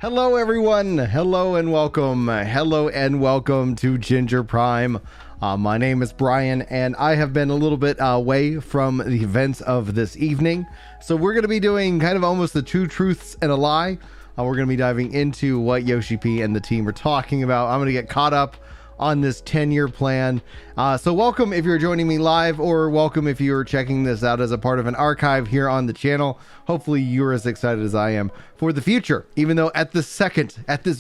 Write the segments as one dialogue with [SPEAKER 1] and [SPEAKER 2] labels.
[SPEAKER 1] Hello everyone, hello and welcome to Ginger Prime. My name is Brian and I have been a little bit away from the events of this evening. So we're going to be doing kind of almost the two truths and a lie. We're going to be diving into what Yoshi P and the team are talking about. I'm going to get caught up on this 10-year plan. So welcome if you're joining me live, or welcome if you're checking this out as a part of an archive here on the channel. Hopefully you're as excited as I am for the future, even though at this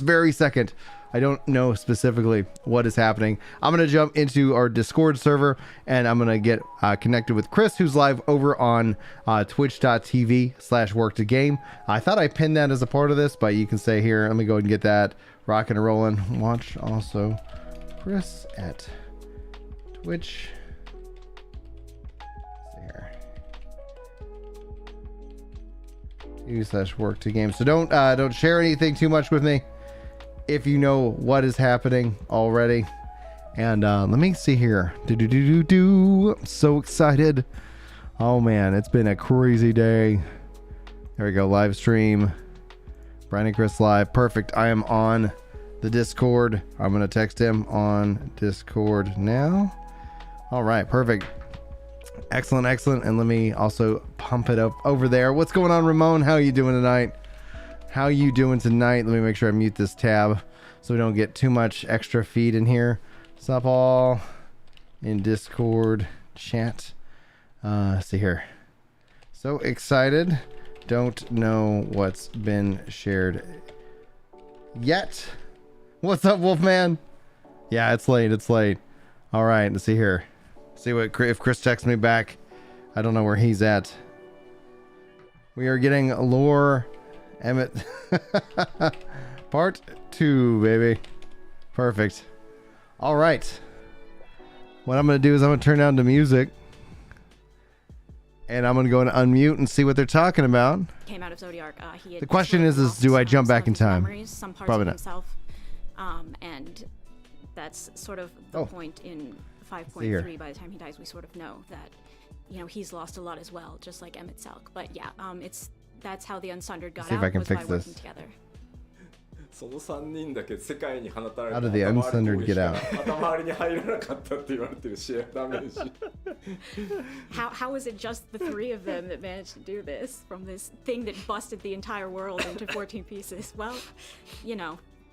[SPEAKER 1] very second, I don't know specifically what is happening. I'm going to jump into our Discord server and I'm going to get connected with Chris, who's live over on twitch.tv/worktogame. I thought I pinned that as a part of this, but you can say here, let me go ahead and get that rocking and rolling. Watch also Chris at Twitch. /worktogame. So don't share anything too much with me if you know what is happening already. And let me see here. I'm so excited. Oh man, it's been a crazy day. There we go. Live stream. Brian and Chris live. Perfect. I am on the Discord. I'm going to text him on Discord now. All right. Perfect. Excellent. And let me also pump it up over there. What's going on, Ramon? How are you doing tonight? Let me make sure I mute this tab so we don't get too much extra feed in here. What's up all in Discord chat? See here. So excited. Don't know what's been shared yet. What's up, Wolfman? Yeah, it's late. All right, let's see here. See if Chris texts me back. I don't know where he's at. We are getting lore Emmett part 2, baby. Perfect. All right. What I'm going to do is I'm going to turn down the music. And I'm going to go and unmute and see what they're talking about.
[SPEAKER 2] Came out of Zodiac.
[SPEAKER 1] The question is do I jump back in time? Probably not.
[SPEAKER 2] Himself, and that's sort of the point in 5.3. By the time he dies, we sort of know that, he's lost a lot as well, just like Emmett Salk. But yeah, that's how the Unsundered got
[SPEAKER 1] see if I can fix this.
[SPEAKER 2] Together.
[SPEAKER 1] How did the Unsundered get out?
[SPEAKER 2] How is it just the three of them that managed to do this from this thing that busted the entire world into 14 pieces? Well,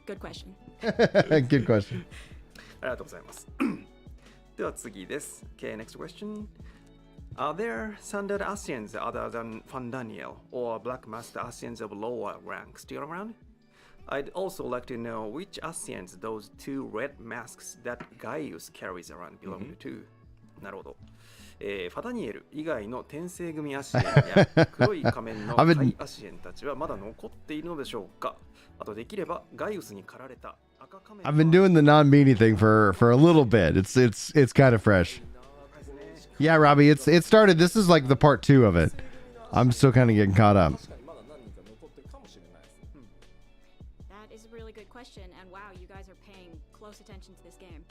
[SPEAKER 2] good question.
[SPEAKER 1] Good question.
[SPEAKER 3] ありがとうございます。では次です。Okay, next question. Are there standard Asians other than Fan Daniel or Black Master Asians of lower rank still around? I'd also like to know which Asians those two red masks that Gaius carries around belong to. なるほど。ファダニエル以外の転生組アシエンや黒い仮面のカイアシエンたちはまだ残っているのでしょうか。あとできればガイウスに駆られた赤仮面。
[SPEAKER 1] I've been doing the non-meanie thing for a little bit. It's kind of fresh. Yeah, Robbie, it started. This is like the part 2 of it. I'm still kind of getting caught up.
[SPEAKER 2] That is a really good question, and wow, you guys are paying close attention to this game.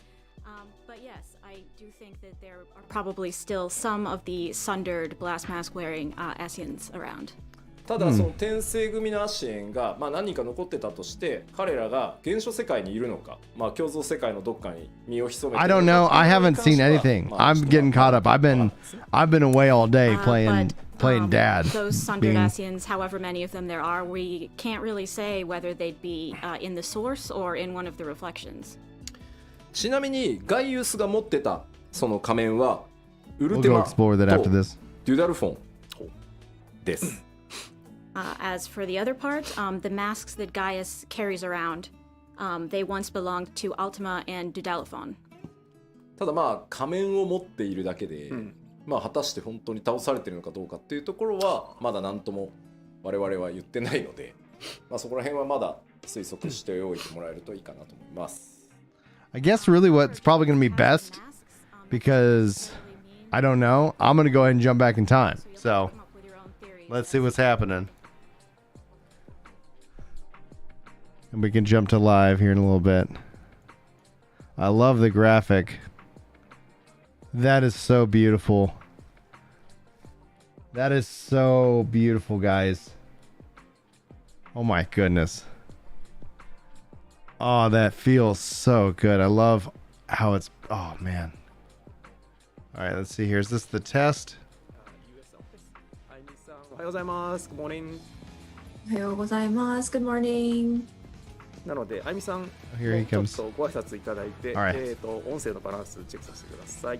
[SPEAKER 2] But yes, I do think that there are probably still some of the sundered blast mask wearing Asians around.
[SPEAKER 4] ただその転生組のアシエンが何人か残ってたとして彼らが原初世界にいるのか共造世界のどっかに身を潜めているのか
[SPEAKER 1] I don't know. I haven't seen anything. I'm getting caught up. I've been away all day playing dad.
[SPEAKER 2] Those sundered Asians, however many of them there are, we can't really say whether they'd be in the source or in one of the reflections.
[SPEAKER 4] ちなみにガイウスが持ってたその仮面はウルテマとデュダルフォンです。
[SPEAKER 2] As for the other part, the masks that Gaius carries around, they once belonged to Ultima and Dudalophon.
[SPEAKER 4] ただ仮面を持っているだけで、果たして本当に倒されているのかどうかっていうところはまだ何とも我々は言ってないので、そこら辺はまだ推測しておいてもらえるといいかなと思います。
[SPEAKER 1] I guess really what's probably going to be best, because I don't know, I'm going to go ahead and jump back in time. So let's see what's happening. And we can jump to live here in a little bit. I love the graphic. That is so beautiful. That is so beautiful, guys. Oh my goodness. Oh, that feels so good. I love how it's. Oh man. All right, let's see here. Is this the test?
[SPEAKER 3] US さんです。あゆみさん、おはようございます。Good morning。
[SPEAKER 5] おはようございます。Good morning.
[SPEAKER 3] なので、あゆみさん、
[SPEAKER 1] Here he
[SPEAKER 3] ちょっ
[SPEAKER 1] comes.
[SPEAKER 3] とご挨拶いただいて、
[SPEAKER 1] Alright.
[SPEAKER 3] 音声のバランスチェックさせてください。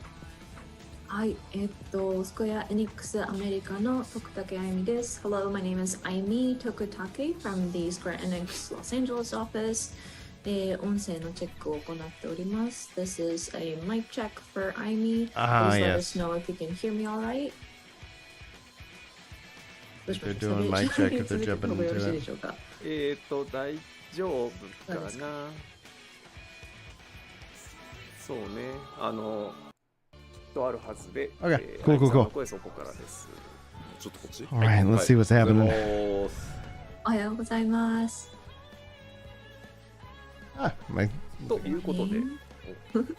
[SPEAKER 5] はい、スクエアエニックスアメリカの徳武あゆみです。Hello, my name is Ayumi Tokutake from the Square Enix Los Angeles office. 音声のチェックを行っております。This is a mic check for Ayumi. Please let us
[SPEAKER 1] Yes.
[SPEAKER 5] know if you can hear me all right.
[SPEAKER 1] They're doing mic check if they're jumping into
[SPEAKER 5] よろしい
[SPEAKER 1] it.
[SPEAKER 5] でしょうか。
[SPEAKER 3] 大丈夫かな。そうね、とあるはずで、
[SPEAKER 1] Okay, cool, cool,
[SPEAKER 3] あゆみさんの
[SPEAKER 1] cool.
[SPEAKER 3] 声そこからです。
[SPEAKER 4] ちょっとこっち
[SPEAKER 1] All right, let's see what's
[SPEAKER 4] おは
[SPEAKER 1] happening.
[SPEAKER 4] ようございます。
[SPEAKER 5] おはようございます。
[SPEAKER 1] Ah, my
[SPEAKER 3] ということで、
[SPEAKER 4] チャッ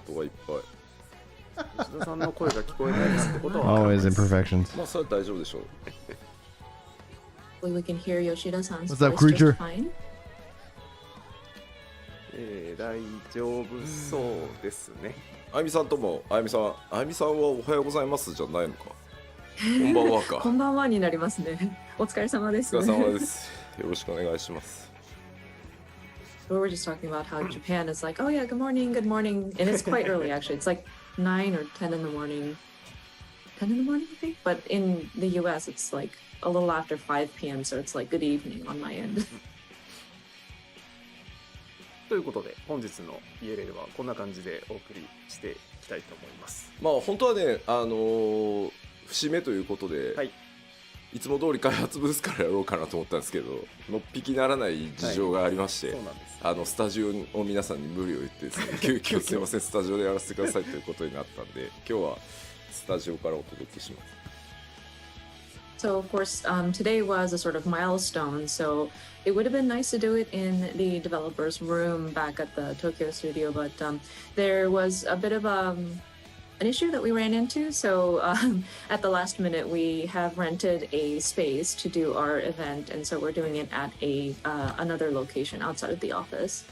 [SPEAKER 4] トがいっぱい。
[SPEAKER 3] 吉田さんの声が聞こえないなんてことは分かり
[SPEAKER 1] always
[SPEAKER 3] ます。
[SPEAKER 1] imperfections.
[SPEAKER 4] まあそれは大丈夫でしょう。
[SPEAKER 5] We can hear Yoshida-san's
[SPEAKER 1] What's up,
[SPEAKER 5] voice
[SPEAKER 1] creature?
[SPEAKER 5] just fine.
[SPEAKER 3] 大丈夫そうですね。
[SPEAKER 4] あゆみさんとも、あゆみさんはおはようございますじゃないのか。こんばんはか。
[SPEAKER 5] こんばんはになりますね。お疲れ様です。
[SPEAKER 4] お疲れ様です。よろしくお願いします。
[SPEAKER 5] We were just talking about how Japan is like, oh yeah, good morning, and it's quite early actually. It's like 9 or 10 in the morning. 10 in the morning, I think. But in the US, it's like a little after 5 p.m. So it's like good evening on my end.
[SPEAKER 3] ということで、本日の ELL はこんな感じでお送りしていきたいと思います。
[SPEAKER 4] まあ本当はね、節目ということで、
[SPEAKER 3] はい、
[SPEAKER 4] いつも通り開発ブースからやろうかなと思ったんですけど、のっぴきならない事情がありまして、
[SPEAKER 3] そうなんです。
[SPEAKER 4] スタジオを皆さんに無理を言ってですね、急遽すいません、スタジオでやらせてくださいということになったんで、今日はスタジオからお届けします。
[SPEAKER 5] So of course, today was a sort of milestone. So it would have been nice to do it in the developers' room back at the Tokyo studio, but there was a bit of an issue that we ran into. So at the last minute, we have rented a space to do our event, and so we're doing it at another location outside of the office.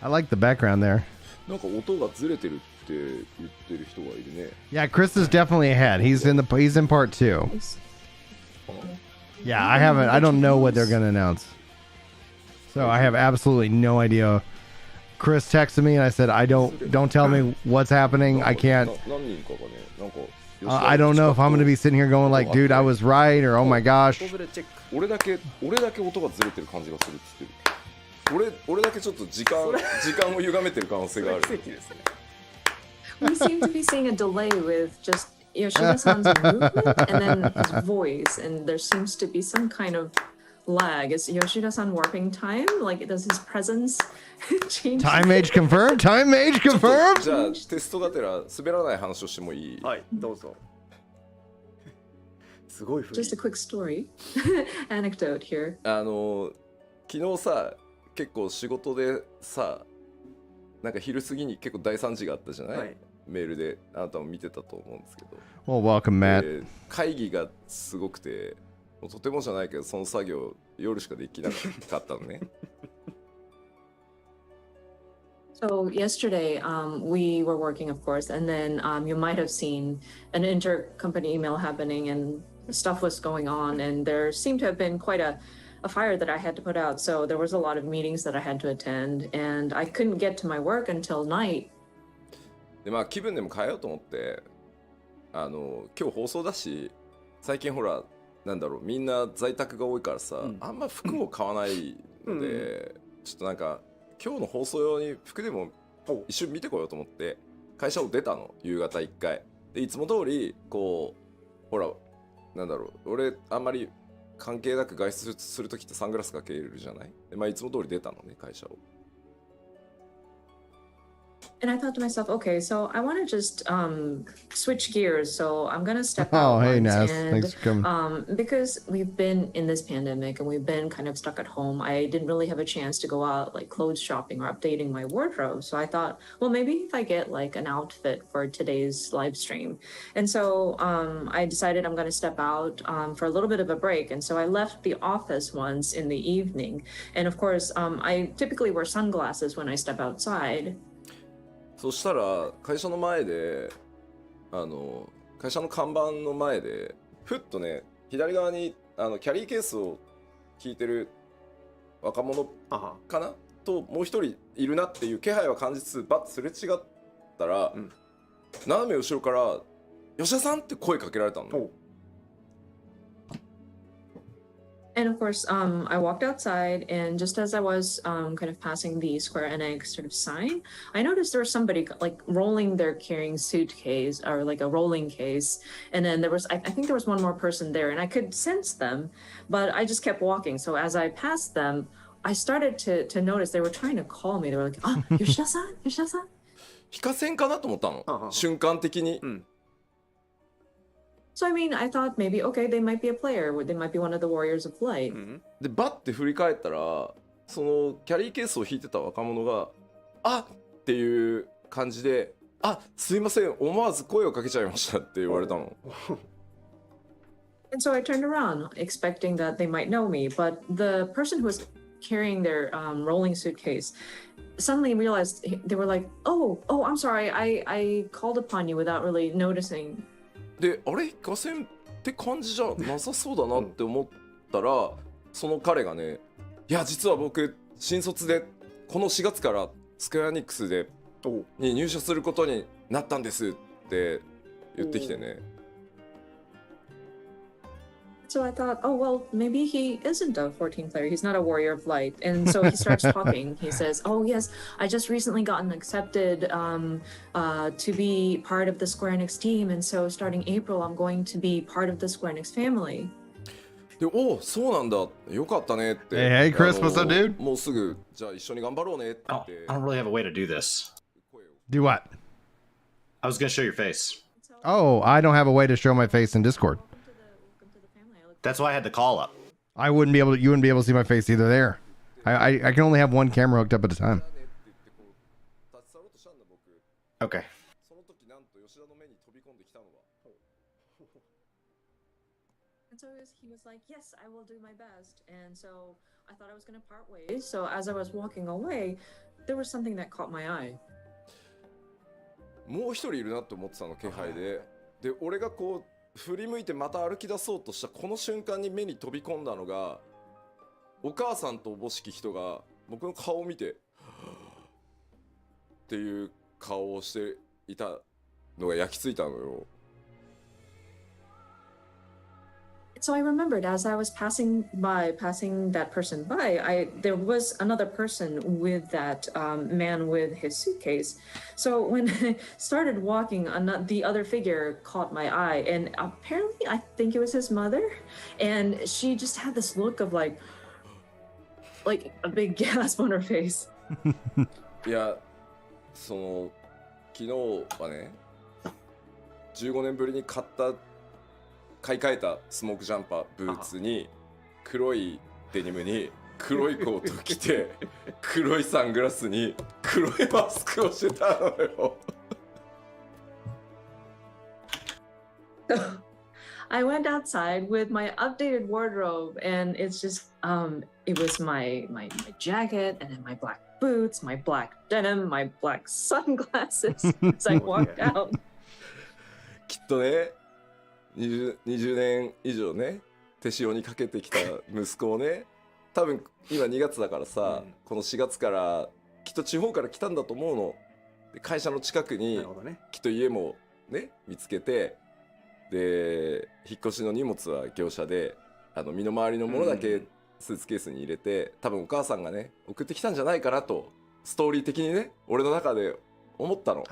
[SPEAKER 1] I like the background there.
[SPEAKER 4] なんか音がずれてるって言ってる人がいるね。
[SPEAKER 1] Yeah, Chris is definitely ahead. He's in part 2. Yeah, I don't know what they're gonna announce. So I have absolutely no idea. Chris texted me and I said, don't tell me what's happening. I can't.
[SPEAKER 4] 何人かがね、なんか
[SPEAKER 1] I don't know if I'm gonna be sitting here going like, dude, I was right, or oh my gosh.
[SPEAKER 3] コブレチェック。
[SPEAKER 4] 俺だけ音がずれてる感じがするって言ってる。俺だけちょっと時間を歪めてる可能性がある。
[SPEAKER 3] 奇跡ですね。
[SPEAKER 5] We seem to be seeing a delay with just Yoshida-san's movement and then his voice, and there seems to be some kind of lag. Is Yoshida-san warping time? Like, does his presence change?
[SPEAKER 1] Time age confirmed. Time age
[SPEAKER 4] じ
[SPEAKER 1] confirmed.
[SPEAKER 4] ゃあテストがてら滑らない話をしてもいい？
[SPEAKER 3] はい、どうぞ。すごい古い。
[SPEAKER 5] Just a quick story, anecdote here.
[SPEAKER 4] 昨日さ、結構仕事でさ、なんか昼過ぎに結構大惨事があったじゃない？
[SPEAKER 3] はい、
[SPEAKER 4] メールであなたも見てたと思うんですけど、
[SPEAKER 1] Well, welcome, Matt.
[SPEAKER 4] 会議がすごくて、もうとてもじゃないけどその作業夜しかできなかったのね。
[SPEAKER 5] So yesterday, we were working, of course, and then you might have seen an intercompany email happening, and stuff was going on, and there seemed to have been quite a fire that I had to put out. So there was a lot of meetings that I had to attend, and I couldn't get to my work until night.
[SPEAKER 4] でまあ気分でも変えようと思って、今日放送だし、最近ほらなんだろう、みんな在宅が多いからさ、あんま服も買わないので、ちょっとなんか今日の放送用に服でも一緒に見てこようと思って会社を出たの、夕方1回で、いつも通りこうほらなんだろう、俺あんまり関係なく外出するときってサングラスかけるじゃないで、まあいつも通り出たのね、会社を。
[SPEAKER 5] And I thought to myself, okay, so I want to just switch gears. So I'm gonna step
[SPEAKER 1] Oh,
[SPEAKER 5] out
[SPEAKER 1] hey,
[SPEAKER 5] once,
[SPEAKER 1] Naz.
[SPEAKER 5] and
[SPEAKER 1] Thanks for coming.
[SPEAKER 5] because we've been in this pandemic and we've been kind of stuck at home, I didn't really have a chance to go out like clothes shopping or updating my wardrobe. So I thought, well, maybe if I get like an outfit for today's live stream. And so I decided I'm gonna step out for a little bit of a break. And so I left the office once in the evening. And of course, I typically wear sunglasses when I step outside.
[SPEAKER 4] そしたら会社の前で会社の看板の前でふっとね左側にキャリーケースを引いてる若者かなともう一人いるなっていう気配は感じつつバッとすれ違ったら、斜め後ろから吉田さんって声かけられたの。
[SPEAKER 5] And of course, I walked outside, and just as I was kind of passing the Square Enix sort of sign, I noticed there was somebody like rolling their carrying suitcase or like a rolling case. And then there was, I think there was one more person there, and I could sense them, but I just kept walking. So as I passed them, I started to notice they were trying to call me. They were like, "Oh, Yoshida-san, Yoshida-san."
[SPEAKER 4] 非課線かなと思ったの、瞬間的に、
[SPEAKER 5] So I mean, I thought maybe, okay, they might be a player, they might be one of the warriors of light.
[SPEAKER 4] でバッて振り返ったらそのキャリーケースを引いてた若者があっっていう感じであすいません思わず声をかけちゃいましたって言われたの。
[SPEAKER 5] And so I turned around, expecting that they might know me, but the person who was carrying their rolling suitcase suddenly realized they were like, "Oh, I'm sorry, I called upon you without really noticing."
[SPEAKER 4] であれ非課線って感じじゃなさそうだなって思ったら、その彼がねいや実は僕新卒でこの4月からスクエアニックスでに入社することになったんですって言ってきてね。
[SPEAKER 5] So I thought, oh, well, maybe he isn't a 14 player. He's not a warrior of light. And so he starts talking. He says, oh, yes, I just recently gotten accepted to be part of the Square Enix team. And so starting April, I'm going to be part of the Square Enix family.
[SPEAKER 4] でおそうなんだよかったねって。
[SPEAKER 1] Hey, Chris, what's up, dude?
[SPEAKER 4] もうすぐじゃあ一緒に頑張ろうねって。
[SPEAKER 6] I don't really have a way to do this.
[SPEAKER 1] Do what?
[SPEAKER 6] I was gonna show your face.
[SPEAKER 1] Oh, I don't have a way to show my face in Discord.
[SPEAKER 6] That's why I had the call up.
[SPEAKER 1] I wouldn't be able to. You wouldn't be able to see my face either. There, I can only have one camera hooked up at a time.
[SPEAKER 6] Okay.
[SPEAKER 5] And so he was like, yes, I will do my best. And so I thought I was going to part ways. So as I was walking away, there was something that caught my eye.
[SPEAKER 4] もう一人いるなって思ってたの気配で。で俺がこう振り向いてまた歩き出そうとしたこの瞬間に目に飛び込んだのがお母さんとおぼしき人が僕の顔を見てっていう顔をしていたのが焼き付いたのよ。
[SPEAKER 5] So I remembered as I was passing that person by, there was another person with that man with his suitcase. So when I started walking, the other figure caught my eye, and apparently I think it was his mother, and she just had this look of like a big gasp on her face.
[SPEAKER 4] いやその昨日はね15年ぶりに買い替えたスモークジャンパーブーツに黒いデニムに黒いコートを着て黒いサングラスに黒いマスクをしてたのよ。
[SPEAKER 5] So I went outside with my updated wardrobe, and it's just it was my jacket, and then my black boots, my black denim, my black sunglasses as I walked out.
[SPEAKER 4] きっとね20年以上ね手塩にかけてきた息子をね多分今2月だからさ、この4月からきっと地方から来たんだと思うの。で会社の近くに、きっと家もね見つけてで引っ越しの荷物は業者で身の回りのものだけスーツケースに入れて、多分お母さんがね送ってきたんじゃないかなとストーリー的にね俺の中で思ったの。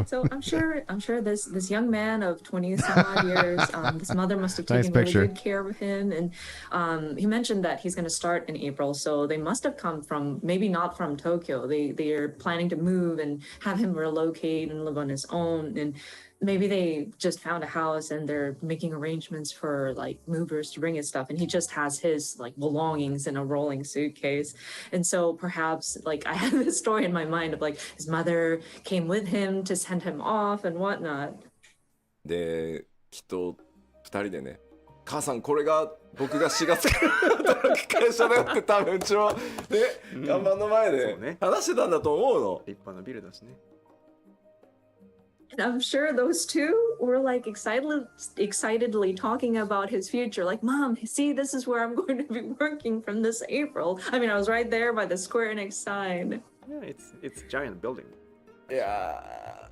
[SPEAKER 5] So I'm sure this young man of 20 some odd years, this mother must have
[SPEAKER 1] Nice
[SPEAKER 5] taken really
[SPEAKER 1] picture.
[SPEAKER 5] good care of him. And he mentioned that he's going to start in April, so they must have come from, maybe not from Tokyo. They are planning to move and have him relocate and live on his own. And maybe they just found a house and they're making arrangements for like movers to bring his stuff, and he just has his like belongings in a rolling suitcase. And so perhaps like I have this story in my mind of like his mother came with him to send him off and whatnot.
[SPEAKER 4] できっと2人でね、母さんこれが僕が4月から働く会社だよって多分うちのね、看板の前で
[SPEAKER 3] そうね
[SPEAKER 4] 話してたんだと思うの。
[SPEAKER 3] 立派なビルだしね。
[SPEAKER 5] And I'm sure those two were like excitedly talking about his future. Like, Mom, see, this is where I'm going to be working from this April. I mean, I was right there by the Square Enix sign.
[SPEAKER 3] Yeah, it's giant building.
[SPEAKER 4] いや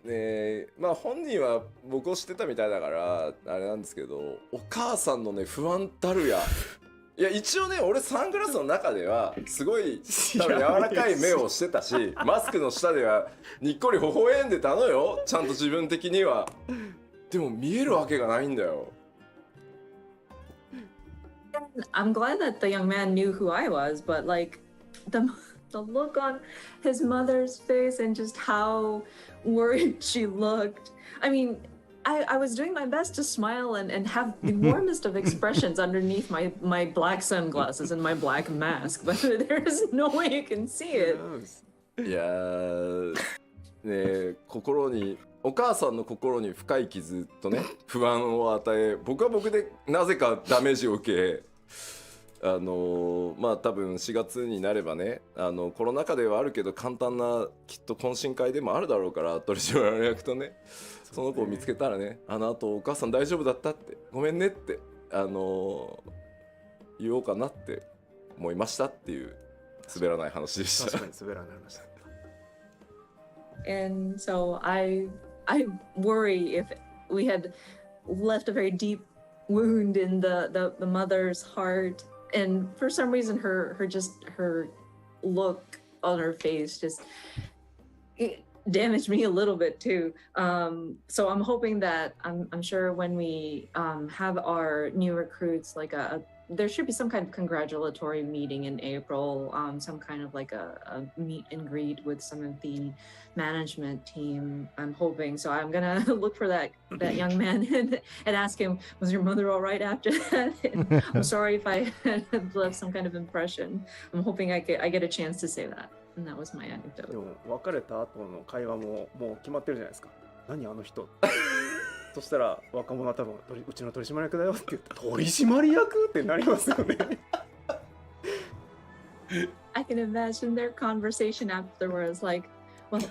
[SPEAKER 4] ーね、まあ本人は僕を知ってたみたいだからあれなんですけど、お母さんのね不安たるや。いや一応ね、俺サングラスの中ではすごい多分柔らかい目をしてたし、マスクの下ではにっこり微笑んでたのよ、ちゃんと自分的には。でも見えるわけがないんだよ。
[SPEAKER 5] I'm glad that the young man knew who I was, but like the look on his mother's face and just how worried she looked. I mean, I was doing my best to smile and have the warmest of expressions underneath my black sunglasses and my black mask, but there is no way you can see it.
[SPEAKER 4] いやーね、心にお母さんの心に深い傷とね不安を与え、僕は僕でなぜかダメージを受け、まあ多分4月になればね、コロナ禍ではあるけど簡単なきっと懇親会でもあるだろうから、取締役とね、その子を見つけたらね、あの後お母さん大丈夫だったって、ごめんねって言おうかなって思いましたっていう滑らない話でした。
[SPEAKER 3] 確かに滑らない話だった。
[SPEAKER 5] And so I worry if we had left a very deep wound in the mother's heart, and for some reason her look on her face just it damaged me a little bit too. So I'm hoping that I'm sure when we have our new recruits, like there should be some kind of congratulatory meeting in April, some kind of like a meet and greet with some of the management team. I'm hoping. So I'm gonna look for that young man and ask him, was your mother all right after that? And I'm sorry if I left some kind of impression. I'm hoping I get a chance to say that. And that was my
[SPEAKER 3] で
[SPEAKER 5] anecdote.
[SPEAKER 3] も別れた後の会話ももう決まってるじゃないですか。何あの人。そしたら若者は多分うちの取締役だよって言って、取締役ってなりますよね。
[SPEAKER 5] I can imagine their conversation afterwards, like, well,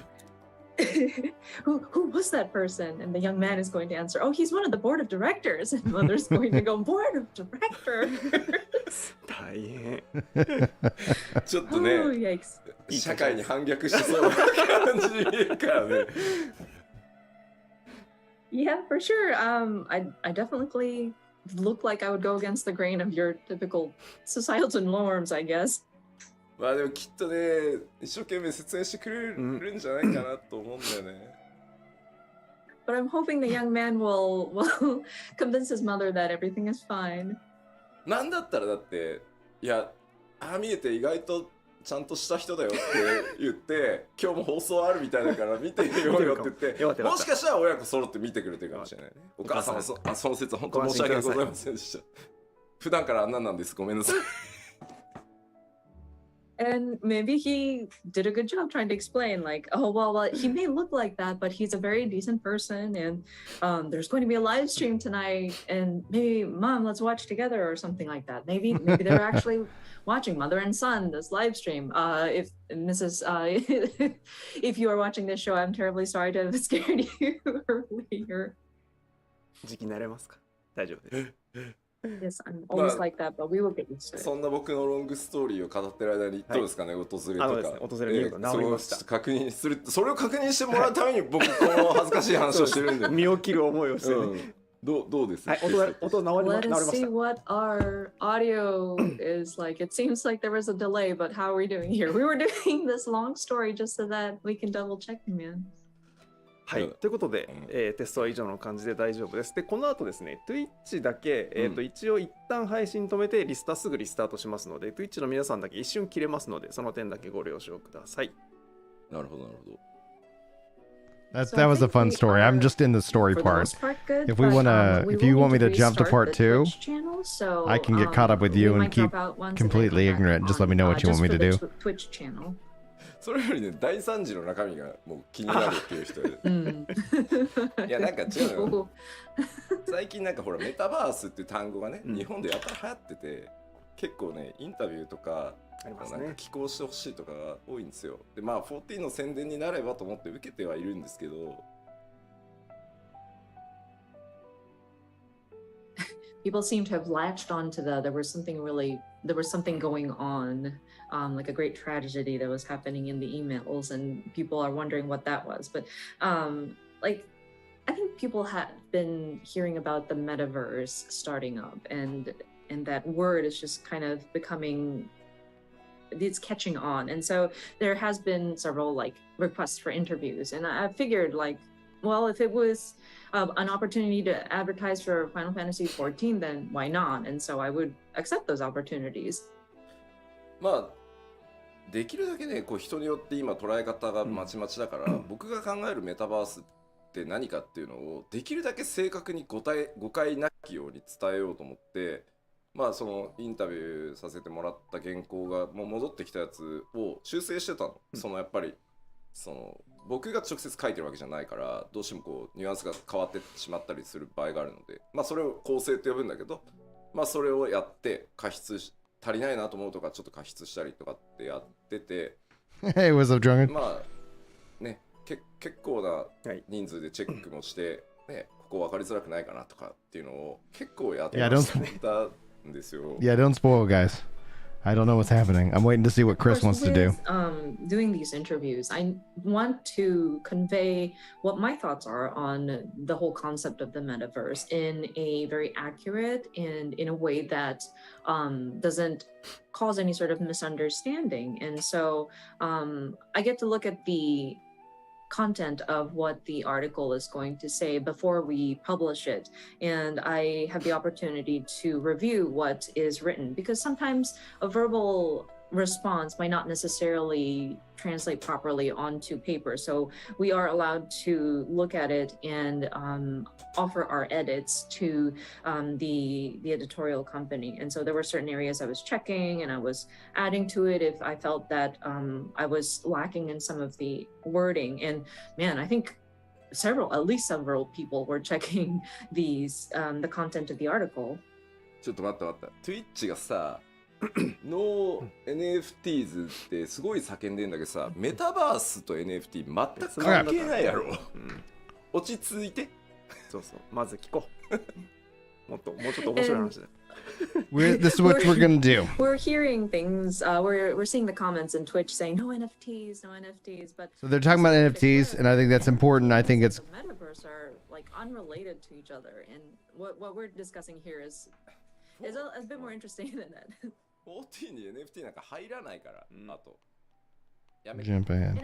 [SPEAKER 5] who was that person? And the young man is going to answer, oh, he's one of the board of directors. And mother's going to go, board of directors.
[SPEAKER 3] 大変。
[SPEAKER 4] ちょっと
[SPEAKER 5] Oh,
[SPEAKER 4] ね、
[SPEAKER 5] yikes.
[SPEAKER 4] 社会に反逆しそうな感じに見えるからね。
[SPEAKER 5] Yeah, for sure. I definitely look like I would go against the grain of your typical societal norms, I guess.
[SPEAKER 4] まあでもきっとね、一生懸命説明してくれるんじゃないかなと思うんだよね。
[SPEAKER 5] But I'm hoping the young man will convince his mother that everything is fine.
[SPEAKER 4] なんだったらだって、いや、ああ見えて意外とちゃんとした人だよって言って今日も放送あるみたいだから見てみようよって言ってもしかしたら親子揃って見てくれてるかもしれないね。お母さんはその説は本当申し訳ございませんでした。普段からあんなんなんです。ごめんなさい。
[SPEAKER 5] And maybe he did a good job trying to explain, like, oh, well, he may look like that, but he's a very decent person. And there's going to be a live stream tonight. And maybe, Mom, let's watch together or something like that. Maybe they're actually watching mother and son this live stream. If Mrs. If you are watching this show, I'm terribly sorry to have scared you earlier.
[SPEAKER 3] 時期慣れますか？大丈夫です。
[SPEAKER 5] Yes, I'm always like that, but we will get used to it.
[SPEAKER 4] そんな僕のロングストーリーを語ってる間にどうですかね、訪れとか。
[SPEAKER 3] 訪れに治りました。
[SPEAKER 4] 確認する、それを確認してもらうために僕この恥ずかしい話をしてるんで。
[SPEAKER 3] 身を切る思いをしてね。
[SPEAKER 4] どうです？
[SPEAKER 3] はい、音治りました。
[SPEAKER 5] Let us see what our audio is like. It seems like there was a delay, but how are we doing here? We were doing this long story just so that we can double check him in.
[SPEAKER 3] はい、ということで、テストは以上の感じで大丈夫です。で、この後ですね、Twitch だけ、一応一旦配信止めてすぐリスタートしますので、Twitch の皆さんだけ一瞬切れますので、その点だけご了承ください。
[SPEAKER 4] なるほどなるほど。
[SPEAKER 1] That was a fun story. I'm just in the story part. If we wanna, if you want me to jump to part 2, I can get caught up with you and keep completely ignorant. Just let me know what you want me to do.
[SPEAKER 5] Twitch channel.
[SPEAKER 4] それよりね、第3次の中身がもう気になるっていう人で。いや、なんか違うの。最近なんかほら、メタバースっていう単語がね、日本でやたら流行ってて、結構ね、インタビューとか、なんか寄稿してほしいとかが多いんですよ。で、まあ、14の宣伝になればと思って受けてはいるんですけど。
[SPEAKER 5] People seem to have latched onto there was something going on, like a great tragedy that was happening in the emails, and people are wondering what that was. But like, I think people have been hearing about the metaverse starting up, and that word is just kind of becoming, it's catching on. And so there has been several like requests for interviews, and I figured like, well, if it was an opportunity to advertise for Final Fantasy XIV, then why not? And so I would accept those opportunities.
[SPEAKER 4] まあできるだけね、こう人によって今捉え方がまちまちだから、僕が考えるメタバースって何かっていうのをできるだけ正確に誤解なきように伝えようと思って、まあそのインタビューさせてもらった原稿がもう戻ってきたやつを修正してたの。そのやっぱりその僕が直接書いてるわけじゃないから、どうしてもこうニュアンスが変わってしまったりする場合があるので、まあそれを構成って呼ぶんだけど、まあそれをやって足りないなと思うとかちょっと加筆したりとかってやってて、
[SPEAKER 1] Hey, what's up, Drunken?
[SPEAKER 4] まあね、結構な人数でチェックもして、ね、ここ分かりづらくないかなとかっていうのを結構やってたんですよ。
[SPEAKER 1] Yeah, don't spoil, guys. I don't know what's happening. I'm waiting to see what Chris wants to do.
[SPEAKER 5] Doing these interviews, I want to convey what my thoughts are on the whole concept of the metaverse in a very accurate and in a way that doesn't cause any sort of misunderstanding. And so I get to look at the content of what the article is going to say before we publish it, and I have the opportunity to review what is written, because sometimes a verbal response might not necessarily translate properly onto paper, so we are allowed to look at it and offer our edits to the editorial company. And so there were certain areas I was checking and I was adding to it if I felt that I was lacking in some of the wording. And man, I think at least several people were checking the content of the article.
[SPEAKER 4] ちょっと待った。Twitch がさ、No NFTs ってすごい叫んでんだけどさ、メタバースと NFT 全く関係ないやろ。落ち着いて。
[SPEAKER 3] そうそう、まず聞こう。もうちょっと面白い話だ。
[SPEAKER 1] This is what we're gonna do.
[SPEAKER 5] We're hearing things. We're seeing the comments in Twitch saying no NFTs, no NFTs. But
[SPEAKER 1] so they're talking about NFTs, and I think that's important. I think it's
[SPEAKER 5] the metaverse are like unrelated to each other, and what we're discussing here is a bit more interesting than that.
[SPEAKER 4] 14に NFT なんか入らないから、あと。
[SPEAKER 1] Jump ahead.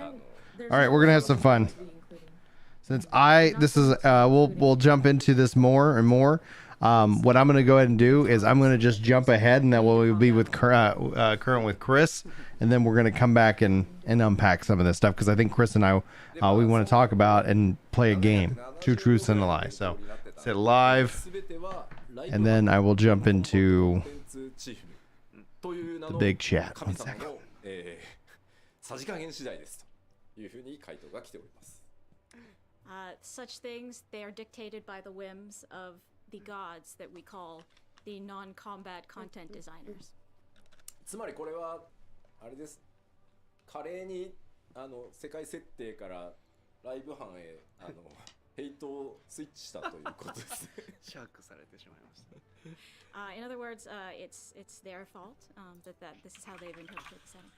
[SPEAKER 1] All right, we're gonna have some fun. Since we'll jump into this more and more. What I'm gonna go ahead and do is I'm gonna just jump ahead, and then we'll be with current with Chris, and then we're gonna come back and unpack some of this stuff, because I think Chris and I we want to talk about and play a game, Two Truths and a Lie. So hit live, and then I will jump into the big chat. 1 second.
[SPEAKER 4] さじ加減次第ですというふうに回答が来ております。
[SPEAKER 2] Such things, they are dictated by the whims of the gods that we call the non-combat content designers.
[SPEAKER 4] つまりこれはあれです。華麗に世界設定からライブ班へヘイトをスイッチしたということです。
[SPEAKER 3] シャークされてしまいました。
[SPEAKER 2] In other words, it's their fault that this is how they've interpreted the setting.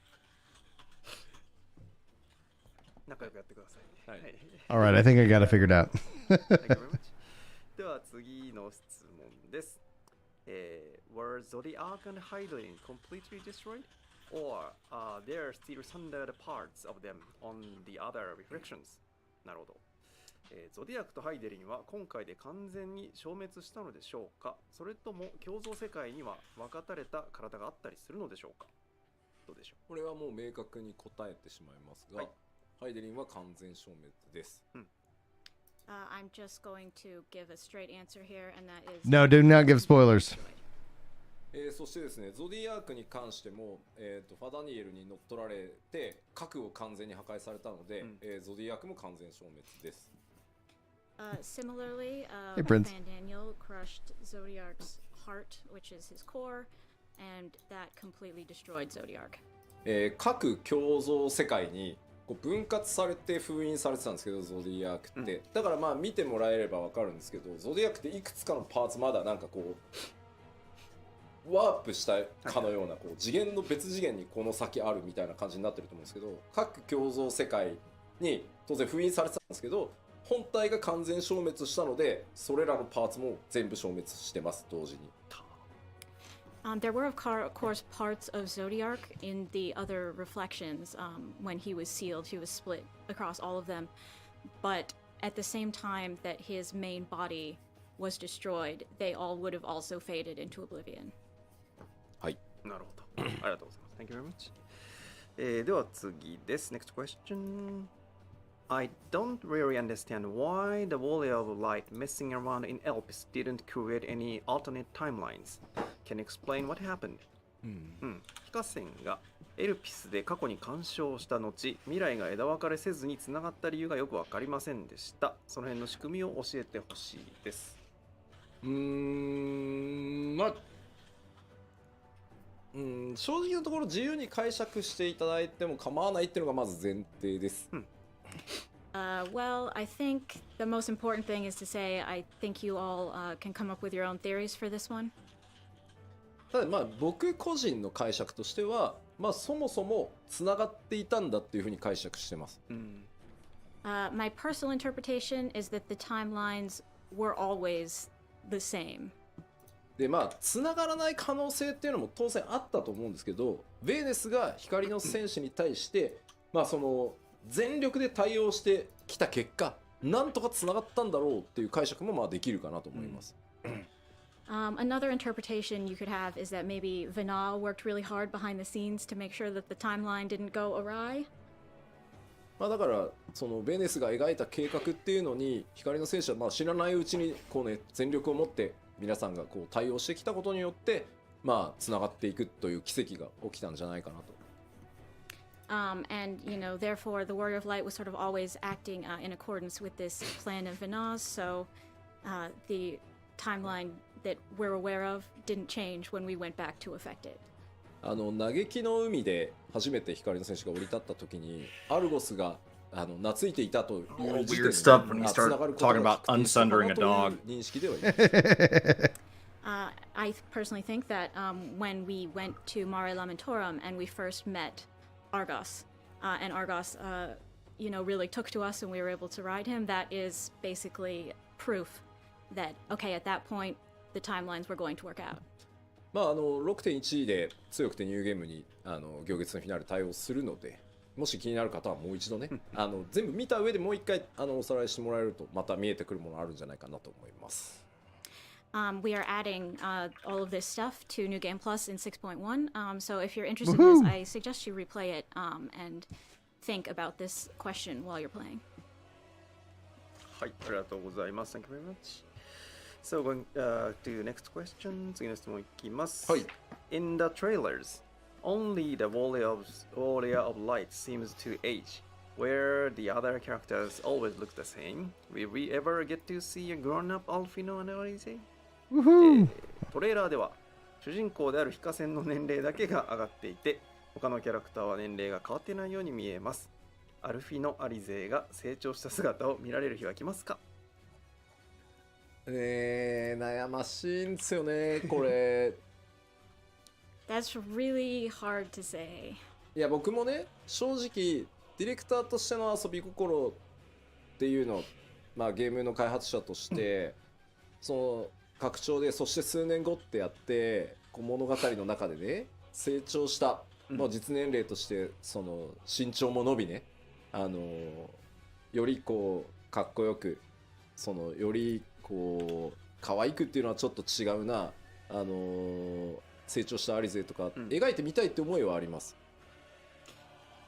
[SPEAKER 3] 仲良くやってください。はい。
[SPEAKER 1] All right, I think I got it figured out.
[SPEAKER 3] では次の質問です。Were Zodiac and Hylian completely destroyed, or there are still standard parts of them on the other reflections? なるほど。ゾディアクとハイデリンは今回で完全に消滅したのでしょうか、それとも共造世界には分かたれた体があったりするのでしょうか。どうでしょ
[SPEAKER 4] これはもう明確に答えてしまいますが、
[SPEAKER 3] はい
[SPEAKER 4] ハイデリンは完全消滅です。
[SPEAKER 2] I'm just going to give a straight answer here, and that is
[SPEAKER 1] No, do not give spoilers.
[SPEAKER 4] そしてですね、ゾディアークに関しても、ファダニエルに乗っ取られて核を完全に破壊されたので、ゾディアークも完全消滅です。
[SPEAKER 2] Similarly,
[SPEAKER 1] Hey, Prince.
[SPEAKER 2] Fan Daniel crushed Zodiark's heart, which is his core, and that completely destroyed Zodiark.
[SPEAKER 4] 各共造世界にこう分割されて封印されてたんですけど、ゾディアークって、だからまあ見てもらえれば分かるんですけど、ゾディアークっていくつかのパーツまだなんかこうワープしたかのようなこう次元の別次元にこの先あるみたいな感じになってると思うんですけど、各共造世界に当然封印されてたんですけど、本体が完全消滅したのでそれらのパーツも全部消滅してます同時に。
[SPEAKER 2] There were, of course, parts of Zodiark in the other reflections. When he was sealed, he was split across all of them. But at the same time that his main body was destroyed, they all would have also faded into oblivion.
[SPEAKER 4] はい。
[SPEAKER 3] なるほど。ありがとうございます。Thank you very much. では次です。Next question. I don't really understand why the Warrior of Light messing around in Elpis didn't create any alternate timelines. Can you explain what happened? 非化線がエルピスで過去に干渉した後、未来が枝分かれせずにつながった理由がよく分かりませんでした。その辺の仕組みを教えてほしいです。
[SPEAKER 4] まあ正直なところ自由に解釈していただいても構わないっていうのがまず前提です。
[SPEAKER 2] Well, I think the most important thing is to say I think you all can come up with your own theories for this one.
[SPEAKER 4] ただまあ僕個人の解釈としては、まあそもそもつながっていたんだっていうふうに解釈してます。
[SPEAKER 2] My personal interpretation is that the timelines were always the same.
[SPEAKER 4] でまあつながらない可能性っていうのも当然あったと思うんですけど、ベーネスが光の戦士に対してまあその全力で対応してきた結果、なんとかつながったんだろうっていう解釈もまあできるかなと思います。
[SPEAKER 2] Another interpretation you could have is that maybe Vinal worked really hard behind the scenes to make sure that the timeline didn't go awry.
[SPEAKER 4] まあだからそのベーネスが描いた計画っていうのに光の戦士はまあ知らないうちにこうね全力を持って皆さんがこう対応してきたことによってまあつながっていくという奇跡が起きたんじゃないかなと。
[SPEAKER 2] And, you know, therefore, the Warrior of Light was sort of always acting in accordance with this plan of Vinaz, so the timeline that we're aware of didn't change when we went back to affect it.
[SPEAKER 4] 嘆きの海で初めて光の戦士が降り立った時にアルゴスが懐いていたという時点で
[SPEAKER 6] Weird stuff when you start talking about unsundering a dog.
[SPEAKER 4] 認識ではいます。
[SPEAKER 2] I personally think that when we went to Mare Lamentorum and we first met Argos, and Argos, you know, really took to us and we were able to ride him, that is basically proof that, okay, at that point, the timelines were going to work out.
[SPEAKER 4] まあ6.1 で強くてニューゲームに行月のフィナーレ対応するので、もし気になる方はもう一度ね全部見た上でもう一回おさらいしてもらえるとまた見えてくるものあるんじゃないかなと思います。
[SPEAKER 2] We are adding all of this stuff to New Game Plus in 6.1. So if you're interested in this, I suggest you replay it and think about this question while you're playing.
[SPEAKER 3] はい、ありがとうございます。Thank you very much. So going to the next question. 次の質問いきます。
[SPEAKER 4] はい。
[SPEAKER 3] In the trailers, only the Warrior of Light seems to age, where the other characters always look the same. Will we ever get to see a grown-up Alfino and Alize? トレーラーでは主人公である非化線の年齢だけが上がっていて、他のキャラクターは年齢が変わっていないように見えます。アルフィノ・アリゼが成長した姿を見られる日は来ますか？
[SPEAKER 4] 悩ましいんですよねこれ。
[SPEAKER 2] That's really hard to say.
[SPEAKER 4] いや僕もね正直ディレクターとしての遊び心っていうのまあゲームの開発者としてその拡張でそして数年後ってやってこう物語の中でね成長したもう実年齢としてその身長も伸びねよりこうかっこよくそのよりこう可愛くっていうのはちょっと違うな、成長したアリゼとか描いてみたいって思いはあります。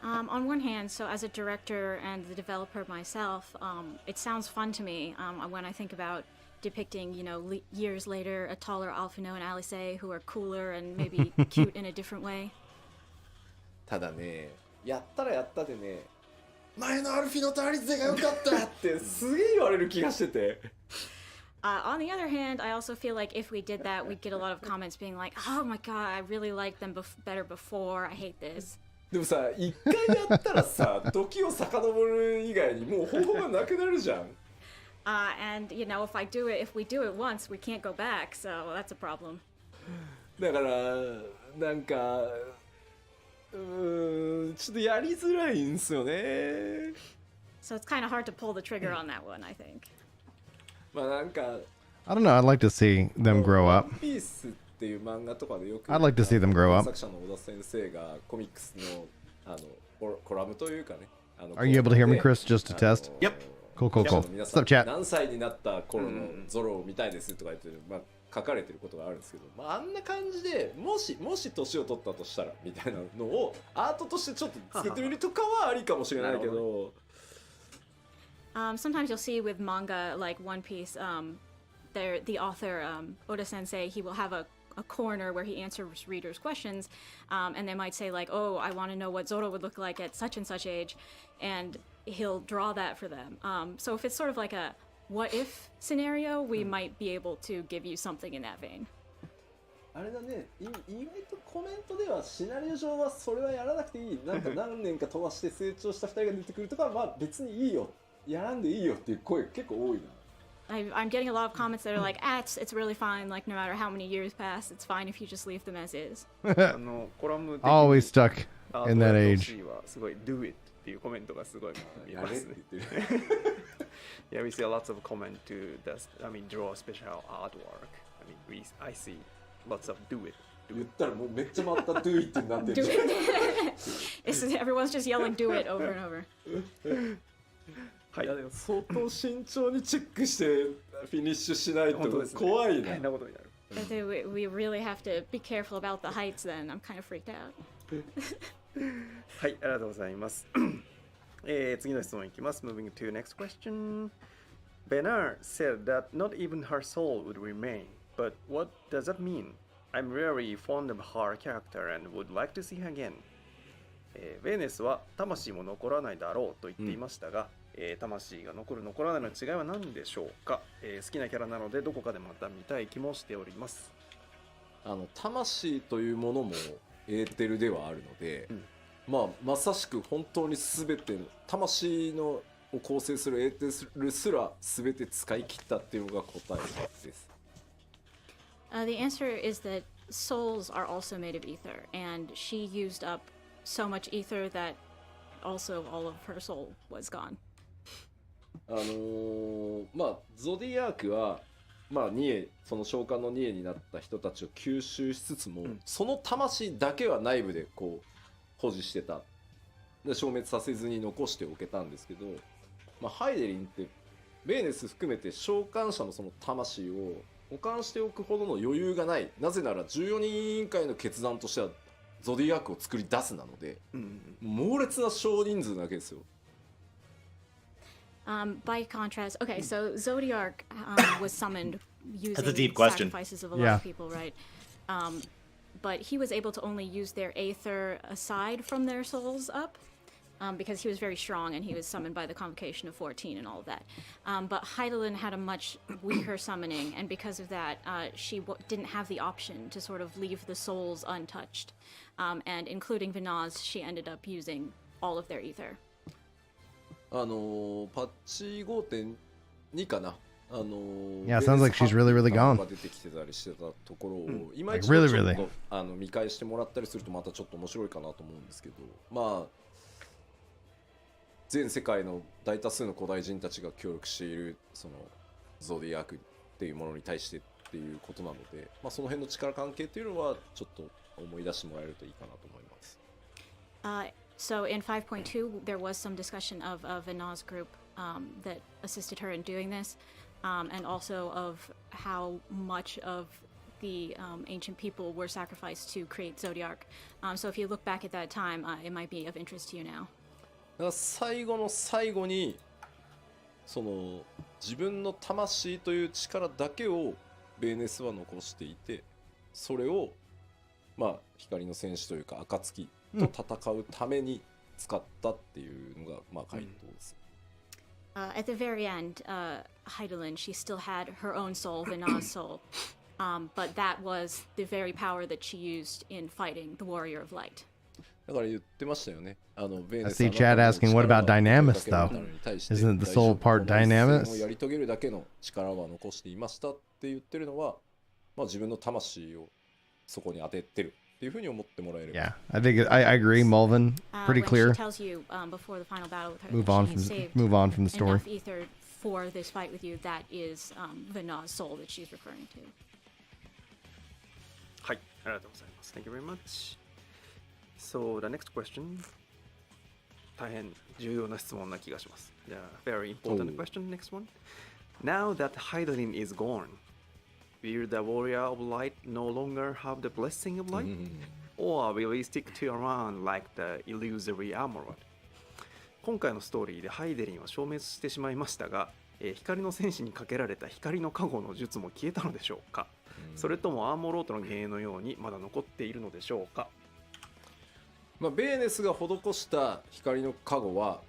[SPEAKER 2] On one hand, so as a director and the developer myself, it sounds fun to me when I think about depicting, years later, a taller Alphino and Alice who are cooler and maybe cute in a different way.
[SPEAKER 4] ただね、やったらやったでね、前のアルフィノとアリゼが良かったってすげえ言われる気がしてて。
[SPEAKER 2] On the other hand, I also feel like if we did that, we'd get a lot of comments being like, "Oh my god, I really liked them better before. I hate this."
[SPEAKER 4] でもさ、一回やったらさ、時を遡る以外にもう方法がなくなるじゃん。
[SPEAKER 2] And if we do it once, we can't go back, so that's a problem.
[SPEAKER 4] だからなんかちょっとやりづらいんすよね。
[SPEAKER 2] So it's kind of hard to pull the trigger on that one, I think.
[SPEAKER 4] まあなんか
[SPEAKER 1] I don't know. I'd like to see them grow up.
[SPEAKER 4] ワンピースっていう漫画とかでよく
[SPEAKER 1] I'd like to see them grow up.
[SPEAKER 4] 作者の小田先生がコミックスのコラムというかね。
[SPEAKER 1] Are you able to hear me, Chris? Just to test.
[SPEAKER 6] Yep.
[SPEAKER 1] Cool, cool, cool.
[SPEAKER 4] 皆
[SPEAKER 1] What's
[SPEAKER 4] さん
[SPEAKER 1] up, chat?
[SPEAKER 4] 何歳になった頃のゾロを見たいですとか言って、まあ、書かれてることがあるんですけど、まあ、あんな感じでもし年を取ったとしたらみたいなのをアートとしてちょっと作ってみるとかはありかもしれないけど。
[SPEAKER 2] Sometimes you'll see with manga like One Piece, the author Oda Sensei, he will have a corner where he answers readers' questions, and they might say like, "Oh, I want to know what Zoro would look like at such and such age," and he'll draw that for them. So if it's sort of like a what-if scenario, we might be able to give you something in that vein.
[SPEAKER 4] あれだね、意外とコメントではシナリオ上はそれはやらなくていい、なんか何年か飛ばして成長した2人が出てくるとか、まあ別にいいよ、やらんでいいよっていう声結構多いな。
[SPEAKER 2] I'm getting a lot of comments that are like, it's really fine, like no matter how many years pass, it's fine if you just leave them as is.
[SPEAKER 3] コラム的に
[SPEAKER 1] Always stuck in that age.
[SPEAKER 3] はすごい do it っていうコメントがすごい見ますね。
[SPEAKER 4] やれって言ってる。
[SPEAKER 3] Yeah, we see lots of comment to draw special artwork. I see lots of do it.
[SPEAKER 4] 言ったらもうめっちゃまた do it になってる。
[SPEAKER 2] Do it. Everyone's just yelling, do it over and over.
[SPEAKER 4] はい、いやでも相当慎重にチェックしてフィニッシュしないと怖いな。
[SPEAKER 3] 変なことになる。
[SPEAKER 2] We really have to be careful about the heights then. I'm kind of freaked out.
[SPEAKER 3] はい、ありがとうございます。次の質問いきます。Moving to next question. Bernard said that not even her soul would remain. But what does that mean? I'm very fond of her character and would like to see her again. ベーネスは魂も残らないだろうと言っていましたが、魂が残る残らないの違いは何でしょうか、好きなキャラなのでどこかでまた見たい気もしております。
[SPEAKER 4] 魂というものもエーテルではあるので、まさしく本当に全ての魂のを構成するエーテルすら全て使い切ったっていうのが答えです。
[SPEAKER 2] The answer is that souls are also made of ether, and she used up so much ether that also all of her soul was gone.
[SPEAKER 4] ゾディアークはニエ、その召喚のニエになった人たちを吸収しつつも、その魂だけは内部でこう保持してた。で消滅させずに残しておけたんですけど、ハイデリンってベーネス含めて召喚者のその魂を保管しておくほどの余裕がない。なぜなら14人委員会の決断としてはゾディアークを作り出すなので、猛烈な少人数なわけですよ。
[SPEAKER 2] By contrast, okay, so Zodiark was summoned using
[SPEAKER 6] That's a deep question.
[SPEAKER 2] sacrifices of a lot of people, right? But he was able to only use their aether aside from their souls up, because he was very strong and he was summoned by the convocation of 14 and all of that. But Heidelin had a much weaker summoning, and because of that, she didn't have the option to sort of leave the souls untouched. And including Vinaz, she ended up using all of their ether.
[SPEAKER 4] パッチ 5.2 かな。
[SPEAKER 1] Yeah, sounds like she's really, really gone.
[SPEAKER 4] 出てきてたりしてたところを今一度ちょっと見返してもらったりするとまたちょっと面白いかなと思うんですけど、全世界の大多数の古代人たちが協力しているそのゾディアークっていうものに対してっていうことなので、その辺の力関係っていうのはちょっと思い出してもらえるといいかなと思います。
[SPEAKER 2] So in 5.2, there was some discussion of Vinaz group that assisted her in doing this, and also of how much of the ancient people were sacrificed to create Zodiac. So if you look back at that time, it might be of interest to you now.
[SPEAKER 4] だから最後の最後にその自分の魂という力だけをベーネスは残していて、それをまあ光の戦士というか暁と戦うために使ったっていうのがまあ回答です。
[SPEAKER 2] At the very end, Heidelin, she still had her own soul, Vina's soul, but that was the very power that she used in fighting the Warrior of Light.
[SPEAKER 4] だから言ってましたよね。ベー
[SPEAKER 1] I
[SPEAKER 4] ネス
[SPEAKER 1] see Chad asking, what about Dynamis, though? Isn't the soul part Dynamis?
[SPEAKER 4] やり遂げるだけの力は残していましたって言ってるのは、まあ自分の魂をそこに当ててるっていうふうに思ってもらえれば。
[SPEAKER 1] Yeah, I think I agree, Mulvin. Pretty
[SPEAKER 2] When
[SPEAKER 1] clear.
[SPEAKER 2] she tells you before the final battle with her,
[SPEAKER 1] Move
[SPEAKER 2] that
[SPEAKER 1] on
[SPEAKER 2] she
[SPEAKER 1] from
[SPEAKER 2] has saved
[SPEAKER 1] move on from the story.
[SPEAKER 2] enough ether for this fight with you. That is Vina's soul that she's referring to.
[SPEAKER 3] はい、ありがとうございます。Thank you very much. So the next question. 大変重要な質問な気がします。Yeah, very important question. Next one. Now that Heidelin is gone, will the Warrior of Light no longer have the blessing of light? Or will he stick to around like the illusory amulet? 今回のストーリーでハイデリンは消滅してしまいましたが、光の戦士にかけられた光の加護の術も消えたのでしょうか、それともアーモロートの幻影のようにまだ残っているのでしょうか。
[SPEAKER 4] まあ、ベーネスが施した光の加護は、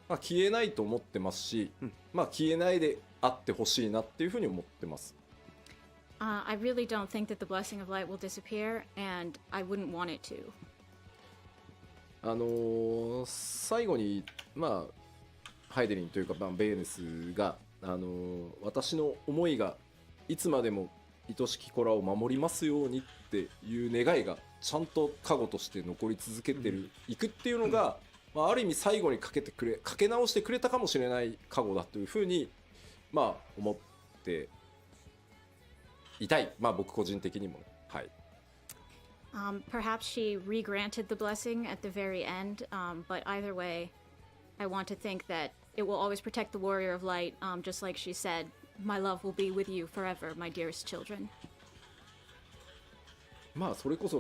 [SPEAKER 4] まあ、消えないと思ってますし、まあ、消えないであってほしいなっていうふうに思ってます。
[SPEAKER 2] I really don't think that the blessing of light will disappear, and I wouldn't want it to.
[SPEAKER 4] 最後に、まあ、ハイデリンというか、まあ、ベーネスが、私の思いがいつまでも愛しき子らを守りますようにっていう願いがちゃんと加護として残り続けてる、いくっていうのが、まあ、ある意味最後にかけ直してくれたかもしれない加護だというふうに、まあ、思っていたい。まあ僕個人的にもね。はい。
[SPEAKER 2] Perhaps she re-granted the blessing at the very end, but either way, I want to think that it will always protect the Warrior of Light, just like she said, my love will be with you forever, my dearest children.
[SPEAKER 4] まあそれこそ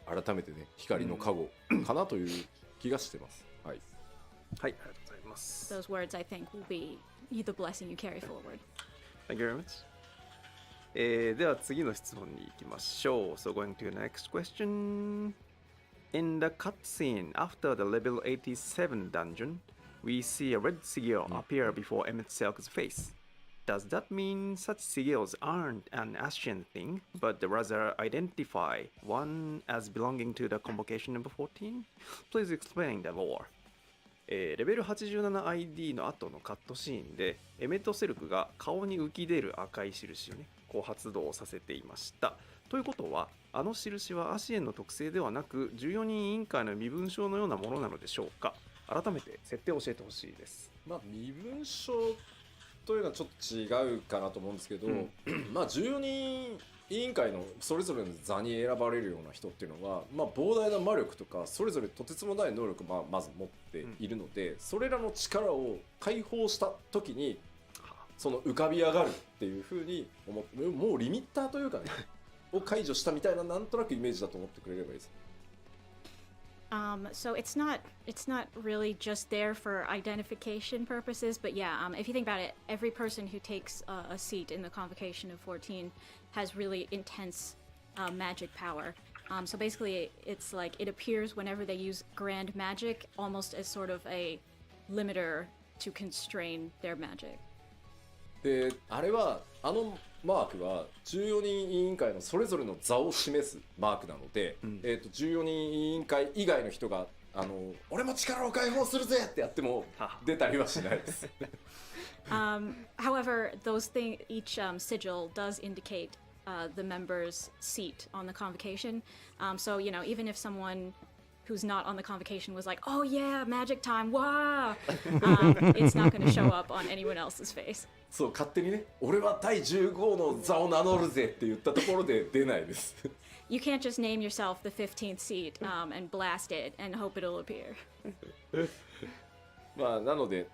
[SPEAKER 4] が改めてね、光の加護かなという気がしてます。はい。
[SPEAKER 3] はい、ありがとうございます。
[SPEAKER 2] Those words, I think, will be the blessing you carry forward.
[SPEAKER 3] Thank you very much. では次の質問に行きましょう。So going to the next question. In the cutscene after the level 87 dungeon, we see a red sigil appear before Emmett Selk's face. Does that mean such sigils aren't an Ascian thing, but rather identify one as belonging to the convocation number 14? Please explain the lore. レベル 87ID の後のカットシーンでエメットセルクが顔に浮き出る赤い印をね、こう発動させていました。ということは、あの印はアシエンの特性ではなく14人委員会の身分証のようなものなのでしょうか。改めて設定を教えてほしいです。
[SPEAKER 4] まあ身分証というのはちょっと違うかなと思うんですけど、まあ14人委員会のそれぞれの座に選ばれるような人っていうのは、まあ、膨大な魔力とかそれぞれとてつもない能力をまず持っているので、それらの力を解放した時にその浮かび上がるっていう風に思って、もうリミッターというかねを解除したみたいな、なんとなくイメージだと思ってくれればいいです。
[SPEAKER 2] So it's not really just there for identification purposes, but yeah, if you think about it, every person who takes a seat in the convocation of 14 has really intense magic power. So basically, it's like it appears whenever they use grand magic, almost as sort of a limiter to constrain their magic.
[SPEAKER 4] で、あれはマークは14人委員会のそれぞれの座を示すマークなので、14人委員会以外の人が俺も力を解放するぜってやっても出たりはしないです。
[SPEAKER 2] However, each sigil does indicate the member's seat on the convocation. So even if someone who's not on the convocation was like, "Oh yeah, magic time, wow," it's not going to show up on anyone else's face.
[SPEAKER 4] そう、勝手にね、俺は第15の座を名乗るぜって言ったところで出ないです。
[SPEAKER 2] You can't just name yourself the 15th seat and blast it and hope it'll appear.
[SPEAKER 4] まあなので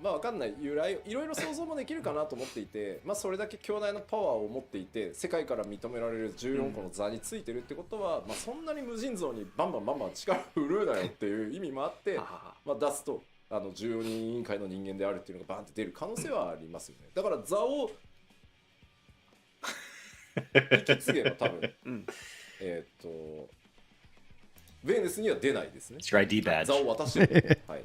[SPEAKER 4] まあわかんない由来いろいろ想像もできるかなと思っていて、まあそれだけ強大なパワーを持っていて世界から認められる14個の座についてるってことは、まあそんなに無尽蔵にバンバン力振るうなよっていう意味もあってまあ出すと14人委員会の人間であるっていうのがバンって出る可能性はありますよね。だから座を引き継げば多分、ヴェーネスには出ないですね。
[SPEAKER 6] It's your ID badge.
[SPEAKER 4] 座を渡してる。はい。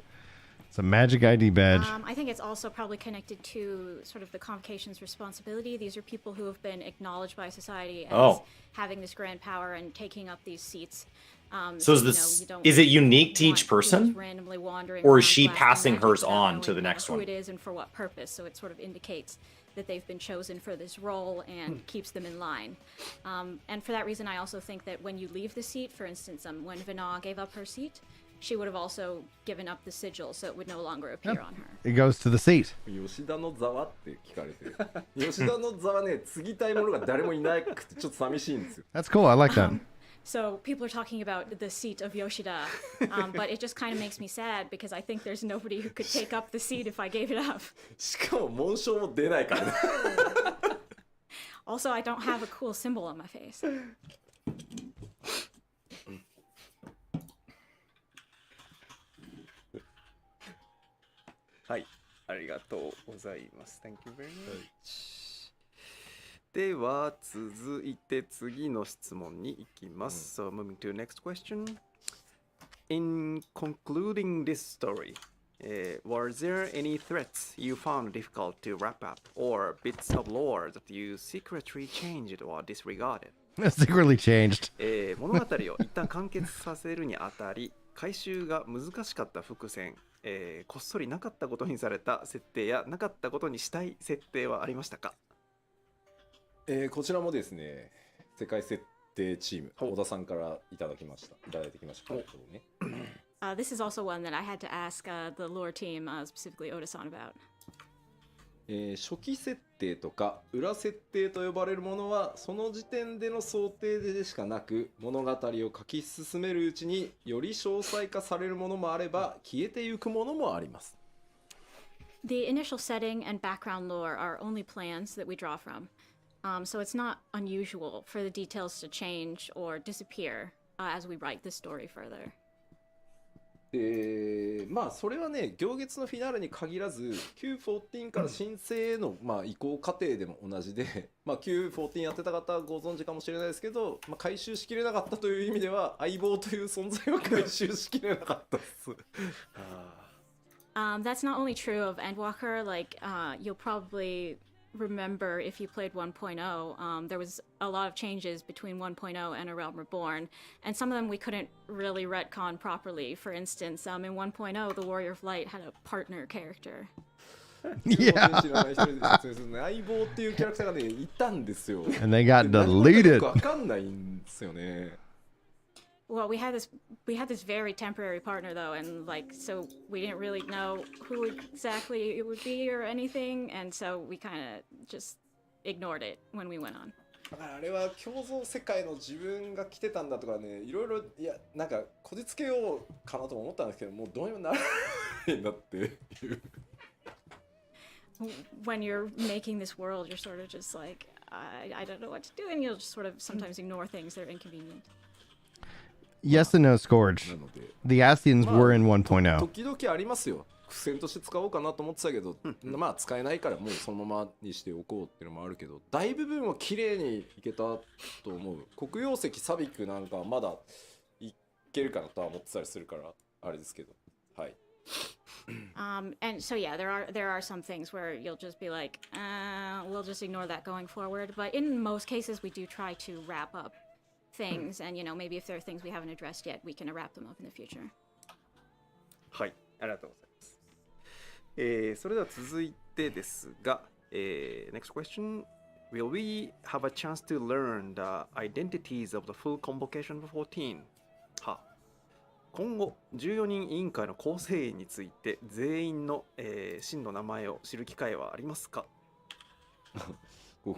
[SPEAKER 1] It's a magic ID badge.
[SPEAKER 2] I think it's also probably connected to sort of the convocation's responsibility. These are people who have been acknowledged by society as having this grand power and taking up these seats.
[SPEAKER 6] So is it unique to each person? Or is she passing hers on to the next one?
[SPEAKER 2] Who it is and for what purpose. So it sort of indicates that they've been chosen for this role and keeps them in line. And for that reason, I also think that when you leave the seat, for instance, when Vana gave up her seat, she would have also given up the sigil, so it would no longer appear on her.
[SPEAKER 1] It goes to the seat.
[SPEAKER 4] 吉田の座はって聞かれて吉田の座はね継ぎたい者が誰もいなくてちょっと寂しいんですよ。
[SPEAKER 1] That's cool. I like that.
[SPEAKER 2] So people are talking about the seat of Yoshida, but it just kind of makes me sad because I think there's nobody who could take up the seat if I gave it up.
[SPEAKER 4] しかも紋章も出ないからね。
[SPEAKER 2] Also, I don't have a cool symbol on my face.
[SPEAKER 3] はい、ありがとうございます。Thank you very much. では続いて次の質問に行きます。So moving to the next question. In concluding this story, were there any threats you found difficult to wrap up, or bits of lore that you secretly changed or disregarded?
[SPEAKER 1] Secretly changed.
[SPEAKER 3] 物語を一旦完結させるにあたり、回収が難しかった伏線、こっそりなかったことにされた設定やなかったことにしたい設定はありましたか？
[SPEAKER 4] こちらもですね、世界設定チーム、小田さんからいただいてきました。ね、
[SPEAKER 2] this is also one that I had to ask the lore team, specifically Oda-san, about.
[SPEAKER 4] 初期設定とか裏設定と呼ばれるものはその時点での想定でしかなく、物語を書き進めるうちにより詳細化されるものもあれば消えてゆくものもあります。
[SPEAKER 2] The initial setting and background lore are only plans that we draw from. So it's not unusual for the details to change or disappear as we write the story further.
[SPEAKER 4] まあそれはね、行月のフィナーレに限らず Q14 から新生への、まあ、移行過程でも同じで、まあ、Q14 やってた方はご存知かもしれないですけど、まあ、回収しきれなかったという意味では相棒という存在は回収しきれなかったです。
[SPEAKER 2] That's not only true of Endwalker. Like you'll probably remember if you played 1.0, there was a lot of changes between 1.0 and A Realm Reborn, and some of them we couldn't really retcon properly. For instance, in 1.0, the Warrior of Light had a partner character.
[SPEAKER 1] Yeah.
[SPEAKER 4] 相棒っていうキャラクターがねいたんですよ。
[SPEAKER 1] And they got deleted.
[SPEAKER 4] わかんないんですよね。
[SPEAKER 2] Well, we had this very temporary partner though, and like so we didn't really know who exactly it would be or anything, and so we kind of just ignored it when we went on.
[SPEAKER 4] だからあれは共存世界の自分が来てたんだとかね、いろいろいやなんかこじつけようかなと思ったんですけど、もうどうにもならないんだっていう。
[SPEAKER 2] When you're making this world, you're sort of just like I don't know what to do, and you'll just sort of sometimes ignore things that are inconvenient.
[SPEAKER 1] Yes and no, Scourge. The Ascians were in 1.0.
[SPEAKER 4] 時々ありますよ。苦戦として使おうかなと思ってたけど、まあ使えないからもうそのままにしておこうっていうのもあるけど、大部分は綺麗にいけたと思う。黒曜石サビクなんかはまだいけるかなとは思ってたりするからあれですけど、はい。
[SPEAKER 2] And so yeah, there are some things where you'll just be like, we'll just ignore that going forward. But in most cases, we do try to wrap up things, and maybe if there are things we haven't addressed yet, we can wrap them up in the future.
[SPEAKER 3] はい、ありがとうございます。それでは続いてですが、next question. Will we have a chance to learn the identities of the full convocation of 14? は今後14人委員会の構成員について全員の、真の名前を知る機会はありますか？
[SPEAKER 4] 黒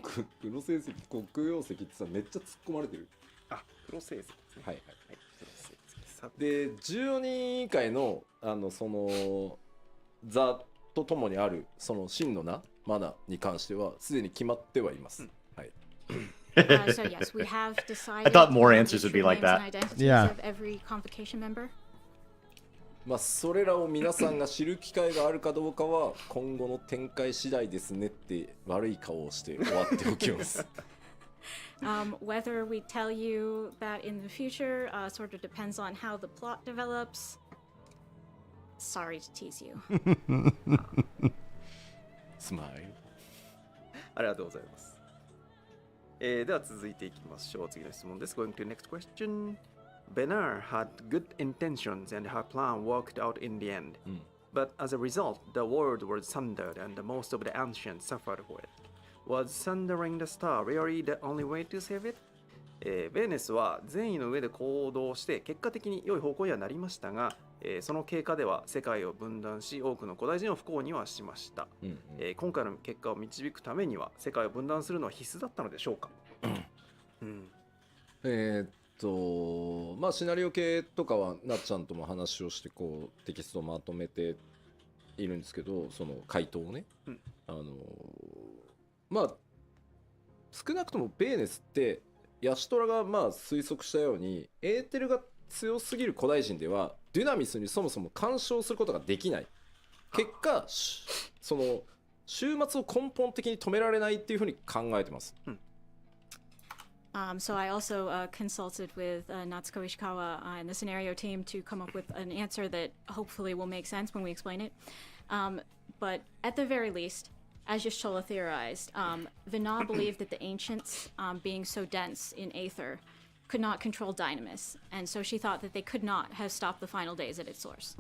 [SPEAKER 4] 成績、黒曜石ってさめっちゃ突っ込まれてる。
[SPEAKER 3] あ、黒成績ですね。はいはいはい。
[SPEAKER 4] で14人委員会のその座とともにあるその真のなマナに関してはすでに決まってはいます。はい。
[SPEAKER 2] So yes, we have decided.
[SPEAKER 6] I thought more
[SPEAKER 2] the
[SPEAKER 6] answers would be
[SPEAKER 2] true
[SPEAKER 6] like
[SPEAKER 2] names
[SPEAKER 6] that.
[SPEAKER 2] and identities
[SPEAKER 1] Yeah.
[SPEAKER 2] of every convocation member.
[SPEAKER 4] まあそれらを皆さんが知る機会があるかどうかは今後の展開次第ですねって悪い顔をして終わっておきます。
[SPEAKER 2] Whether we tell you that in the future sort of depends on how the plot develops. Sorry to tease you.
[SPEAKER 4] スマイル。
[SPEAKER 3] ありがとうございます。では続いていきましょう。次の質問です。Going to the next question. Benar had good intentions and her plan worked out in the end. But as a result, the world was sundered and most of the ancients suffered for it. Was sundering the star really the only way to save it? ベーネスは善意の上で行動して結果的に良い方向にはなりましたが、その経過では世界を分断し多くの古代人を不幸にはしました、今回の結果を導くためには世界を分断するのは必須だったのでしょうか。
[SPEAKER 4] まあシナリオ系とかはなっちゃんとも話をしてこうテキストをまとめているんですけど、その回答をね、まあ少なくともベーネスってヤシトラがまあ推測したようにエーテルが強すぎる古代人ではデュナミスにそもそも干渉することができない。結果その終末を根本的に止められないっていうふうに考えてます。
[SPEAKER 2] So I also consulted with Natsuko Ishikawa and the scenario team to come up with an answer that hopefully will make sense when we explain it. But at the very least, as Yashola theorized, Vina believed that the ancients, being so dense in aether, could not control Dynamis, and so she thought that they could not have stopped the final days at its source.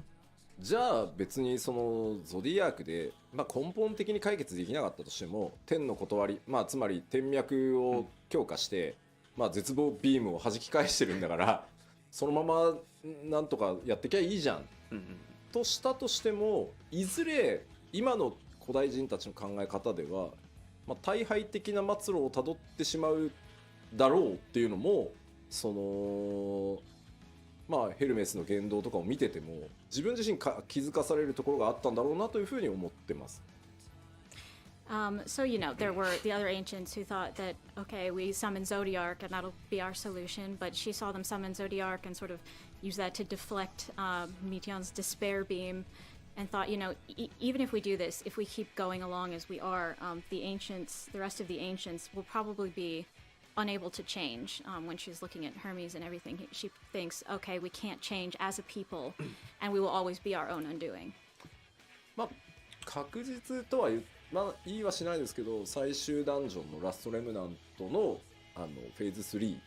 [SPEAKER 4] じゃあ別にそのゾディアークで、まあ、根本的に解決できなかったとしても天の断り、まあ、つまり天脈を強化して、まあ、絶望ビームを弾き返してるんだからそのままなんとかやってきゃいいじゃん、としたとしてもいずれ今の古代人たちの考え方では、まあ、大敗的な末路をたどってしまうだろうっていうのもそのまあヘルメスの言動とかを見てても自分自身気づかされるところがあったんだろうなというふうに思ってます。
[SPEAKER 2] So, you know, there were the other ancients who thought that, okay, we summon Zodiark and that'll be our solution, but she saw them summon Zodiark and sort of use that to deflect Meteon's despair beam and thought, you know, even if we do this, if we keep going along as we are, the ancients, the rest of the ancients will probably be unable to change. When she's looking at Hermes and everything, she thinks, okay, we can't change as a people and we will always be our own undoing.
[SPEAKER 4] まあ確実とは言いはしないですけど最終ダンジョンのラストレムナントのフェーズ3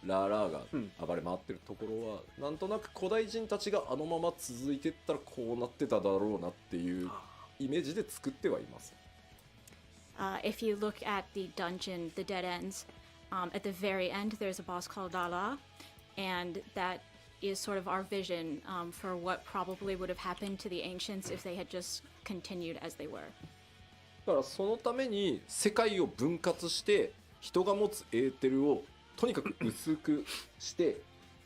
[SPEAKER 4] ラーラーが暴れ回ってるところは、なんとなく古代人たちがあのまま続いていったらこうなってただろうなっていうイメージで作ってはいます。
[SPEAKER 2] If you look at the dungeon, the dead ends, at the very end there's a boss called Lala, and that is sort of our vision for what probably would have happened to the ancients if they had just continued as they were.
[SPEAKER 4] だからそのために世界を分割して人が持つエーテルをとにかく薄くして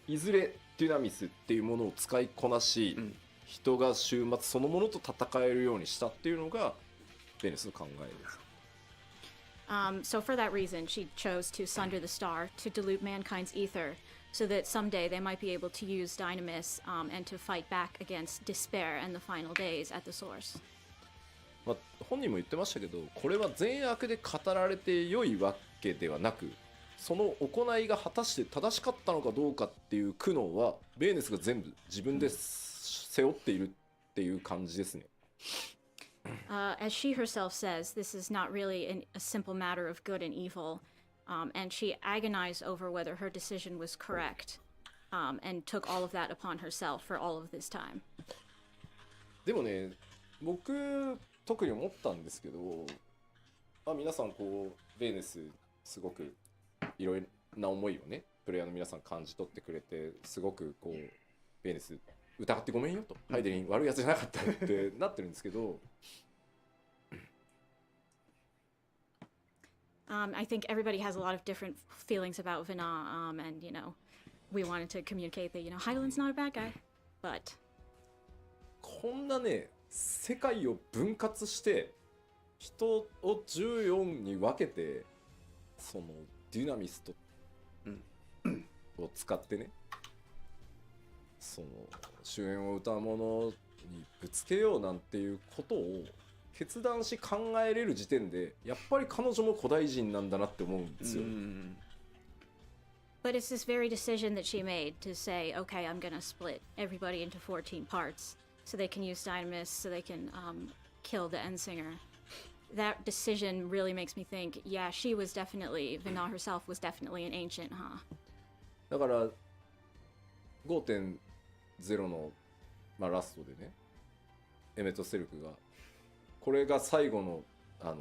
[SPEAKER 4] いずれデュナミスっていうものを使いこなし、人が終末そのものと戦えるようにしたっていうのがベネスの考えです。
[SPEAKER 2] So for that reason, she chose to sunder the star to dilute mankind's ether, so that someday they might be able to use Dynamis and to fight back against despair and the final days at the source.
[SPEAKER 4] まあ、本人も言ってましたけどこれは善悪で語られて良いわけではなくその行いが果たして正しかったのかどうかっていう苦悩はベーネスが全部自分で背負っているっていう感じですね。
[SPEAKER 2] As she herself says, this is not really a simple matter of good and evil, and she agonized over whether her decision was correct, and took all of that upon herself for all of this time.
[SPEAKER 4] でもね僕特に思ったんですけど、まあ、皆さんこうベーネスすごくいろいろな思いをねプレイヤーの皆さん感じ取ってくれてすごくこうベーネス疑ってごめんよと、ハイデリン悪いやつじゃなかったってなってるんですけど
[SPEAKER 2] I think everybody has a lot of different feelings about Vina, and you know, we wanted to communicate that you know Hyland's not a bad guy, but
[SPEAKER 4] こんなね世界を分割して人を14に分けてそのデュナミストを使ってね、その主演を歌うものにぶつけようなんていうことを決断し考えれる時点でやっぱり彼女も古代人なんだなって思うんですよ。
[SPEAKER 2] But it's this very decision that she made to say, okay, I'm gonna split everybody into 14 parts so they can use Dynamis, so they can kill the Endsinger. That decision really makes me think, yeah, she was definitely, Vina herself was definitely an ancient, huh?
[SPEAKER 4] だから 5.0 の、ラストでね、エメト・セルクがこれが最後の、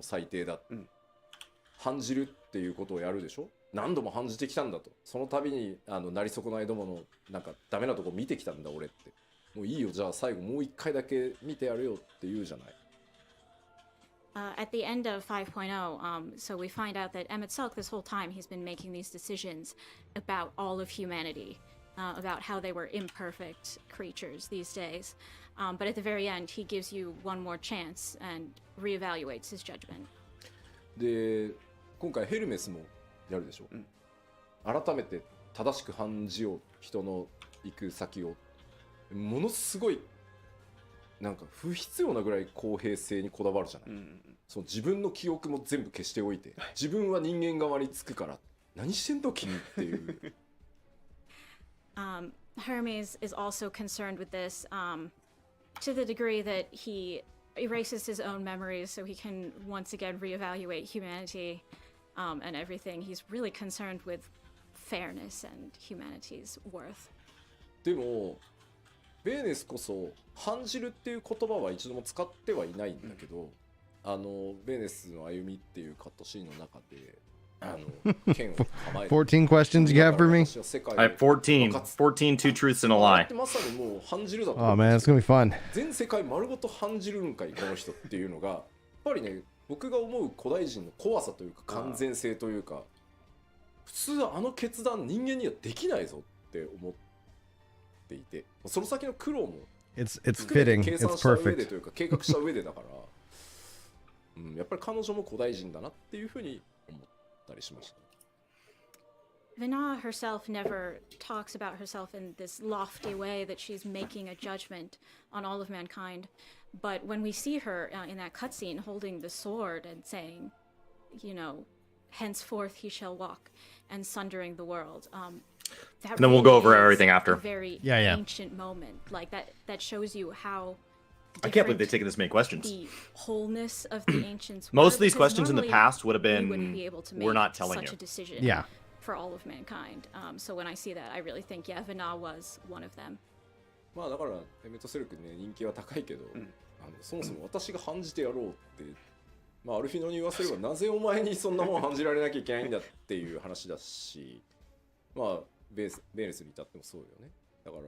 [SPEAKER 4] 最低だ、反じるっていうことをやるでしょ。何度も反じてきたんだと。その度になり損ないどものなんかダメなとこ見てきたんだ俺って。もういいよ、じゃあ最後もう一回だけ見てやるよって言うじゃない。
[SPEAKER 2] At the end of 5.0, so we find out that Emmett Silk, this whole time, he's been making these decisions about all of humanity, about how they were imperfect creatures these days. But at the very end, he gives you one more chance and reevaluates his judgment.
[SPEAKER 4] で、今回ヘルメスもやるでしょ。改めて正しく判じよう、人の行く先を。ものすごいなんか不必要なぐらい公平性にこだわるじゃない、その自分の記憶も全部消しておいて自分は人間側につくから何してんの君っていう。
[SPEAKER 2] Hermes is also concerned with this to the degree that he erases his own memories so he can once again reevaluate humanity and everything. He's really concerned with fairness and humanity's worth.
[SPEAKER 4] でもベーネスこそ反じるっていう言葉は一度も使ってはいないんだけど、ベーネスの歩みっていうカットシーンの中で剣を構えて
[SPEAKER 1] 14 questions you have for me?
[SPEAKER 6] I have 14 two truths and a lie.
[SPEAKER 4] まさにもう反じるだと。
[SPEAKER 1] Oh man, it's gonna be fun.
[SPEAKER 4] 全世界丸ごと反じるんかいこの人っていうのがやっぱりね、僕が思う古代人の怖さというか完全性というか、普通あの決断人間にはできないぞって思っていて、その先の苦労も
[SPEAKER 1] It's fitting.
[SPEAKER 4] 計
[SPEAKER 1] It's
[SPEAKER 4] 算した上で
[SPEAKER 1] perfect.
[SPEAKER 4] というか計画した上でだから、やっぱり彼女も古代人だなっていうふうに思ったりしました。
[SPEAKER 2] Vina herself never talks about herself in this lofty way that she's making a judgment on all of mankind. But when we see her in that cutscene holding the sword and saying, you know, henceforth he shall walk and sundering the world, that
[SPEAKER 6] And then we'll go over
[SPEAKER 2] really is
[SPEAKER 6] everything after.
[SPEAKER 2] a very
[SPEAKER 1] Yeah.
[SPEAKER 2] ancient moment. Like that shows you how
[SPEAKER 6] I can't believe they've
[SPEAKER 2] different
[SPEAKER 6] taken this many questions.
[SPEAKER 2] the wholeness of the ancients
[SPEAKER 6] Most
[SPEAKER 2] were,
[SPEAKER 6] of these
[SPEAKER 2] because
[SPEAKER 6] questions in the
[SPEAKER 2] normally
[SPEAKER 6] past would have
[SPEAKER 2] we
[SPEAKER 6] been,
[SPEAKER 2] wouldn't be able to
[SPEAKER 6] we're
[SPEAKER 2] make
[SPEAKER 6] not telling
[SPEAKER 2] such
[SPEAKER 6] you.
[SPEAKER 2] a decision
[SPEAKER 1] Yeah.
[SPEAKER 2] for all of mankind. So when I see that, I really think, yeah, Vina was one of them.
[SPEAKER 4] まあだからエメット・セルクね人気は高いけど、そもそも私が判じてやろうって、アルフィノに言わせればなぜお前にそんなもん判じられなきゃいけないんだっていう話だし、ベーネスに至ってもそうよね。だから、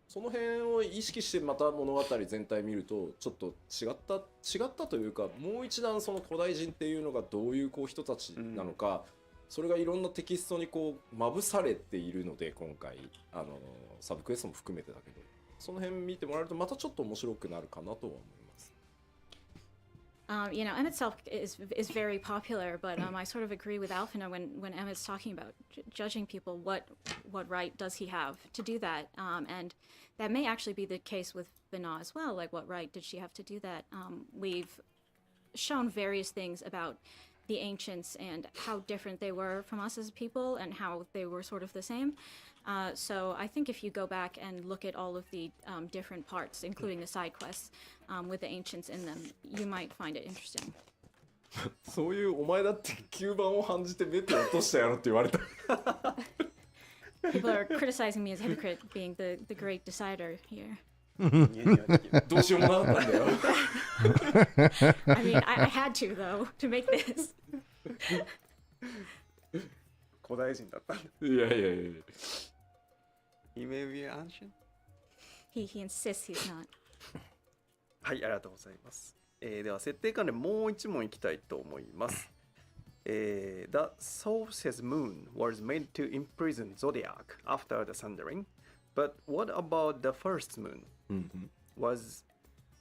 [SPEAKER 4] その辺を意識してまた物語全体見るとちょっと違ったというか、もう一段その古代人っていうのがどういう人たちなのか、それがいろんなテキストにまぶされているので、今回サブクエストも含めてだけど、その辺見てもらえるとまたちょっと面白くなるかなとは思います。
[SPEAKER 2] You know, Emmett Self is very popular, but I sort of agree with Alfina when Emmett's talking about judging people. What right does he have to do that? And that may actually be the case with Vina as well. Like, what right did she have to do that? We've shown various things about the ancients and how different they were from us as people and how they were sort of the same. So I think if you go back and look at all of the different parts, including the side quests with the ancients in them, you might find it interesting.
[SPEAKER 4] そういうお前だって吸盤を判じてベッド落としたやろって言われた。
[SPEAKER 2] People are criticizing me as a hypocrite being the great decider here.
[SPEAKER 4] どうしようもなかったんだよ。
[SPEAKER 2] I mean, I had to, though, to make this.
[SPEAKER 3] 古代人だったんだ。
[SPEAKER 4] いや。
[SPEAKER 3] He may be ancient?
[SPEAKER 2] He insists he's not.
[SPEAKER 3] はい、ありがとうございます。では設定関連もう一問いきたいと思います。The Solstice Moon was made to imprison Zodiac after the sundering, but what about the first moon? Was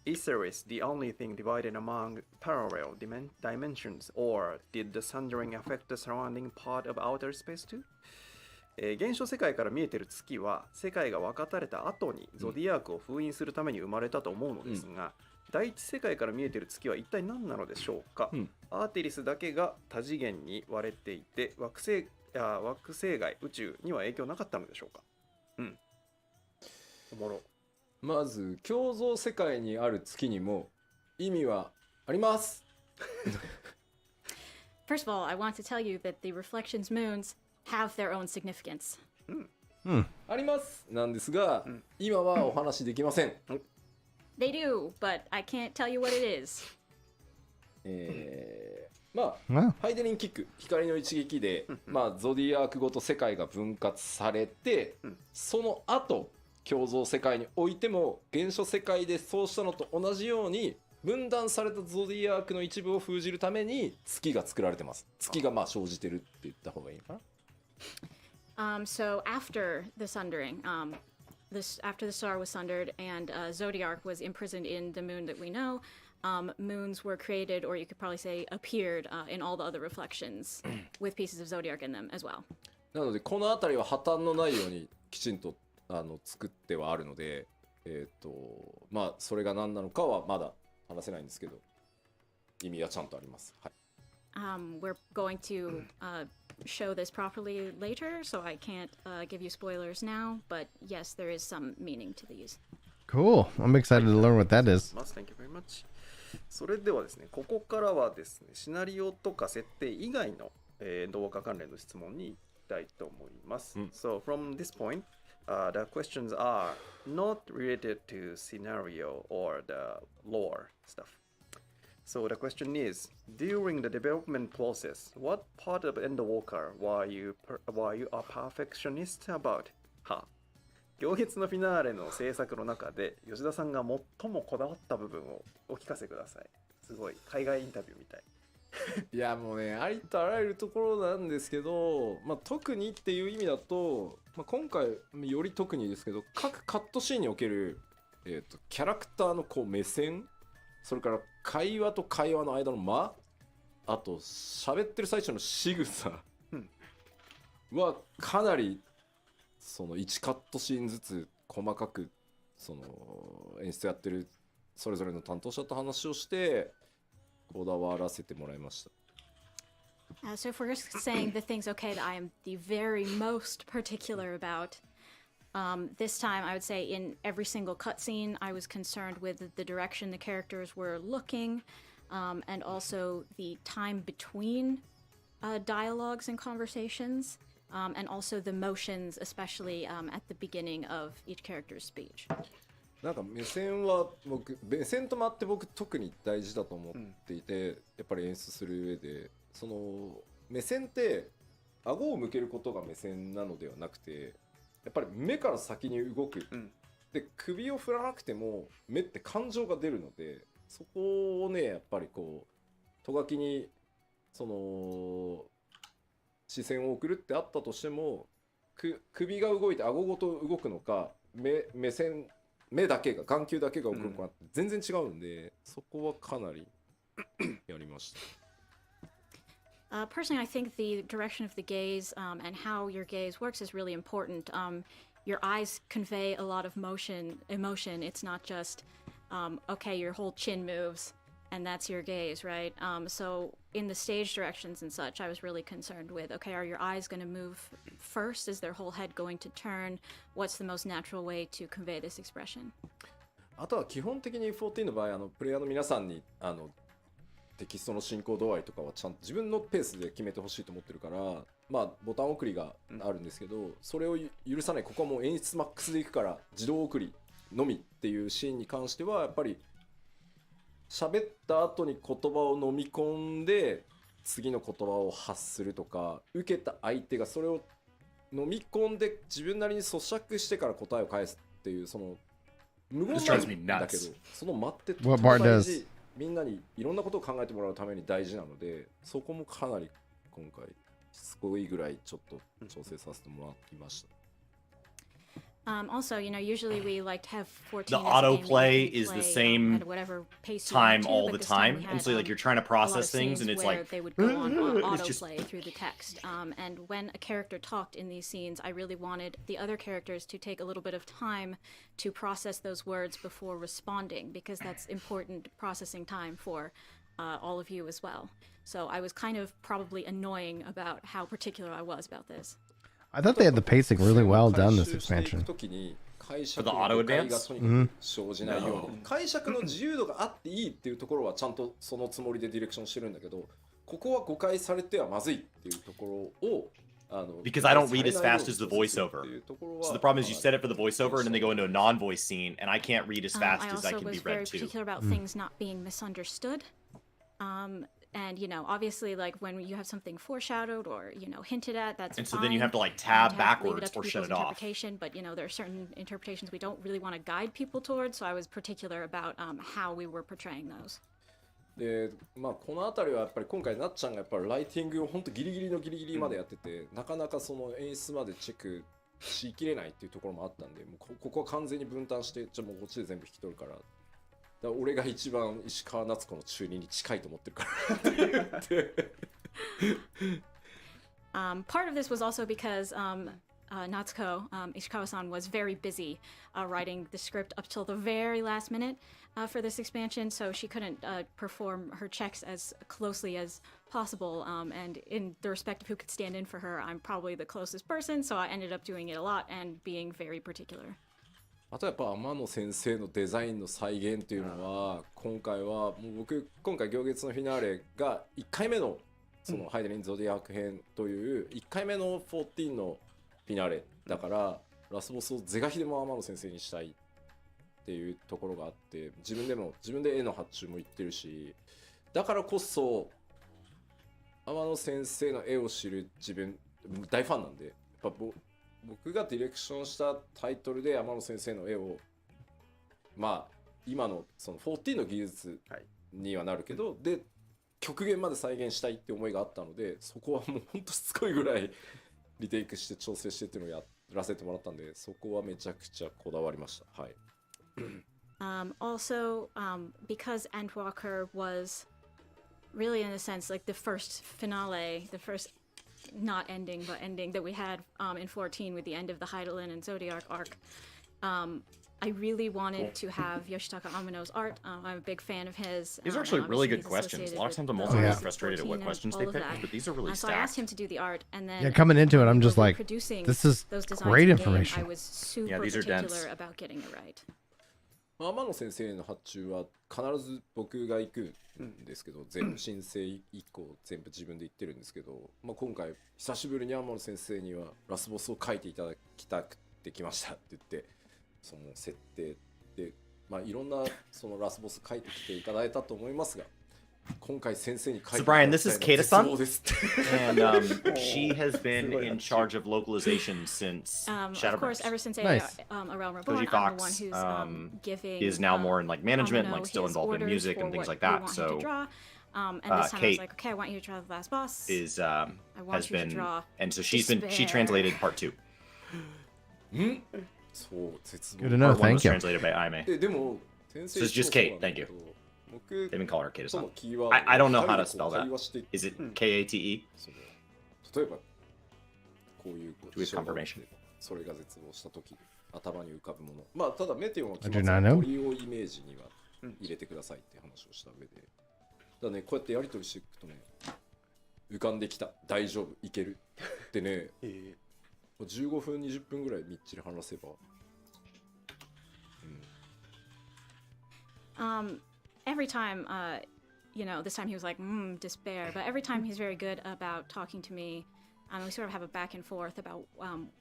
[SPEAKER 3] Ether is the only thing divided among parallel dimensions, or did the sundering affect the surrounding part of outer space too? 現象世界から見えている月は世界が分かたれた後にゾディアークを封印するために生まれたと思うのですが、第一世界から見えている月は一体何なのでしょうか、アーティリスだけが多次元に割れていて惑星外宇宙には影響なかったのでしょうか。おもろ。
[SPEAKER 4] まず共造世界にある月にも意味はあります。
[SPEAKER 2] First of all, I want to tell you that the reflections moons have their own significance.
[SPEAKER 4] ありますなんですが、今はお話できません。
[SPEAKER 2] They do, but I can't tell you what it is.
[SPEAKER 4] ハイデリンキック、光の一撃で、ゾディアークごと世界が分割されて、その後共造世界においても原初世界でそうしたのと同じように分断されたゾディアークの一部を封じるために月が作られてます。月が生じてるって言った方がいいのかな。
[SPEAKER 2] So after the sundering, after the star was sundered and Zodiac was imprisoned in the moon that we know, moons were created, or you could probably say appeared in all the other reflections with pieces of Zodiac in them as well.
[SPEAKER 4] なのでこの辺りは破綻のないようにきちんと作ってはあるので、それが何なのかはまだ話せないんですけど、意味はちゃんとあります。はい。
[SPEAKER 2] We're going to show this properly later, so I can't give you spoilers now, but yes, there is some meaning to these.
[SPEAKER 1] Cool. I'm excited to learn what that is.
[SPEAKER 3] Thank you very much. それではですね、ここからはですね、シナリオとか設定以外の、動画関連の質問に行きたいと思います。So from this point, the questions are not related to scenario or the lore stuff. So the question is, during the development process, what part of Endwalker were you a perfectionist about? 行月のフィナーレの制作の中で吉田さんが最もこだわった部分をお聞かせください。すごい海外インタビューみたい。
[SPEAKER 4] いやもうね、ありとあらゆるところなんですけど、特にっていう意味だと、今回より特にですけど、各カットシーンにおける、キャラクターの目線、それから会話と会話の間の間、あと喋ってる最中の仕草はかなりその1カットシーンずつ細かくその演出やってるそれぞれの担当者と話をしてこだわらせてもらいました。
[SPEAKER 2] So if we're saying the things, okay, that I am the very most particular about, this time I would say in every single cutscene I was concerned with the direction the characters were looking, and also the time between dialogues and conversations, and also the motions, especially at the beginning of each character's speech.
[SPEAKER 4] なんか目線と間って僕特に大事だと思っていて、やっぱり演出する上でその目線って顎を向けることが目線なのではなくて、やっぱり目から先に動く、で首を振らなくても目って感情が出るので、そこをねやっぱりこうとがきにその視線を送るってあったとしても、首が動いて顎ごと動くのか目線目だけが眼球だけが動くのかって全然違うんで、そこはかなりやりました。
[SPEAKER 2] Personally, I think the direction of the gaze and how your gaze works is really important. Your eyes convey a lot of emotion. It's not just, okay, your whole chin moves and that's your gaze, right? So in the stage directions and such, I was really concerned with, okay, are your eyes going to move first? Is their whole head going to turn? What's the most natural way to convey this expression?
[SPEAKER 4] あとは基本的に14の場合、プレイヤーの皆さんにテキストの進行度合いとかはちゃんと自分のペースで決めてほしいと思ってるから、ボタン送りがあるんですけど、それを許さない、ここはもう演出マックスでいくから自動送りのみっていうシーンに関してはやっぱり喋った後に言葉を飲み込んで次の言葉を発するとか、受けた相手がそれを飲み込んで自分なりに咀嚼してから答えを返すっていう、その無言なんだけど、その待ってとても大事、みんなにいろんなことを考えてもらうために大事なので、そこもかなり今回しつこいぐらいちょっと調整させてもらいました。
[SPEAKER 2] Also, usually we like to have 14.
[SPEAKER 6] The autoplay is the same
[SPEAKER 2] at whatever pace you
[SPEAKER 6] time
[SPEAKER 2] want to,
[SPEAKER 6] all
[SPEAKER 2] but
[SPEAKER 6] the
[SPEAKER 2] this time
[SPEAKER 6] time,
[SPEAKER 2] we
[SPEAKER 6] and
[SPEAKER 2] had,
[SPEAKER 6] so like you're trying to
[SPEAKER 2] a lot of
[SPEAKER 6] process things, and
[SPEAKER 2] scenes
[SPEAKER 6] it's
[SPEAKER 2] where
[SPEAKER 6] like
[SPEAKER 2] they would go on
[SPEAKER 6] it's just-
[SPEAKER 2] autoplay through the text. And when a character talked in these scenes, I really wanted the other characters to take a little bit of time to process those words before responding, because that's important processing time for all of you as well. So I was kind of probably annoying about how particular I was about this.
[SPEAKER 1] I thought they had the pacing really well done this expansion.
[SPEAKER 6] For the auto advance?
[SPEAKER 4] 生じないように解釈の自由度があっていいっていうところはちゃんとそのつもりでディレクションしてるんだけど、ここは誤解されてはまずいっていうところを
[SPEAKER 6] because I don't read as fast as the voiceover. So the problem is you set it for the voiceover and then they go into a non-voice scene, and I can't read as fast as I can be read too.
[SPEAKER 2] I also was very particular about things not being misunderstood. And obviously, like when you have something foreshadowed or hinted at, that's
[SPEAKER 6] and
[SPEAKER 2] fine.
[SPEAKER 6] So then you have to like tab
[SPEAKER 2] leave it
[SPEAKER 6] backwards
[SPEAKER 2] up to
[SPEAKER 6] or shut
[SPEAKER 2] people's
[SPEAKER 6] it off.
[SPEAKER 2] interpretation, but there are certain interpretations we don't really want to guide people towards. So I was particular about how we were portraying those.
[SPEAKER 4] でこの辺りはやっぱり今回なっちゃんがやっぱりライティングを本当ギリギリのギリギリまでやってて、なかなかその演出までチェックしきれないっていうところもあったんで、もうここは完全に分担して、じゃあもうこっちで全部引き取るから。だから俺が一番石川夏子の中二に近いと思ってるからって言って。
[SPEAKER 2] Part of this was also because Natsuko, Ishikawa-san, was very busy writing the script up till the very last minute for this expansion, so she couldn't perform her checks as closely as possible. And in the respect of who could stand in for her, I'm probably the closest person, so I ended up doing it a lot and being very particular.
[SPEAKER 4] あとやっぱ天野先生のデザインの再現っていうのは今回はもう僕今回行月のフィナーレが1回目のそのハイデリン・ゾディアーク編という1回目の14のフィナーレだからラスボスを是が非でも天野先生にしたいっていうところがあって自分で絵の発注も言ってるしだからこそ天野先生の絵を知る自分大ファンなんでやっぱ僕がディレクションしたタイトルで天野先生の絵を今のその14の技術にはなるけど、で極限まで再現したいって思いがあったのでそこはもうほんとしつこいぐらいリテイクして調整してっていうのをやらせてもらったんでそこはめちゃくちゃこだわりました。はい。
[SPEAKER 2] Also, because Endwalker was really in a sense like the first finale, the first not ending but ending that we had in 14 with the end of the Heidelin and Zodiac arc. I really wanted to have Yoshitaka Amano's art. I'm a big fan of his.
[SPEAKER 6] These are actually really good questions. A lot of times I'm also frustrated at what questions they pick, but these are really
[SPEAKER 2] stacked. So I asked him to do the art, and then
[SPEAKER 1] coming into it, I'm just like, this is great information.
[SPEAKER 2] I was super particular about getting it right.
[SPEAKER 4] 天野先生の発注は必ず僕が行くんですけど、全部申請以降全部自分で言ってるんですけど、今回久しぶりに天野先生にはラスボスを書いていただきたくてきましたって言ってその設定でいろんなそのラスボス書いてきていただいたと思いますが今回先生に書いていただきたいのは絶望です
[SPEAKER 6] and she has been in charge of localization since Shadowbringers.
[SPEAKER 2] Of course, ever since
[SPEAKER 1] Nice.
[SPEAKER 2] A Realm Reborn,
[SPEAKER 6] Koji Fox
[SPEAKER 2] I'm the one who's giving
[SPEAKER 6] is now more in like management,
[SPEAKER 2] Amano
[SPEAKER 6] like still
[SPEAKER 2] his
[SPEAKER 6] involved in
[SPEAKER 2] orders
[SPEAKER 6] music
[SPEAKER 2] for
[SPEAKER 6] and things
[SPEAKER 2] what
[SPEAKER 6] like
[SPEAKER 2] we
[SPEAKER 6] that.
[SPEAKER 2] want him
[SPEAKER 6] So
[SPEAKER 2] to draw. And this time I was
[SPEAKER 6] Kate
[SPEAKER 2] like, okay, I want you to draw the last boss.
[SPEAKER 6] is
[SPEAKER 2] I want
[SPEAKER 6] has
[SPEAKER 2] you to
[SPEAKER 6] been
[SPEAKER 2] draw
[SPEAKER 6] and so she
[SPEAKER 2] despair.
[SPEAKER 6] translated part 2.
[SPEAKER 4] そう絶望
[SPEAKER 1] Good to know.
[SPEAKER 6] Part 1 was
[SPEAKER 1] Thank you.
[SPEAKER 6] translated by Aime.
[SPEAKER 4] でも先生
[SPEAKER 6] So it's just Kate. Thank you.
[SPEAKER 4] 僕
[SPEAKER 6] They've been calling her Kate.
[SPEAKER 4] そのキーワード
[SPEAKER 6] I don't know how to spell
[SPEAKER 4] 会
[SPEAKER 6] that.
[SPEAKER 4] 話していって
[SPEAKER 6] Is it Kate?
[SPEAKER 4] その例えばこういう
[SPEAKER 6] Do we have confirmation?
[SPEAKER 4] それが絶望した時頭に浮かぶものただメテオンは
[SPEAKER 1] I do not know.
[SPEAKER 4] 鳥をイメージには入れてくださいって話をした上でだねこうやってやり取りしていくとね浮かんできた大丈夫いけるってね15分20分ぐらいみっちり話せば
[SPEAKER 2] Every time, this time he was like, despair. But every time he's very good about talking to me. We sort of have a back and forth about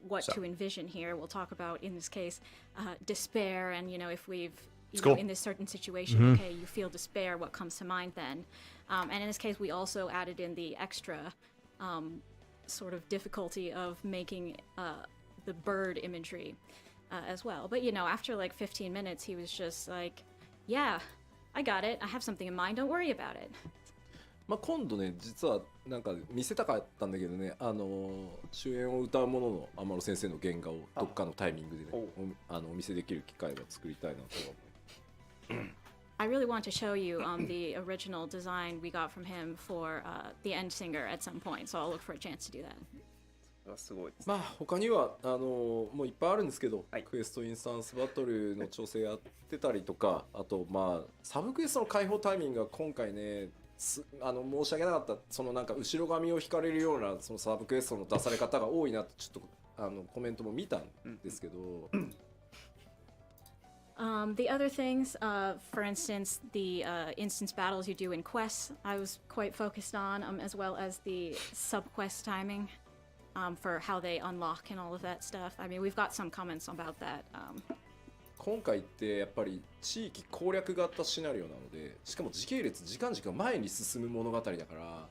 [SPEAKER 2] what to envision here. We'll talk about, in this case, despair. And, if we've, in this certain situation, okay, you feel despair, what comes to mind then? And in this case, we also added in the extra sort of difficulty of making the bird imagery as well. But, after like 15 minutes, he was just like, yeah, I got it. I have something in mind. Don't worry about it.
[SPEAKER 4] まあ、今度ね実はなんか見せたかったんだけどね、主演を歌うものの天野先生の原画をどっかのタイミングで、ね、お見せできる機会は作りたいなとは思う。
[SPEAKER 2] I really want to show you the original design we got from him for the end singer at some point, so I'll look for a chance to do that.
[SPEAKER 3] すごいです。
[SPEAKER 4] まあ他にはもういっぱいあるんですけど、
[SPEAKER 3] はい、
[SPEAKER 4] クエストインスタンスバトルの調整やってたりとか、あとまあサブクエストの開放タイミングが今回ね申し訳なかった、そのなんか後ろ髪を引かれるようなそのサブクエストの出され方が多いなってちょっとコメントも見たんですけど。
[SPEAKER 2] The other things, for instance, the instance battles you do in quests, I was quite focused on, as well as the sub-quest timing for how they unlock and all of that stuff. I mean, we've got some comments about that.
[SPEAKER 4] 今回ってやっぱり地域攻略型シナリオなので、しかも時系列時間軸が前に進む物語だから、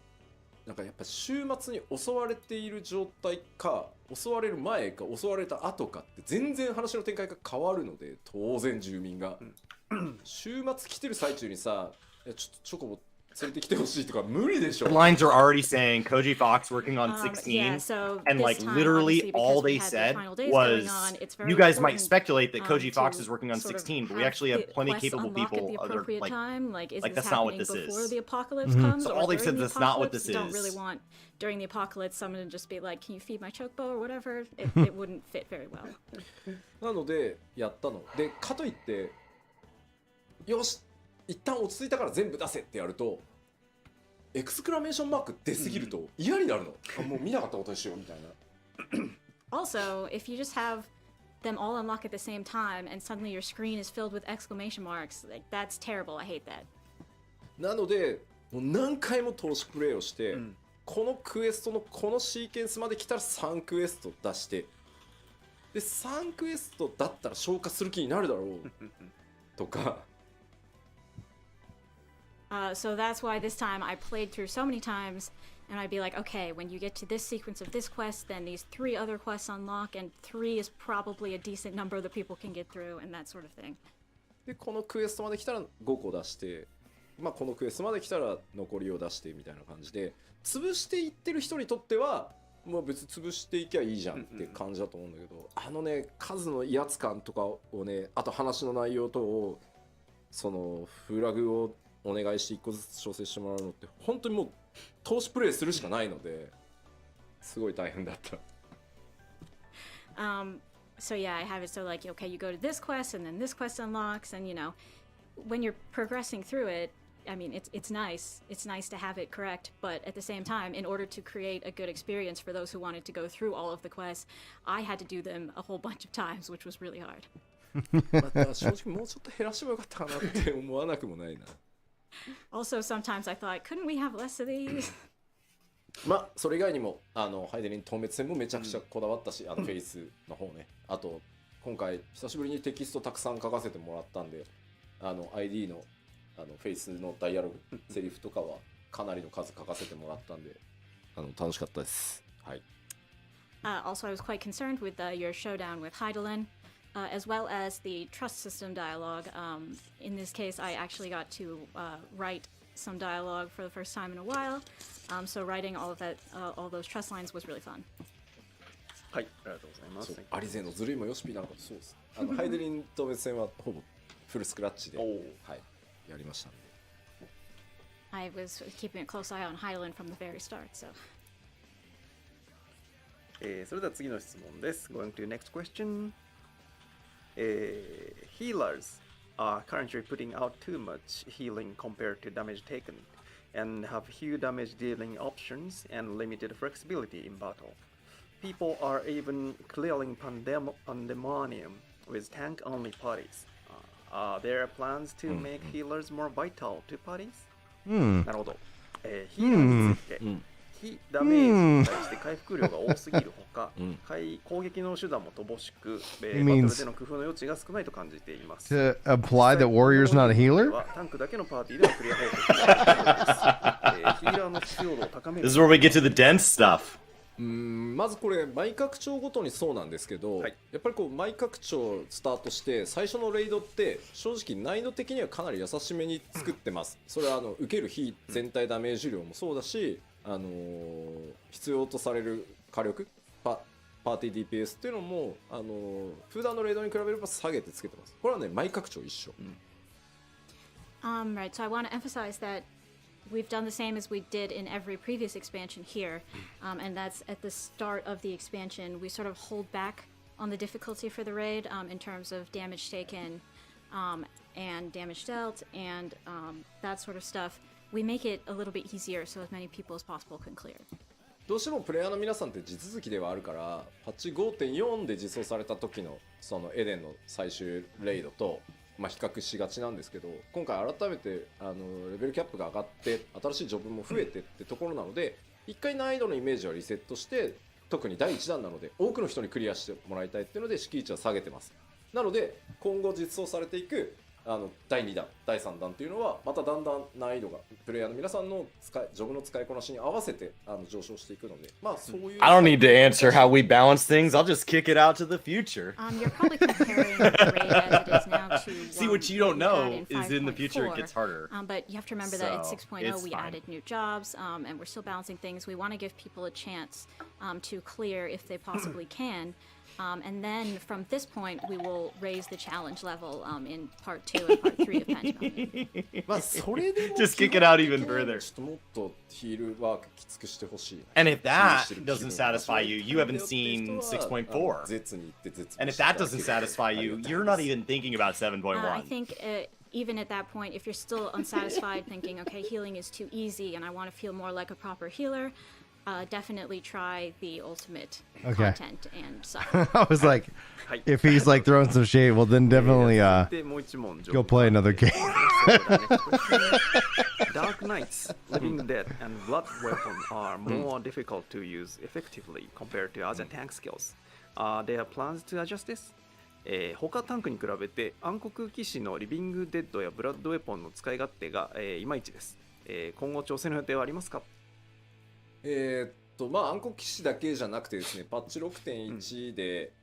[SPEAKER 4] なんかやっぱ週末に襲われている状態か襲われる前か襲われた後かって全然話の展開が変わるので、当然住民が週末来てる最中にさ、ちょっとチョコボ連れてきてほしいとか無理でしょ。
[SPEAKER 6] The lines are already saying Koji Fox working on 16,
[SPEAKER 2] yeah, so
[SPEAKER 6] and like
[SPEAKER 2] time,
[SPEAKER 6] literally all they
[SPEAKER 2] we had the
[SPEAKER 6] said
[SPEAKER 2] final days
[SPEAKER 6] was,
[SPEAKER 2] going on, it's very
[SPEAKER 6] you guys might
[SPEAKER 2] important,
[SPEAKER 6] speculate that Koji Fox
[SPEAKER 2] to
[SPEAKER 6] is working on
[SPEAKER 2] sort of
[SPEAKER 6] 16, but we
[SPEAKER 2] have
[SPEAKER 6] actually have
[SPEAKER 2] the
[SPEAKER 6] plenty
[SPEAKER 2] quests
[SPEAKER 6] capable
[SPEAKER 2] unlock
[SPEAKER 6] people.
[SPEAKER 2] at the
[SPEAKER 6] Other
[SPEAKER 2] appropriate time. Like, is this
[SPEAKER 6] that's not what
[SPEAKER 2] happening
[SPEAKER 6] this
[SPEAKER 2] before
[SPEAKER 6] is.
[SPEAKER 2] the apocalypse comes,
[SPEAKER 6] So
[SPEAKER 2] or
[SPEAKER 6] all they
[SPEAKER 2] during
[SPEAKER 6] said
[SPEAKER 2] the
[SPEAKER 6] that's not what
[SPEAKER 2] apocalypse?
[SPEAKER 6] this
[SPEAKER 2] You don't
[SPEAKER 6] is.
[SPEAKER 2] really want during the apocalypse someone to just be like, can you feed my chocobo or whatever? It wouldn't fit very well.
[SPEAKER 4] なのでやったので、かといってよし一旦落ち着いたから全部出せってやるとエクスクラメーションマーク出すぎると嫌になるの。もう見なかったことにしようみたいな。
[SPEAKER 2] Also, if you just have them all unlock at the same time and suddenly your screen is filled with exclamation marks, like that's terrible. I hate that.
[SPEAKER 4] なのでもう何回も投資プレイをして、このクエストのこのシーケンスまで来たら3クエスト出して、で3クエストだったら消化する気になるだろうとか。
[SPEAKER 2] So that's why this time I played through so many times, and I'd be like, okay, when you get to this sequence of this quest, then these 3 other quests unlock, and 3 is probably a decent number that people can get through, and that sort of thing.
[SPEAKER 4] でこのクエストまで来たら5個出して、まあ、このクエストまで来たら残りを出してみたいな感じで潰していってる人にとってはもう別に潰していきゃいいじゃんって感じだと思うんだけど、数の威圧感とかをね、あと話の内容とをそのフラグをお願いして1個ずつ調整してもらうのって本当にもう投資プレイするしかないのですごい大変だった。
[SPEAKER 2] So yeah, I have it so like, okay, you go to this quest and then this quest unlocks, and you know, when you're progressing through it, I mean, it's nice to have it correct, but at the same time, in order to create a good experience for those who wanted to go through all of the quests, I had to do them a whole bunch of times, which was really hard.
[SPEAKER 4] また正直もうちょっと減らしてもよかったかなって思わなくもないな。
[SPEAKER 2] Also, sometimes I thought, couldn't we have less of these?
[SPEAKER 4] まあそれ以外にもハイデリン透滅戦もめちゃくちゃこだわったし、フェイスの方ね、あと今回久しぶりにテキストたくさん書かせてもらったんで、ID のフェイスのダイアログセリフとかはかなりの数書かせてもらったんで楽しかったです。はい。
[SPEAKER 2] Also, I was quite concerned with your showdown with Heidelin, as well as the trust system dialogue. In this case, I actually got to write some dialogue for the first time in a while. So writing all of that, all those trust lines was really fun.
[SPEAKER 3] はい、ありがとうございます。
[SPEAKER 4] アリゼのずるいもよしぴなんかそうです。ハイデリン透滅戦はほぼフルスクラッチで、はい、やりましたんで。
[SPEAKER 2] I was keeping a close eye on Heidelin from the very start, so.
[SPEAKER 3] それでは次の質問です。Going to next question. Healers are currently putting out too much healing compared to damage taken, and have few damage dealing options and limited flexibility in battle. People are even clearing Pandemonium with tank-only parties. Are there plans to make healers more vital to parties? なるほど。ヒーラーについて、非ダメージに対して回復量が多すぎるほか、攻撃の手段も乏しく、バトルでの工夫の余地が少ないと感じています。
[SPEAKER 1] To imply that Warrior's not a healer?
[SPEAKER 3] タンクだけのパーティーではクリア方法がないです。ヒーラーの必要度を高める。
[SPEAKER 6] This is where we get to the dense stuff.
[SPEAKER 4] まずこれ毎拡張ごとにそうなんですけど、
[SPEAKER 3] はい
[SPEAKER 4] やっぱりこう毎拡張スタートして最初のレイドって正直難易度的にはかなり優しめに作ってます。それは受ける非全体ダメージ量もそうだし、必要とされる火力パーティー DPS っていうのも普段のレイドに比べれば下げてつけてます。これはね毎拡張一緒。
[SPEAKER 2] Right, so I want to emphasize that we've done the same as we did in every previous expansion here, and that's at the start of the expansion. We sort of hold back on the difficulty for the raid in terms of damage taken and damage dealt and that sort of stuff. We make it a little bit easier so as many people as possible can clear.
[SPEAKER 4] どうしてもプレイヤーの皆さんって地続きではあるからパッチ 5.4 で実装された時のそのエデンの最終レイドと比較しがちなんですけど、今回改めてレベルキャップが上がって新しいジョブも増えてってところなので、一回難易度のイメージはリセットして、特に第1弾なので多くの人にクリアしてもらいたいっていうので敷地は下げてます。なので今後実装されていく第2弾第3弾っていうのはまただんだん難易度がプレイヤーの皆さんのジョブの使いこなしに合わせて上昇していくので、そういう
[SPEAKER 6] I don't need to answer how we balance things. I'll just kick it out to the future.
[SPEAKER 2] You're probably comparing the raid as it is now to
[SPEAKER 6] See, what you don't know
[SPEAKER 2] in
[SPEAKER 6] is in the future it
[SPEAKER 2] 5.4.
[SPEAKER 6] gets harder.
[SPEAKER 2] But you have to remember that in
[SPEAKER 6] So,
[SPEAKER 2] 6.0
[SPEAKER 6] it's
[SPEAKER 2] we
[SPEAKER 6] fine.
[SPEAKER 2] added new jobs, and we're still balancing things. We want to give people a chance to clear if they possibly can. And then from this point, we will raise the challenge level in part 2 and part 3 of Phantom.
[SPEAKER 4] それでも
[SPEAKER 6] Just kick it out even further.
[SPEAKER 4] ちょっともっとヒールワークきつくしてほしい。
[SPEAKER 6] And if that doesn't satisfy you, you haven't seen 6.4.
[SPEAKER 4] 絶に行って絶
[SPEAKER 6] And if that doesn't satisfy you, you're not even thinking about 7.1.
[SPEAKER 2] I think even at that point, if you're still unsatisfied, thinking, okay, healing is too easy and I want to feel more like a proper healer, definitely try the ultimate content and stuff.
[SPEAKER 1] I was like,
[SPEAKER 3] はい
[SPEAKER 1] if he's like throwing some shade, well then definitely
[SPEAKER 3] でもう一問
[SPEAKER 1] go play another game.
[SPEAKER 3] Dark Knights, Living Dead, and Blood Weapon are more difficult to use effectively compared to other tank skills. Are there plans to adjust this? 他タンクに比べて暗黒騎士のリビングデッドやブラッドウェポンの使い勝手が、いまいちです。今後調整の予定はありますか？
[SPEAKER 4] 暗黒騎士だけじゃなくてですね、パッチ 6.1 で、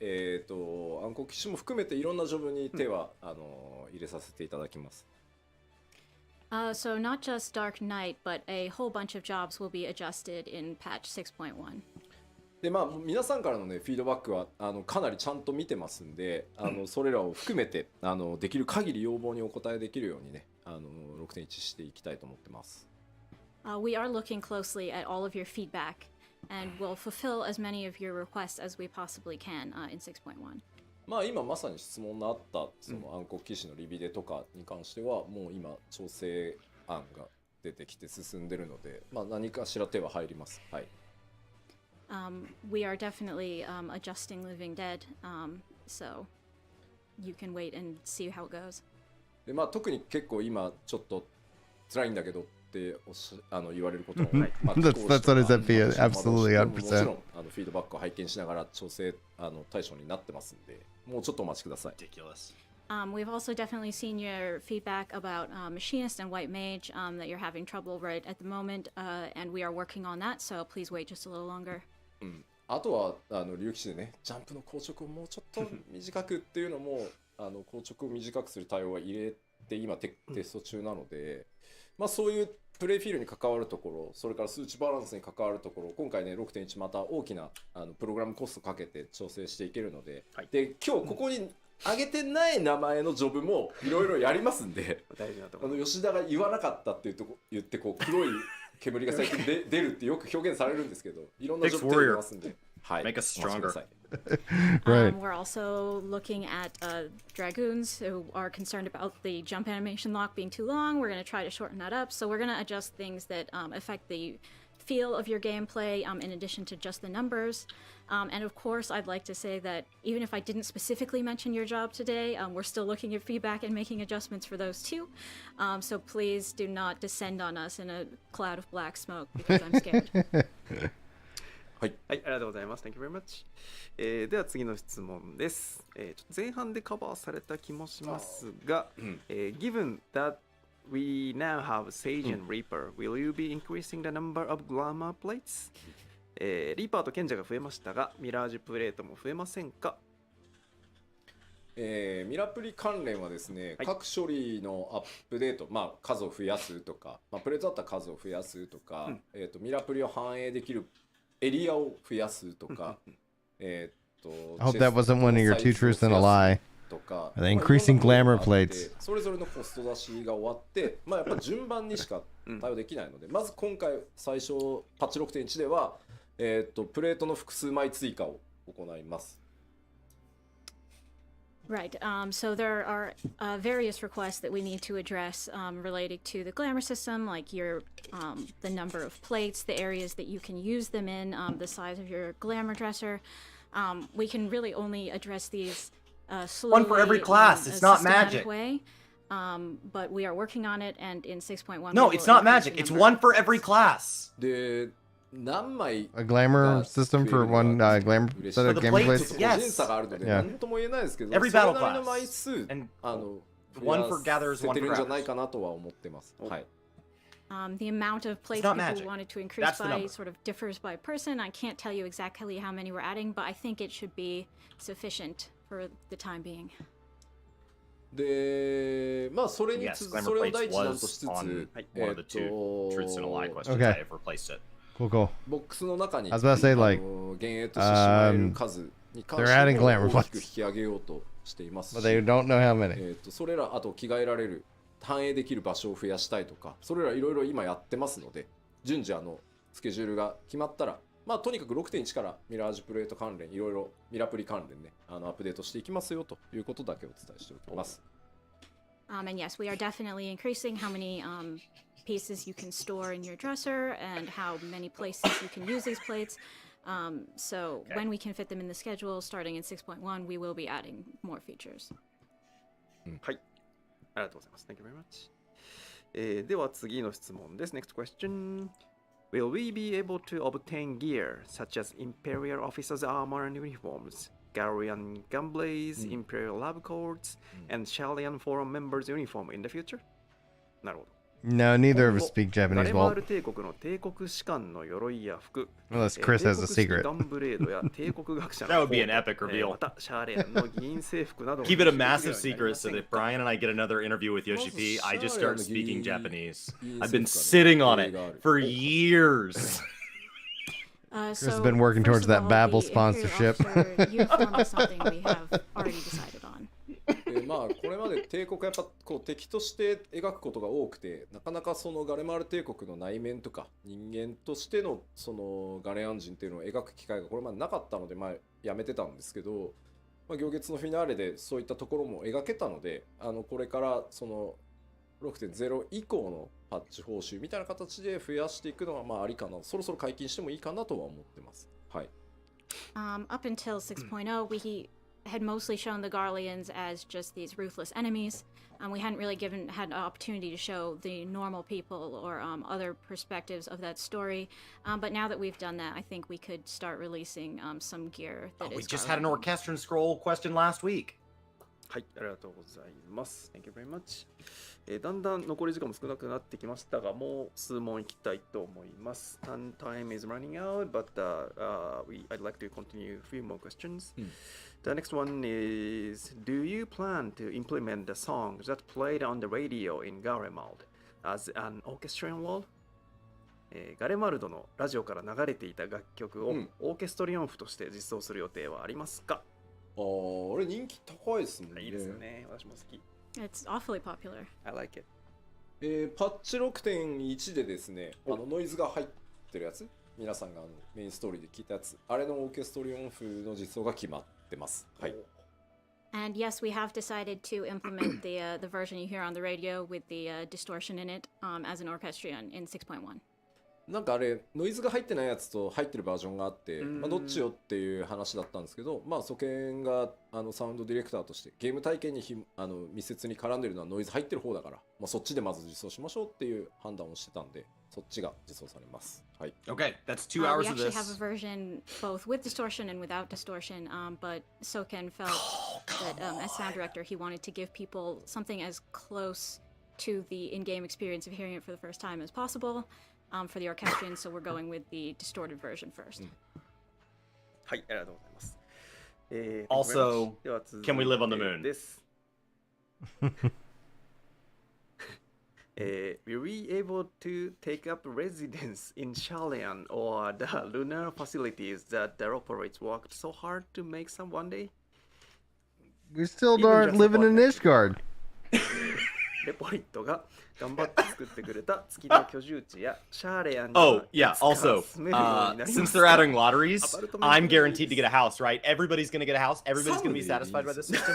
[SPEAKER 4] 暗黒騎士も含めていろんなジョブに手は、入れさせていただきます。
[SPEAKER 2] So not just Dark Knight, but a whole bunch of jobs will be adjusted in patch 6.1.
[SPEAKER 4] で皆さんからのねフィードバックはかなりちゃんと見てますんで、それらを含めてできる限り要望にお答えできるようにね6.1 していきたいと思ってます。
[SPEAKER 2] We are looking closely at all of your feedback and will fulfill as many of your requests as we possibly can in 6.1.
[SPEAKER 4] 今まさに質問のあったその暗黒騎士のリビデとかに関してはもう今調整案が出てきて進んでるので、何かしら手は入ります。はい。
[SPEAKER 2] We are definitely adjusting Living Dead, so you can wait and see how it goes.
[SPEAKER 4] で特に結構今ちょっと辛いんだけどって言われることも、
[SPEAKER 1] That's what I said, Pia. Absolutely, 100%.
[SPEAKER 4] もちろんフィードバックを拝見しながら調整対象になってますんで、もうちょっとお待ちください。
[SPEAKER 6] Ridiculous.
[SPEAKER 2] We've also definitely seen your feedback about Machinist and White Mage, that you're having trouble right at the moment, and we are working on that, so please wait just a little longer.
[SPEAKER 4] あとは竜騎士でね、ジャンプの硬直をもうちょっと短くっていうのも硬直を短くする対応は入れて今テスト中なので、そういうプレイフィールに関わるところ、それから数値バランスに関わるところ、今回ね 6.1 また大きなプログラムコストかけて調整していけるので、で今日ここに上げてない名前のジョブもいろいろやりますんで
[SPEAKER 3] 大事なところ。
[SPEAKER 4] 吉田が言わなかったって言って黒い煙が最近出るってよく表現されるんですけど、いろんなジョブ手を入れますんで、はい。
[SPEAKER 6] Make us stronger.
[SPEAKER 1] Right.
[SPEAKER 2] We're also looking at Dragoons who are concerned about the jump animation lock being too long. We're going to try to shorten that up. So we're going to adjust things that affect the feel of your gameplay in addition to just the numbers. And of course, I'd like to say that even if I didn't specifically mention your job today, we're still looking at feedback and making adjustments for those too. So please do not descend on us in a cloud of black smoke because I'm scared.
[SPEAKER 3] はい、ありがとうございます。Thank you very much. では次の質問です。ちょっと前半でカバーされた気もしますが、Given that we now have Sage and Reaper, will you be increasing the number of glamour plates? リーパーと賢者が増えましたが、ミラージュプレートも増えませんか？
[SPEAKER 4] ミラプリ関連はですね、
[SPEAKER 3] はい
[SPEAKER 4] 各処理のアップデート、まあ、数を増やすとか、まあ、プレートだったら数を増やすとか、ミラプリを反映できるエリアを増やすとか、
[SPEAKER 1] I hope that wasn't one of your two truths and a lie.
[SPEAKER 4] とか、
[SPEAKER 1] The increasing
[SPEAKER 4] まあいろんな
[SPEAKER 1] glamour
[SPEAKER 4] ことがあって
[SPEAKER 1] plates.
[SPEAKER 4] それぞれのコスト出しが終わって、まあ、やっぱ順番にしか対応できないので、まず今回最初パッチ 6.1 では、プレートの複数枚追加を行います。
[SPEAKER 2] Right. So there are various requests that we need to address related to the glamour system, like the number of plates, the areas that you can use them in, the size of your glamour dresser. We can really only address these slowly.
[SPEAKER 6] One for every class.
[SPEAKER 2] In
[SPEAKER 6] It's
[SPEAKER 2] a
[SPEAKER 6] not
[SPEAKER 2] systematic
[SPEAKER 6] magic.
[SPEAKER 2] Way. But we are working on it, and in 6.1.
[SPEAKER 6] No,
[SPEAKER 2] we
[SPEAKER 6] it's
[SPEAKER 2] will
[SPEAKER 6] not
[SPEAKER 2] increase the
[SPEAKER 6] magic. It's
[SPEAKER 2] number.
[SPEAKER 6] one for every class.
[SPEAKER 4] で、何枚
[SPEAKER 1] A glamour system for one glamour set of
[SPEAKER 6] the
[SPEAKER 1] gaming
[SPEAKER 6] plates,
[SPEAKER 1] plates.
[SPEAKER 6] yeah.
[SPEAKER 4] 個人差があるので
[SPEAKER 1] Yeah.
[SPEAKER 4] 何とも言えないですけど、
[SPEAKER 6] Every
[SPEAKER 4] それ
[SPEAKER 6] battle
[SPEAKER 4] なりの
[SPEAKER 6] class.
[SPEAKER 4] 枚数
[SPEAKER 6] And
[SPEAKER 4] 増
[SPEAKER 6] one
[SPEAKER 4] や
[SPEAKER 6] for gatherers,
[SPEAKER 4] せ
[SPEAKER 6] one
[SPEAKER 4] て
[SPEAKER 6] for
[SPEAKER 4] るんじゃない
[SPEAKER 6] grabbers.
[SPEAKER 4] かなとは思ってます。はい。
[SPEAKER 2] The amount of plates
[SPEAKER 6] not
[SPEAKER 2] people
[SPEAKER 6] magic.
[SPEAKER 2] wanted to increase
[SPEAKER 6] That's the
[SPEAKER 2] by
[SPEAKER 6] number.
[SPEAKER 2] sort of differs by person. I can't tell you exactly how many we're adding, but I think it should be sufficient for the time being.
[SPEAKER 4] で、まあそれに
[SPEAKER 6] Yes,
[SPEAKER 4] そ
[SPEAKER 6] glamour
[SPEAKER 4] れを第
[SPEAKER 6] plates
[SPEAKER 4] 一弾とし
[SPEAKER 6] was
[SPEAKER 4] つつ、
[SPEAKER 6] on one of the two truths and a lie questions.
[SPEAKER 1] Okay.
[SPEAKER 6] I have replaced it.
[SPEAKER 1] Cool, cool.
[SPEAKER 4] ボックスの中に
[SPEAKER 1] I was about to say, like,
[SPEAKER 4] 幻影としてしまえる数に関
[SPEAKER 1] they're
[SPEAKER 4] し
[SPEAKER 1] adding
[SPEAKER 4] ても
[SPEAKER 1] glamour
[SPEAKER 4] 大きく
[SPEAKER 1] plates.
[SPEAKER 4] 引き上げようとしていますし、
[SPEAKER 1] But they don't know how many.
[SPEAKER 4] それらあと着替えられる反映できる場所を増やしたいとか、それらいろいろ今やってますので、順次スケジュールが決まったら、まあとにかく 6.1 からミラージュプレート関連いろいろミラプリ関連ねアップデートしていきますよということだけお伝えしておきます。
[SPEAKER 2] And yes, we are definitely increasing how many pieces you can store in your dresser and how many places you can use these plates. So when we can fit them in the schedule, starting in 6.1, we will be adding more features.
[SPEAKER 3] はい。ありがとうございます。Thank you very much. では次の質問です。Next question. Will we be able to obtain gear such as Imperial Officers' armor and uniforms, Galarian Gunblades, Imperial Lab Coats, and Shalian Forum members' uniform in the future? なるほど。
[SPEAKER 1] No, neither of us speak Japanese
[SPEAKER 3] ガレマー
[SPEAKER 1] well.
[SPEAKER 3] ル帝国の帝国士官の鎧や服、
[SPEAKER 1] Unless Chris has a
[SPEAKER 3] 帝国式
[SPEAKER 1] secret.
[SPEAKER 3] ガンブレードや帝国学者の
[SPEAKER 6] That would be an
[SPEAKER 3] コート
[SPEAKER 6] epic reveal.
[SPEAKER 3] またシャーレアンの議員制服なども
[SPEAKER 6] Keep it a
[SPEAKER 3] 収集
[SPEAKER 6] massive
[SPEAKER 3] できるようになり
[SPEAKER 6] secret
[SPEAKER 3] ま
[SPEAKER 6] so
[SPEAKER 3] せん
[SPEAKER 6] that
[SPEAKER 3] か？
[SPEAKER 6] Brian and I get another interview with Yoshi P. I just start
[SPEAKER 4] Sorry,
[SPEAKER 6] speaking
[SPEAKER 4] Gi-
[SPEAKER 6] Japanese.
[SPEAKER 4] Gi-
[SPEAKER 6] I've been
[SPEAKER 4] Gi-
[SPEAKER 6] sitting on it
[SPEAKER 4] Gi-
[SPEAKER 6] for
[SPEAKER 4] Gi-
[SPEAKER 6] years.
[SPEAKER 1] Chris has been working towards that Babbel sponsorship.
[SPEAKER 2] Uniform is something we have already decided on.
[SPEAKER 4] まあこれまで帝国やっぱこう敵として描くことが多くて、なかなかそのガレマール帝国の内面とか人間としてのそのガレアン人っていうのを描く機会がこれまでなかったので、まあやめてたんですけど、まあ、行月のフィナーレでそういったところも描けたので、これからその 6.0 以降のパッチ報酬みたいな形で増やしていくのはまあありかな、そろそろ解禁してもいいかなとは思ってます。はい。
[SPEAKER 2] Up until 6.0, we had mostly shown the Garleans as just these ruthless enemies. We hadn't really had an opportunity to show the normal people or other perspectives of that story. But now that we've done that, I think we could start releasing some gear that
[SPEAKER 6] We
[SPEAKER 2] is
[SPEAKER 6] just had an
[SPEAKER 2] Garlean.
[SPEAKER 6] orchestral scroll question last week.
[SPEAKER 3] はい、ありがとうございます。Thank you very much. だんだん残り時間も少なくなってきましたが、もう数問いきたいと思います。Time is running out, but I'd like to continue a few more questions. The next one is, do you plan to implement the songs that played on the radio in Garemald as an orchestrion wall? ガレマルドのラジオから流れていた楽曲をオーケストリオン譜として実装する予定はありますか？
[SPEAKER 4] あれ人気高いですもんね。
[SPEAKER 3] いいですよね。私も好き。
[SPEAKER 2] It's awfully popular.
[SPEAKER 3] I like it.
[SPEAKER 4] パッチ 6.1 でですね、ノイズが入ってるやつ、皆さんがメインストーリーで聞いたやつ、あれのオーケストリオン風の実装が決まってます。はい。
[SPEAKER 2] And yes, we have decided to implement the version you hear on the radio with the distortion in it as an orchestrion in 6.1.
[SPEAKER 4] なんかあれノイズが入ってないやつと入ってるバージョンがあって、まあ、どっちよっていう話だったんですけど、まあ、ソケンがサウンドディレクターとしてゲーム体験に密接に絡んでるのはノイズ入ってる方だから、まあ、そっちでまず実装しましょうっていう判断をしてたんで、そっちが実装されます。はい。
[SPEAKER 6] Okay, that's 2
[SPEAKER 2] We
[SPEAKER 6] hours of
[SPEAKER 2] actually
[SPEAKER 6] this.
[SPEAKER 2] have a version both with distortion and without distortion, but Soken felt that as sound director, he wanted to give people something as close to the in-game experience of hearing it for the first time as possible. for the orchestrion, so we're going with the distorted version first.
[SPEAKER 3] はい、ありがとうございます。
[SPEAKER 6] Also,
[SPEAKER 3] では続いて
[SPEAKER 6] can we live on the moon?
[SPEAKER 3] です。Were we able to take up residence in Shalian or the lunar facilities that the operates worked so hard to make some one day?
[SPEAKER 1] We still
[SPEAKER 3] Even
[SPEAKER 1] aren't
[SPEAKER 3] just
[SPEAKER 1] living in
[SPEAKER 3] about
[SPEAKER 1] Ishgard.
[SPEAKER 3] レポリットが頑張って作ってくれた月の居住地やシャーレアンに
[SPEAKER 6] Oh,
[SPEAKER 3] は
[SPEAKER 6] yeah,
[SPEAKER 3] いつか
[SPEAKER 6] also,
[SPEAKER 3] 住めるようになり
[SPEAKER 6] since
[SPEAKER 3] ます
[SPEAKER 6] they're adding lotteries,
[SPEAKER 3] Apartment
[SPEAKER 6] I'm guaranteed to
[SPEAKER 3] lotteries.
[SPEAKER 6] get a house, right? Everybody's gonna get a house. Everybody's gonna be
[SPEAKER 4] Somebody
[SPEAKER 6] satisfied by
[SPEAKER 4] needs-
[SPEAKER 6] this system.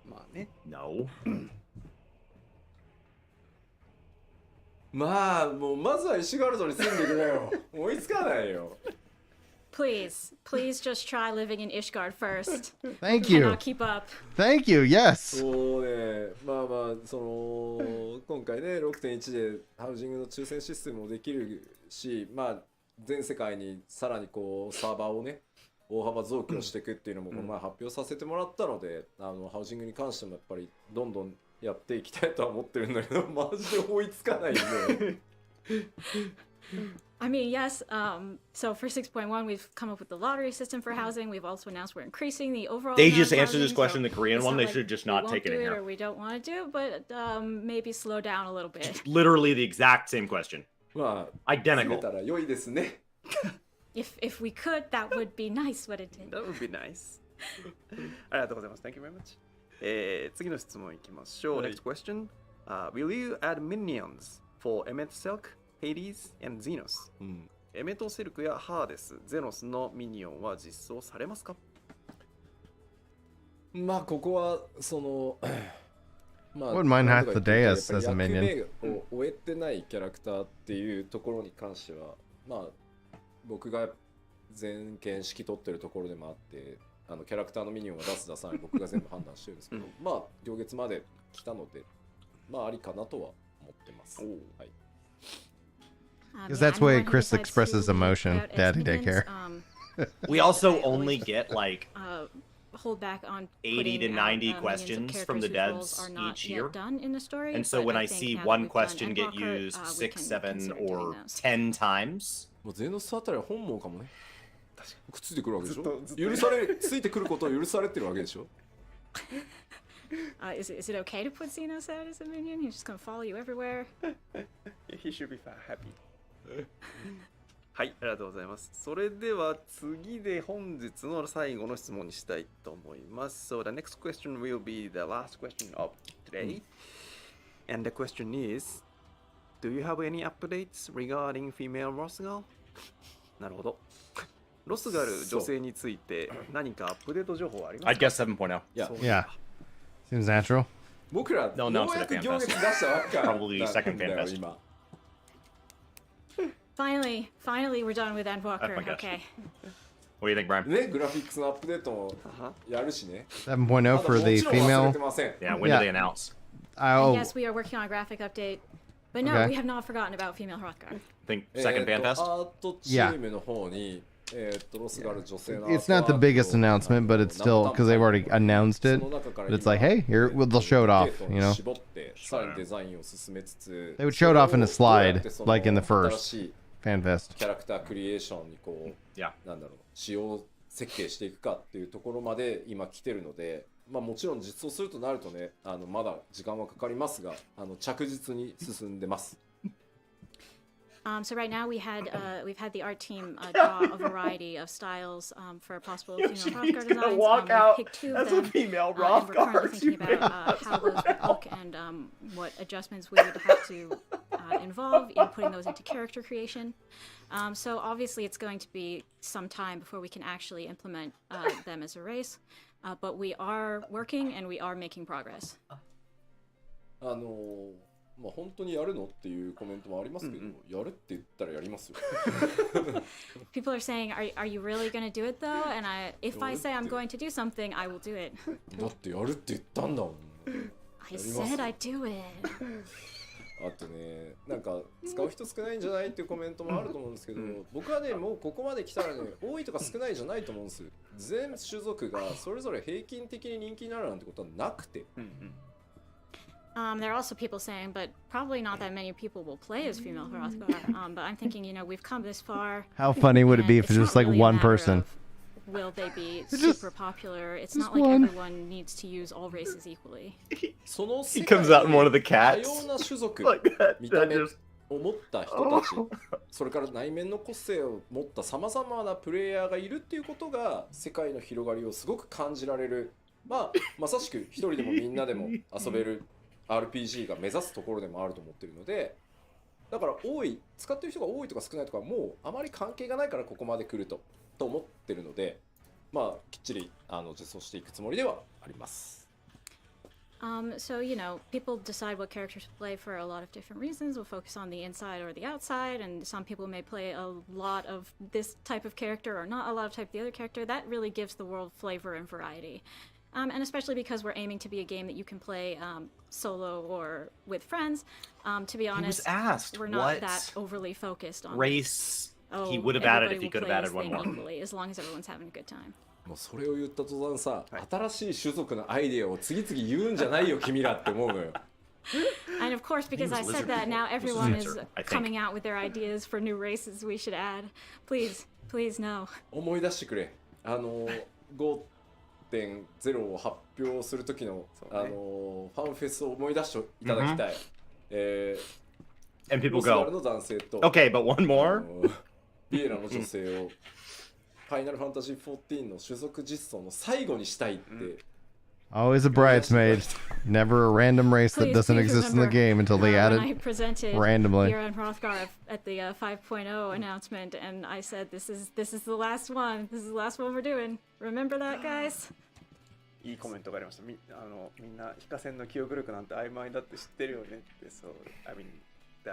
[SPEAKER 3] まあね
[SPEAKER 6] No.
[SPEAKER 4] まあもうまずは石ガルドに住んでくれよ。追いつかないよ。
[SPEAKER 2] Please just try living in Ishgard first.
[SPEAKER 1] Thank you.
[SPEAKER 2] Cannot keep up.
[SPEAKER 1] Thank you. Yes.
[SPEAKER 4] そうね、まあまあその今回ね 6.1 でハウジングの抽選システムもできるし、まあ全世界にさらにこうサーバーをね大幅増強していくっていうのもこの前発表させてもらったので、ハウジングに関してもやっぱりどんどんやっていきたいとは思ってるんだけど、マジで追いつかないんで。
[SPEAKER 2] I mean, yes. So for 6.1, we've come up with the lottery system for housing. We've also announced we're increasing the overall.
[SPEAKER 6] They
[SPEAKER 2] amount
[SPEAKER 6] just
[SPEAKER 2] of
[SPEAKER 6] answered this
[SPEAKER 2] housing,
[SPEAKER 6] question,
[SPEAKER 2] so
[SPEAKER 6] the Korean
[SPEAKER 2] it's
[SPEAKER 6] one. They
[SPEAKER 2] like
[SPEAKER 6] should just
[SPEAKER 2] we
[SPEAKER 6] not
[SPEAKER 2] won't
[SPEAKER 6] take it
[SPEAKER 2] do
[SPEAKER 6] in here.
[SPEAKER 2] or we don't want to do, but maybe slow down a little bit.
[SPEAKER 6] Literally the exact same question.
[SPEAKER 4] まあ住め
[SPEAKER 6] Identical.
[SPEAKER 4] たら良いですね。
[SPEAKER 2] If we could, that would be nice. What it did.
[SPEAKER 3] That would be nice ありがとうございます Thank you very much 次の質問いきましょう Next question Will you add minions for Emmet Silk, Hades, and Xenos? エメトセルクやハーデス、ゼノスのミニオンは実装されますか？
[SPEAKER 4] まあここはそのまあ
[SPEAKER 1] Wouldn't mind
[SPEAKER 4] なんと
[SPEAKER 1] half
[SPEAKER 4] か
[SPEAKER 1] the
[SPEAKER 4] 言
[SPEAKER 1] day
[SPEAKER 4] って
[SPEAKER 1] as
[SPEAKER 4] やっぱ
[SPEAKER 1] a
[SPEAKER 4] り
[SPEAKER 1] minion.
[SPEAKER 4] 役目を終えてないキャラクターっていうところに関してはまあ僕が全権指揮取ってるところでもあってキャラクターのミニオンが出す出さない僕が全部判断してるんですけど、まあ行月まで来たのでまあありかなとは思ってます。はい。
[SPEAKER 1] Because
[SPEAKER 2] Yeah,
[SPEAKER 1] that's
[SPEAKER 2] I'm the
[SPEAKER 1] way
[SPEAKER 2] one who
[SPEAKER 1] Chris
[SPEAKER 2] decides
[SPEAKER 1] expresses
[SPEAKER 2] to
[SPEAKER 1] emotion,
[SPEAKER 2] leave out
[SPEAKER 1] Daddy
[SPEAKER 2] minions.
[SPEAKER 1] daycare.
[SPEAKER 6] We also
[SPEAKER 2] I
[SPEAKER 6] only
[SPEAKER 2] always,
[SPEAKER 6] get like
[SPEAKER 2] hold back on
[SPEAKER 6] 80 to
[SPEAKER 2] putting
[SPEAKER 6] 90
[SPEAKER 2] out, minions of
[SPEAKER 6] questions from the
[SPEAKER 2] characters whose roles
[SPEAKER 6] devs
[SPEAKER 2] are not
[SPEAKER 6] each
[SPEAKER 2] yet
[SPEAKER 6] year.
[SPEAKER 2] done in the story,
[SPEAKER 6] And so
[SPEAKER 2] but
[SPEAKER 6] when
[SPEAKER 2] I
[SPEAKER 6] I
[SPEAKER 2] think
[SPEAKER 6] see
[SPEAKER 2] now that
[SPEAKER 6] one
[SPEAKER 2] we've done
[SPEAKER 6] question get
[SPEAKER 2] Endwalker,
[SPEAKER 6] used
[SPEAKER 2] we
[SPEAKER 6] 6,
[SPEAKER 2] can
[SPEAKER 6] 7,
[SPEAKER 2] consider doing
[SPEAKER 6] or
[SPEAKER 2] those.
[SPEAKER 6] 10 times,
[SPEAKER 4] もうゼノスあたりは本望かもね。くっついてくるわけでしょ。
[SPEAKER 3] ずっと
[SPEAKER 4] 許されついてくることを許されてるわけでしょ。
[SPEAKER 2] Is it okay to put Xenos out as a minion? He's just gonna follow you everywhere.
[SPEAKER 3] He should be happy はい、ありがとうございます。それでは次で本日の最後の質問にしたいと思います。So the next question will be the last question of today. And the question is, do you have any updates regarding female Rosgal? なるほど。ロスガル女性について何かアップデート情報はあります
[SPEAKER 6] I'd
[SPEAKER 3] か？
[SPEAKER 6] guess 7.0.
[SPEAKER 4] いや
[SPEAKER 1] Yeah. Seems natural.
[SPEAKER 4] 僕らよ
[SPEAKER 6] No,
[SPEAKER 4] う
[SPEAKER 6] no,
[SPEAKER 4] やく
[SPEAKER 6] it's
[SPEAKER 4] 行月出したばっか
[SPEAKER 6] Probably second
[SPEAKER 4] なんだよ
[SPEAKER 6] fan fest.
[SPEAKER 4] 今。
[SPEAKER 2] Finally, we're done with Endwalker.
[SPEAKER 6] That's my guess.
[SPEAKER 2] Okay.
[SPEAKER 6] What do you think, Brian?
[SPEAKER 4] ね、グラフィックスのアップデートもやるしね。
[SPEAKER 1] 7.0 for
[SPEAKER 4] ただも
[SPEAKER 1] the
[SPEAKER 4] ちろん忘れ
[SPEAKER 1] female.
[SPEAKER 4] てません。
[SPEAKER 6] Yeah, when do
[SPEAKER 1] Yeah.
[SPEAKER 6] they announce?
[SPEAKER 1] Oh,
[SPEAKER 2] Yes, we are working on a graphic update. But no,
[SPEAKER 1] Okay.
[SPEAKER 2] we have not forgotten about female Hrothgar.
[SPEAKER 6] Think second fan fest?
[SPEAKER 4] アートチームの方に、ロスガル女性のアート
[SPEAKER 1] it's not the biggest announcement, but it's still because they've already announced it.
[SPEAKER 4] その中から
[SPEAKER 1] But it's like, hey, here well, they'll show it off. You know,
[SPEAKER 4] 絞ってさらにデザインを進めつつ
[SPEAKER 1] They would show it off in a slide,
[SPEAKER 4] それをどうやって
[SPEAKER 1] like in the
[SPEAKER 4] その
[SPEAKER 1] first
[SPEAKER 4] 新しい
[SPEAKER 1] fan fest.
[SPEAKER 4] キャラクタークリエーションにこう、
[SPEAKER 6] Yeah.
[SPEAKER 4] なんだろう仕様設計していくかっていうところまで今来てるので、まあもちろん実装するとなるとね、まだ時間はかかりますが、着実に進んでます。
[SPEAKER 2] So right now we've had the art team draw a variety of styles for possible female Hrothgar designs. We've picked two of them.
[SPEAKER 6] female
[SPEAKER 2] And we're currently thinking about how those would look and what adjustments we would have to involve in putting those into character creation. So obviously it's going to be some time before we can actually implement them as a race. But we are working and we are making progress.
[SPEAKER 4] まあ本当にやるのっていうコメントもありますけど、やるって言ったらやりますよ。
[SPEAKER 2] People are saying, are you really going to do it though? And if I say I'm going to do something, I will do it.
[SPEAKER 4] だってやるって言ったんだもん。
[SPEAKER 2] I said I'd do it.
[SPEAKER 4] あとね、なんか使う人少ないんじゃないっていうコメントもあると思うんですけど、僕はね、もうここまで来たらね、多いとか少ないじゃないと思うんですよ。全種族がそれぞれ平均的に人気になるなんてことはなくて。
[SPEAKER 2] There are also people saying, but probably not that many people will play as female Hrothgar. But I'm thinking, we've come this far.
[SPEAKER 1] How funny would it be
[SPEAKER 2] and
[SPEAKER 1] if it's just
[SPEAKER 2] not
[SPEAKER 1] like
[SPEAKER 2] really a
[SPEAKER 1] one
[SPEAKER 2] matter
[SPEAKER 1] person?
[SPEAKER 2] of Will they be
[SPEAKER 1] just-
[SPEAKER 2] super popular? It's
[SPEAKER 1] just
[SPEAKER 2] not like
[SPEAKER 1] one.
[SPEAKER 2] everyone needs to use all races equally.
[SPEAKER 4] その
[SPEAKER 6] He
[SPEAKER 4] 世界
[SPEAKER 6] comes out in one of the
[SPEAKER 4] 多
[SPEAKER 6] cats.
[SPEAKER 4] 様な種族
[SPEAKER 6] Like that.
[SPEAKER 4] 見た
[SPEAKER 6] That
[SPEAKER 4] 目
[SPEAKER 6] just.
[SPEAKER 4] を持った人たちそれから内面の個性を持ったさまざまなプレイヤーがいるっていうことが世界の広がりをすごく感じられる、まさしく一人でもみんなでも遊べる RPG が目指すところでもあると思ってるので、だから使ってる人が多いとか少ないとかもうあまり関係がないからここまで来ると思ってるので、きっちり実装していくつもりではあります。
[SPEAKER 2] So, people decide what characters to play for a lot of different reasons. We'll focus on the inside or the outside, and some people may play a lot of this type of character or not a lot of type of the other character. That really gives the world flavor and variety. And especially because we're aiming to be a game that you can play solo or with friends. To be honest,
[SPEAKER 6] asked
[SPEAKER 2] we're not
[SPEAKER 6] what
[SPEAKER 2] that overly focused on
[SPEAKER 6] race he would have added if
[SPEAKER 2] everybody
[SPEAKER 6] he
[SPEAKER 2] will
[SPEAKER 6] could have
[SPEAKER 2] play
[SPEAKER 6] added
[SPEAKER 2] this
[SPEAKER 6] one
[SPEAKER 2] thing
[SPEAKER 6] more.
[SPEAKER 2] equally, as long as everyone's having a good time.
[SPEAKER 4] もうそれを言った途端さ、新しい種族のアイデアを次々言うんじゃないよ君らって思うのよ。
[SPEAKER 2] And of course, because I said that, now everyone is
[SPEAKER 6] I think.
[SPEAKER 2] coming out with their ideas for new races we should add. Please, no.
[SPEAKER 4] 思い出してくれ。5.0 を発表する時の、ファンフェスを思い出していただきたい。
[SPEAKER 6] And
[SPEAKER 4] ロ
[SPEAKER 6] people
[SPEAKER 4] スガル
[SPEAKER 6] go,
[SPEAKER 4] の男性と、
[SPEAKER 6] okay, but one more?
[SPEAKER 4] ビエラの女性をファイナルファンタジー14の種族実装の最後にしたいって。
[SPEAKER 1] Always a bridesmaid. Never a random race that
[SPEAKER 2] Please,
[SPEAKER 1] doesn't
[SPEAKER 2] please
[SPEAKER 1] exist in the
[SPEAKER 2] remember,
[SPEAKER 1] game until they add
[SPEAKER 2] when I
[SPEAKER 1] it
[SPEAKER 2] presented
[SPEAKER 1] randomly.
[SPEAKER 2] Bjorn Hrothgar at the 5.0 announcement, and I said, this is the last one. This is the last one we're doing. Remember that, guys?
[SPEAKER 3] いいコメントがありました。みんな非化線の記憶力なんて曖昧だって知ってるよねって。So, I mean,
[SPEAKER 6] So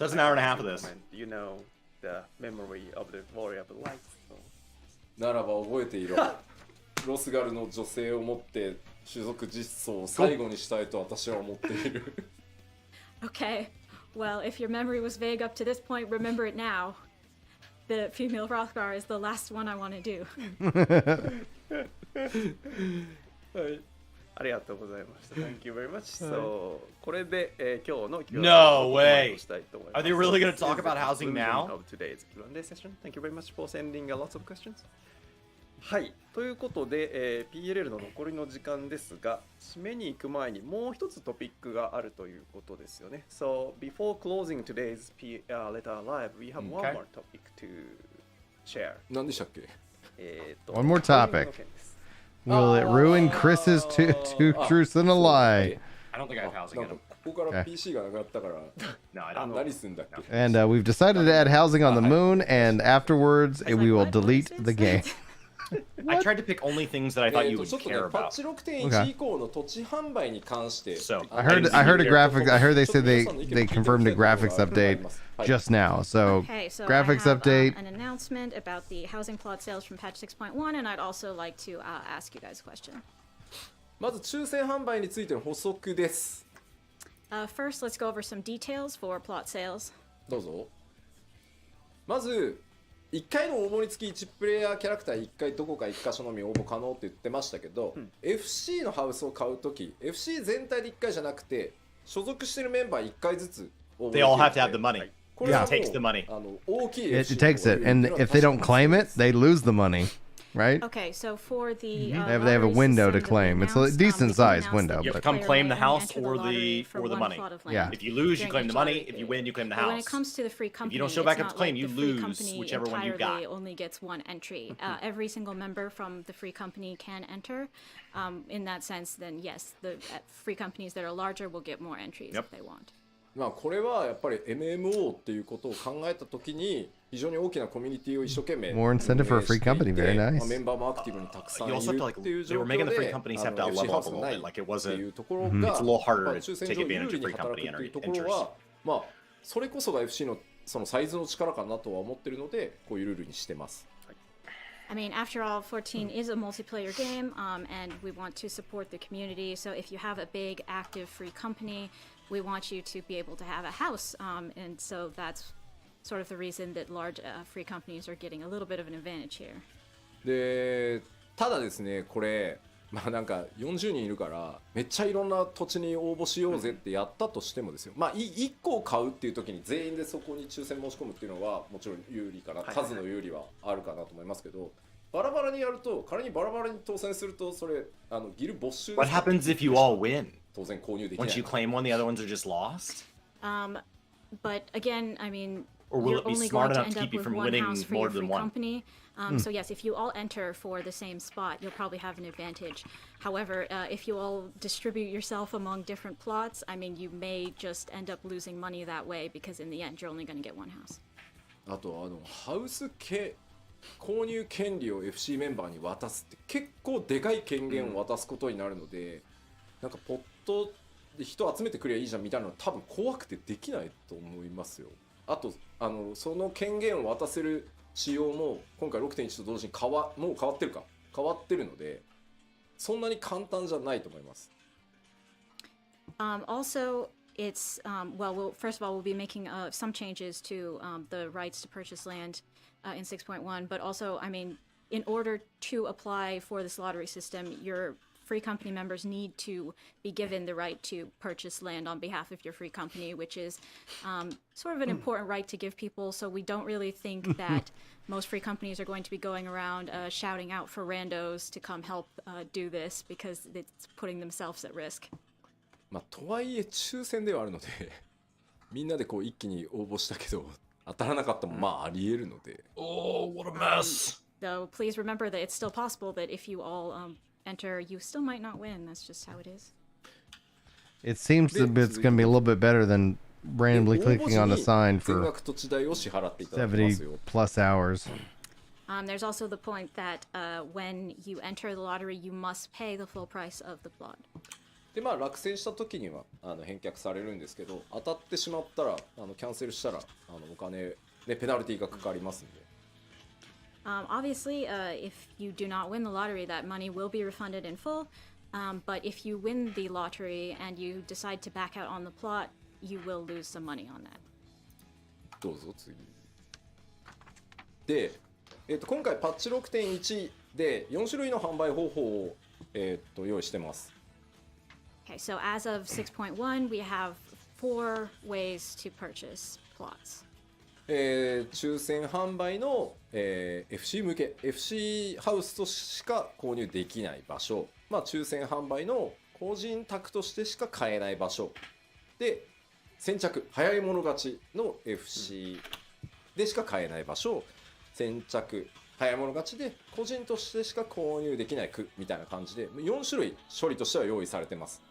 [SPEAKER 6] that's an hour and a half of this.
[SPEAKER 3] You know the memory of the warrior of light. So.
[SPEAKER 4] ならば覚えていろ。ロスガルの女性を持って種族実装を最後にしたいと私は思っている。
[SPEAKER 2] Okay. Well, if your memory was vague up to this point, remember it now. The female Hrothgar is the last one I want to do.
[SPEAKER 3] はい。ありがとうございました。Thank you very much. So, これで、今日の Q&A
[SPEAKER 6] No
[SPEAKER 3] を
[SPEAKER 6] way.
[SPEAKER 3] したいと思い
[SPEAKER 6] Are
[SPEAKER 3] ます。
[SPEAKER 6] they really going to talk
[SPEAKER 3] This is
[SPEAKER 6] about
[SPEAKER 3] the
[SPEAKER 6] housing
[SPEAKER 3] conclusion
[SPEAKER 6] now?
[SPEAKER 3] of today's Q&A session. Thank you very much for sending lots of questions. はい。ということで、PLL の残りの時間ですが、締めに行く前にもう一つトピックがあるということですよね。So, before closing today's letter live, we have one more topic to share.
[SPEAKER 4] 何でしたっけ？
[SPEAKER 1] One more topic. Will it ruin Chris's truth and a lie?
[SPEAKER 6] I don't think I have housing
[SPEAKER 4] なん
[SPEAKER 6] in
[SPEAKER 4] か
[SPEAKER 6] him.
[SPEAKER 4] ここから PC がなくなったから
[SPEAKER 6] No, I don't.
[SPEAKER 4] 何すんだっけ？
[SPEAKER 1] And we've decided to add housing on the moon, and afterwards we will delete the game.
[SPEAKER 6] I tried to pick only things that I thought you
[SPEAKER 4] ちょ
[SPEAKER 6] would
[SPEAKER 4] っとね
[SPEAKER 6] care
[SPEAKER 4] パッ
[SPEAKER 6] about.
[SPEAKER 4] チ6.1以降の土地販売に関して
[SPEAKER 6] So,
[SPEAKER 1] I heard a graphics. I heard they said they confirmed a graphics update just now. So
[SPEAKER 2] Okay, so
[SPEAKER 1] graphics
[SPEAKER 2] I have
[SPEAKER 1] update.
[SPEAKER 2] an announcement about the housing plot sales from patch 6.1, and I'd also like to ask you guys a question.
[SPEAKER 4] まず抽選販売についての補足です。
[SPEAKER 2] First, let's go over some details for plot sales.
[SPEAKER 4] どうぞ。まず1回の応募につき1プレイヤーキャラクター1回どこか1箇所のみ応募可能って言ってましたけど、FC のハウスを買うとき FC 全体で1回じゃなくて所属してるメンバー1回ずつ応募でき
[SPEAKER 6] they
[SPEAKER 4] る
[SPEAKER 6] all
[SPEAKER 4] の
[SPEAKER 6] have
[SPEAKER 4] で
[SPEAKER 6] to have the money.
[SPEAKER 4] これはも
[SPEAKER 6] It takes the money.
[SPEAKER 4] う大きい
[SPEAKER 1] It
[SPEAKER 4] FC
[SPEAKER 1] takes it, and if they don't claim it, they lose the money, right?
[SPEAKER 2] Okay, so for the
[SPEAKER 1] They have a
[SPEAKER 2] lottery
[SPEAKER 1] window to
[SPEAKER 2] system that we
[SPEAKER 1] claim. It's a
[SPEAKER 2] announced,
[SPEAKER 1] decent
[SPEAKER 2] we can
[SPEAKER 1] sized
[SPEAKER 2] announce
[SPEAKER 1] window,
[SPEAKER 2] that
[SPEAKER 6] You have
[SPEAKER 1] but
[SPEAKER 6] to come
[SPEAKER 2] player
[SPEAKER 6] claim the
[SPEAKER 2] may
[SPEAKER 6] house
[SPEAKER 2] enter
[SPEAKER 6] or
[SPEAKER 2] lottery
[SPEAKER 6] the
[SPEAKER 2] for
[SPEAKER 6] or the
[SPEAKER 2] one
[SPEAKER 6] money.
[SPEAKER 2] plot of land
[SPEAKER 1] Yeah.
[SPEAKER 6] If you lose, you
[SPEAKER 2] during
[SPEAKER 6] claim
[SPEAKER 2] each
[SPEAKER 6] the money.
[SPEAKER 2] lottery
[SPEAKER 6] If you
[SPEAKER 2] period.
[SPEAKER 6] win, you claim the
[SPEAKER 2] But when it
[SPEAKER 6] house.
[SPEAKER 2] comes to the free company,
[SPEAKER 6] don't show
[SPEAKER 2] it's
[SPEAKER 6] back up
[SPEAKER 2] not
[SPEAKER 6] to claim,
[SPEAKER 2] like
[SPEAKER 6] you
[SPEAKER 2] the free
[SPEAKER 6] lose
[SPEAKER 2] company
[SPEAKER 6] whichever one you
[SPEAKER 2] entirely
[SPEAKER 6] got.
[SPEAKER 2] only gets one entry. Every single member from the free company can enter. In that sense, then yes, the free companies that are larger will get more entries if they want.
[SPEAKER 4] まあこれはやっぱり MMO っていうことを考えたときに非常に大きなコミュニティを一生懸命
[SPEAKER 1] More incentive for a free company. Very nice.
[SPEAKER 4] まあメンバーもアクティブにたくさんい
[SPEAKER 6] You
[SPEAKER 4] る
[SPEAKER 6] also have to, like,
[SPEAKER 4] っていう
[SPEAKER 6] they
[SPEAKER 4] 状
[SPEAKER 6] were
[SPEAKER 4] 況
[SPEAKER 6] making the free
[SPEAKER 4] で
[SPEAKER 6] companies have to
[SPEAKER 4] FC
[SPEAKER 6] level
[SPEAKER 4] ハウ
[SPEAKER 6] up
[SPEAKER 4] ス
[SPEAKER 6] a
[SPEAKER 4] が
[SPEAKER 6] little
[SPEAKER 4] ない
[SPEAKER 6] bit. Like
[SPEAKER 4] っ
[SPEAKER 6] it
[SPEAKER 4] て
[SPEAKER 6] wasn't.
[SPEAKER 4] いうところが
[SPEAKER 6] It's a little harder
[SPEAKER 4] まあ
[SPEAKER 6] to
[SPEAKER 4] 抽選
[SPEAKER 6] take
[SPEAKER 4] 上有
[SPEAKER 6] advantage
[SPEAKER 4] 利
[SPEAKER 6] of
[SPEAKER 4] に
[SPEAKER 6] free
[SPEAKER 4] 働く
[SPEAKER 6] company
[SPEAKER 4] っていうところ
[SPEAKER 6] interest.
[SPEAKER 4] はまあそれこそが FC のそのサイズの力かなとは思ってるのでこういうルールにしてます。
[SPEAKER 2] I mean, after all, 14 is a multiplayer game, and we want to support the community. So if you have a big, active, free company, we want you to be able to have a house. And so that's sort of the reason that large free companies are getting a little bit of an advantage here.
[SPEAKER 4] でただですねこれまあなんか40人いるからめっちゃいろんな土地に応募しようぜってやったとしてもですよ、まあ1個を買うっていう時に全員でそこに抽選申し込むっていうのはもちろん有利かな、数の有利はあるかなと思いますけど、バラバラにやると仮にバラバラに当選するとそれギル没収。
[SPEAKER 6] What happens if you all win?
[SPEAKER 4] 当然購入できない。
[SPEAKER 6] Once you claim one, the other ones are just lost?
[SPEAKER 2] But again, I mean,
[SPEAKER 6] Or will
[SPEAKER 2] you're
[SPEAKER 6] it be
[SPEAKER 2] only
[SPEAKER 6] smart
[SPEAKER 2] going to
[SPEAKER 6] enough to
[SPEAKER 2] end
[SPEAKER 6] keep
[SPEAKER 2] up
[SPEAKER 6] you
[SPEAKER 2] with
[SPEAKER 6] from
[SPEAKER 2] one
[SPEAKER 6] winning
[SPEAKER 2] house for
[SPEAKER 6] more
[SPEAKER 2] your free
[SPEAKER 6] than one?
[SPEAKER 2] company. So yes, if you all enter for the same spot, you'll probably have an advantage. However, if you all distribute yourself among different plots, I mean, you may just end up losing money that way because in the end, you're only going to get one house.
[SPEAKER 4] あとハウス購入権利を FC メンバーに渡すって結構でかい権限を渡すことになるので、なんかポットで人集めてくればいいじゃんみたいなのは多分怖くてできないと思いますよ。あとその権限を渡せる仕様も今回 6.1 と同時にもう変わってるのでそんなに簡単じゃないと思います。
[SPEAKER 2] Also, it's first of all, we'll be making some changes to the rights to purchase land in 6.1, but also, I mean, in order to apply for this lottery system, your free company members need to be given the right to purchase land on behalf of your free company, which is sort of an important right to give people. So we don't really think that most free companies are going to be going around shouting out for randos to come help do this because it's putting themselves at risk.
[SPEAKER 4] まあとはいえ抽選ではあるのでみんなでこう一気に応募したけど当たらなかったもまあありえるので。
[SPEAKER 6] Oh, what a mess!
[SPEAKER 2] Though please remember that it's still possible that if you all enter, you still might not win. That's just how it is.
[SPEAKER 1] It seems that it's going to be a little bit better than randomly clicking on a sign for 70 plus hours.
[SPEAKER 2] There's also the point that when you enter the lottery, you must pay the full price of the plot.
[SPEAKER 4] でまあ落選した時には返却されるんですけど、当たってしまったらキャンセルしたらお金でペナルティがかかりますんで。
[SPEAKER 2] Obviously, if you do not win the lottery, that money will be refunded in full. But if you win the lottery and you decide to back out on the plot, you will lose some money on that.
[SPEAKER 4] どうぞ次。で、今回パッチ 6.1 で4種類の販売方法を、用意してます。
[SPEAKER 2] Okay, so as of 6.1, we have 4 ways to purchase plots.
[SPEAKER 4] 抽選販売の、FC 向け FC ハウスとしか購入できない場所、まあ、抽選販売の個人宅としてしか買えない場所で先着早い者勝ちの FC でしか買えない場所、先着早い者勝ちで個人としてしか購入できない区みたいな感じで4種類処理としては用意されてます。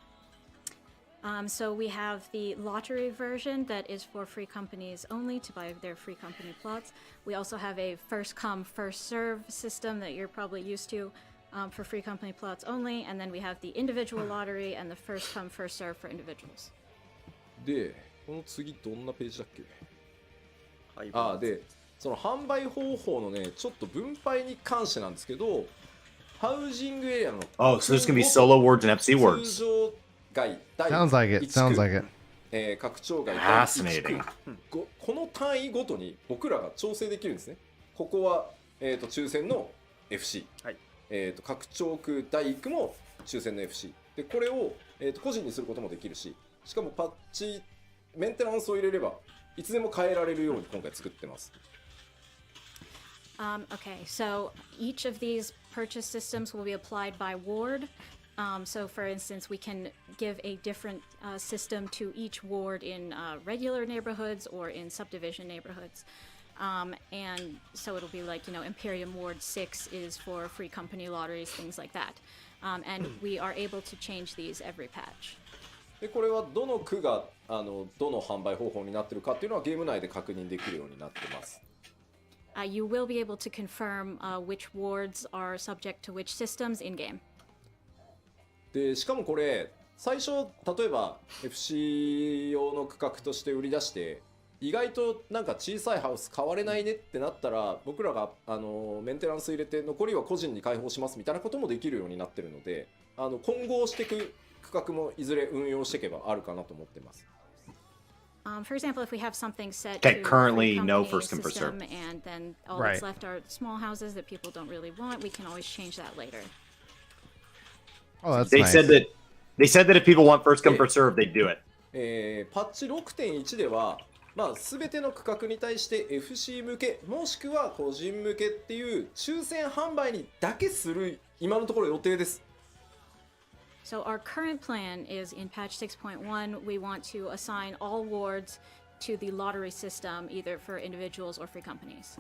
[SPEAKER 2] So we have the lottery version that is for free companies only to buy their free company plots. We also have a first come, first serve system that you're probably used to for free company plots only. And then we have the individual lottery and the first come, first serve for individuals.
[SPEAKER 4] で、この次どんなページだっけ？で、その販売方法のね、ちょっと分配に関してなんですけど、ハウジングエリアの
[SPEAKER 6] Oh, so there's gonna be solo words and FC words.
[SPEAKER 4] 通常街第
[SPEAKER 1] Sounds like it. Sounds like it.
[SPEAKER 4] 拡張街第1区
[SPEAKER 6] Fascinating.
[SPEAKER 4] この単位ごとに僕らが調整できるんですね。ここは、抽選の FC、
[SPEAKER 3] はい
[SPEAKER 4] 拡張区第1区も抽選の FC でこれを、個人にすることもできるし、しかもパッチメンテナンスを入れればいつでも変えられるように今回作ってます。
[SPEAKER 2] Okay, so each of these purchase systems will be applied by ward. So for instance, we can give a different system to each ward in regular neighborhoods or in subdivision neighborhoods. And so it'll be like, Imperium Ward 6 is for free company lotteries, things like that. And we are able to change these every patch.
[SPEAKER 4] でこれはどの区がどの販売方法になってるかっていうのはゲーム内で確認できるようになってます。
[SPEAKER 2] You will be able to confirm which wards are subject to which systems in game.
[SPEAKER 4] でしかもこれ最初例えば FC 用の区画として売り出して意外となんか小さいハウス買われないねってなったら僕らがメンテナンス入れて残りは個人に開放しますみたいなこともできるようになってるので混合していく区画もいずれ運用していけばあるかなと思ってます。
[SPEAKER 2] For example, if we have something set
[SPEAKER 6] Okay,
[SPEAKER 2] to
[SPEAKER 6] currently
[SPEAKER 2] free
[SPEAKER 6] no
[SPEAKER 2] company
[SPEAKER 6] first come, first
[SPEAKER 2] system,
[SPEAKER 6] serve.
[SPEAKER 2] and then all
[SPEAKER 1] Right.
[SPEAKER 2] that's left are small houses that people don't really want, we can always change that later.
[SPEAKER 1] Oh, that's
[SPEAKER 6] They
[SPEAKER 1] nice.
[SPEAKER 6] said that if people want first come first serve, they'd do it.
[SPEAKER 4] パッチ6.1 では、まあ、全ての区画に対して FC 向けもしくは個人向けっていう抽選販売にだけする今のところ予定です。
[SPEAKER 2] So our current plan is in patch 6.1, we want to assign all wards to the lottery system, either for individuals or free companies.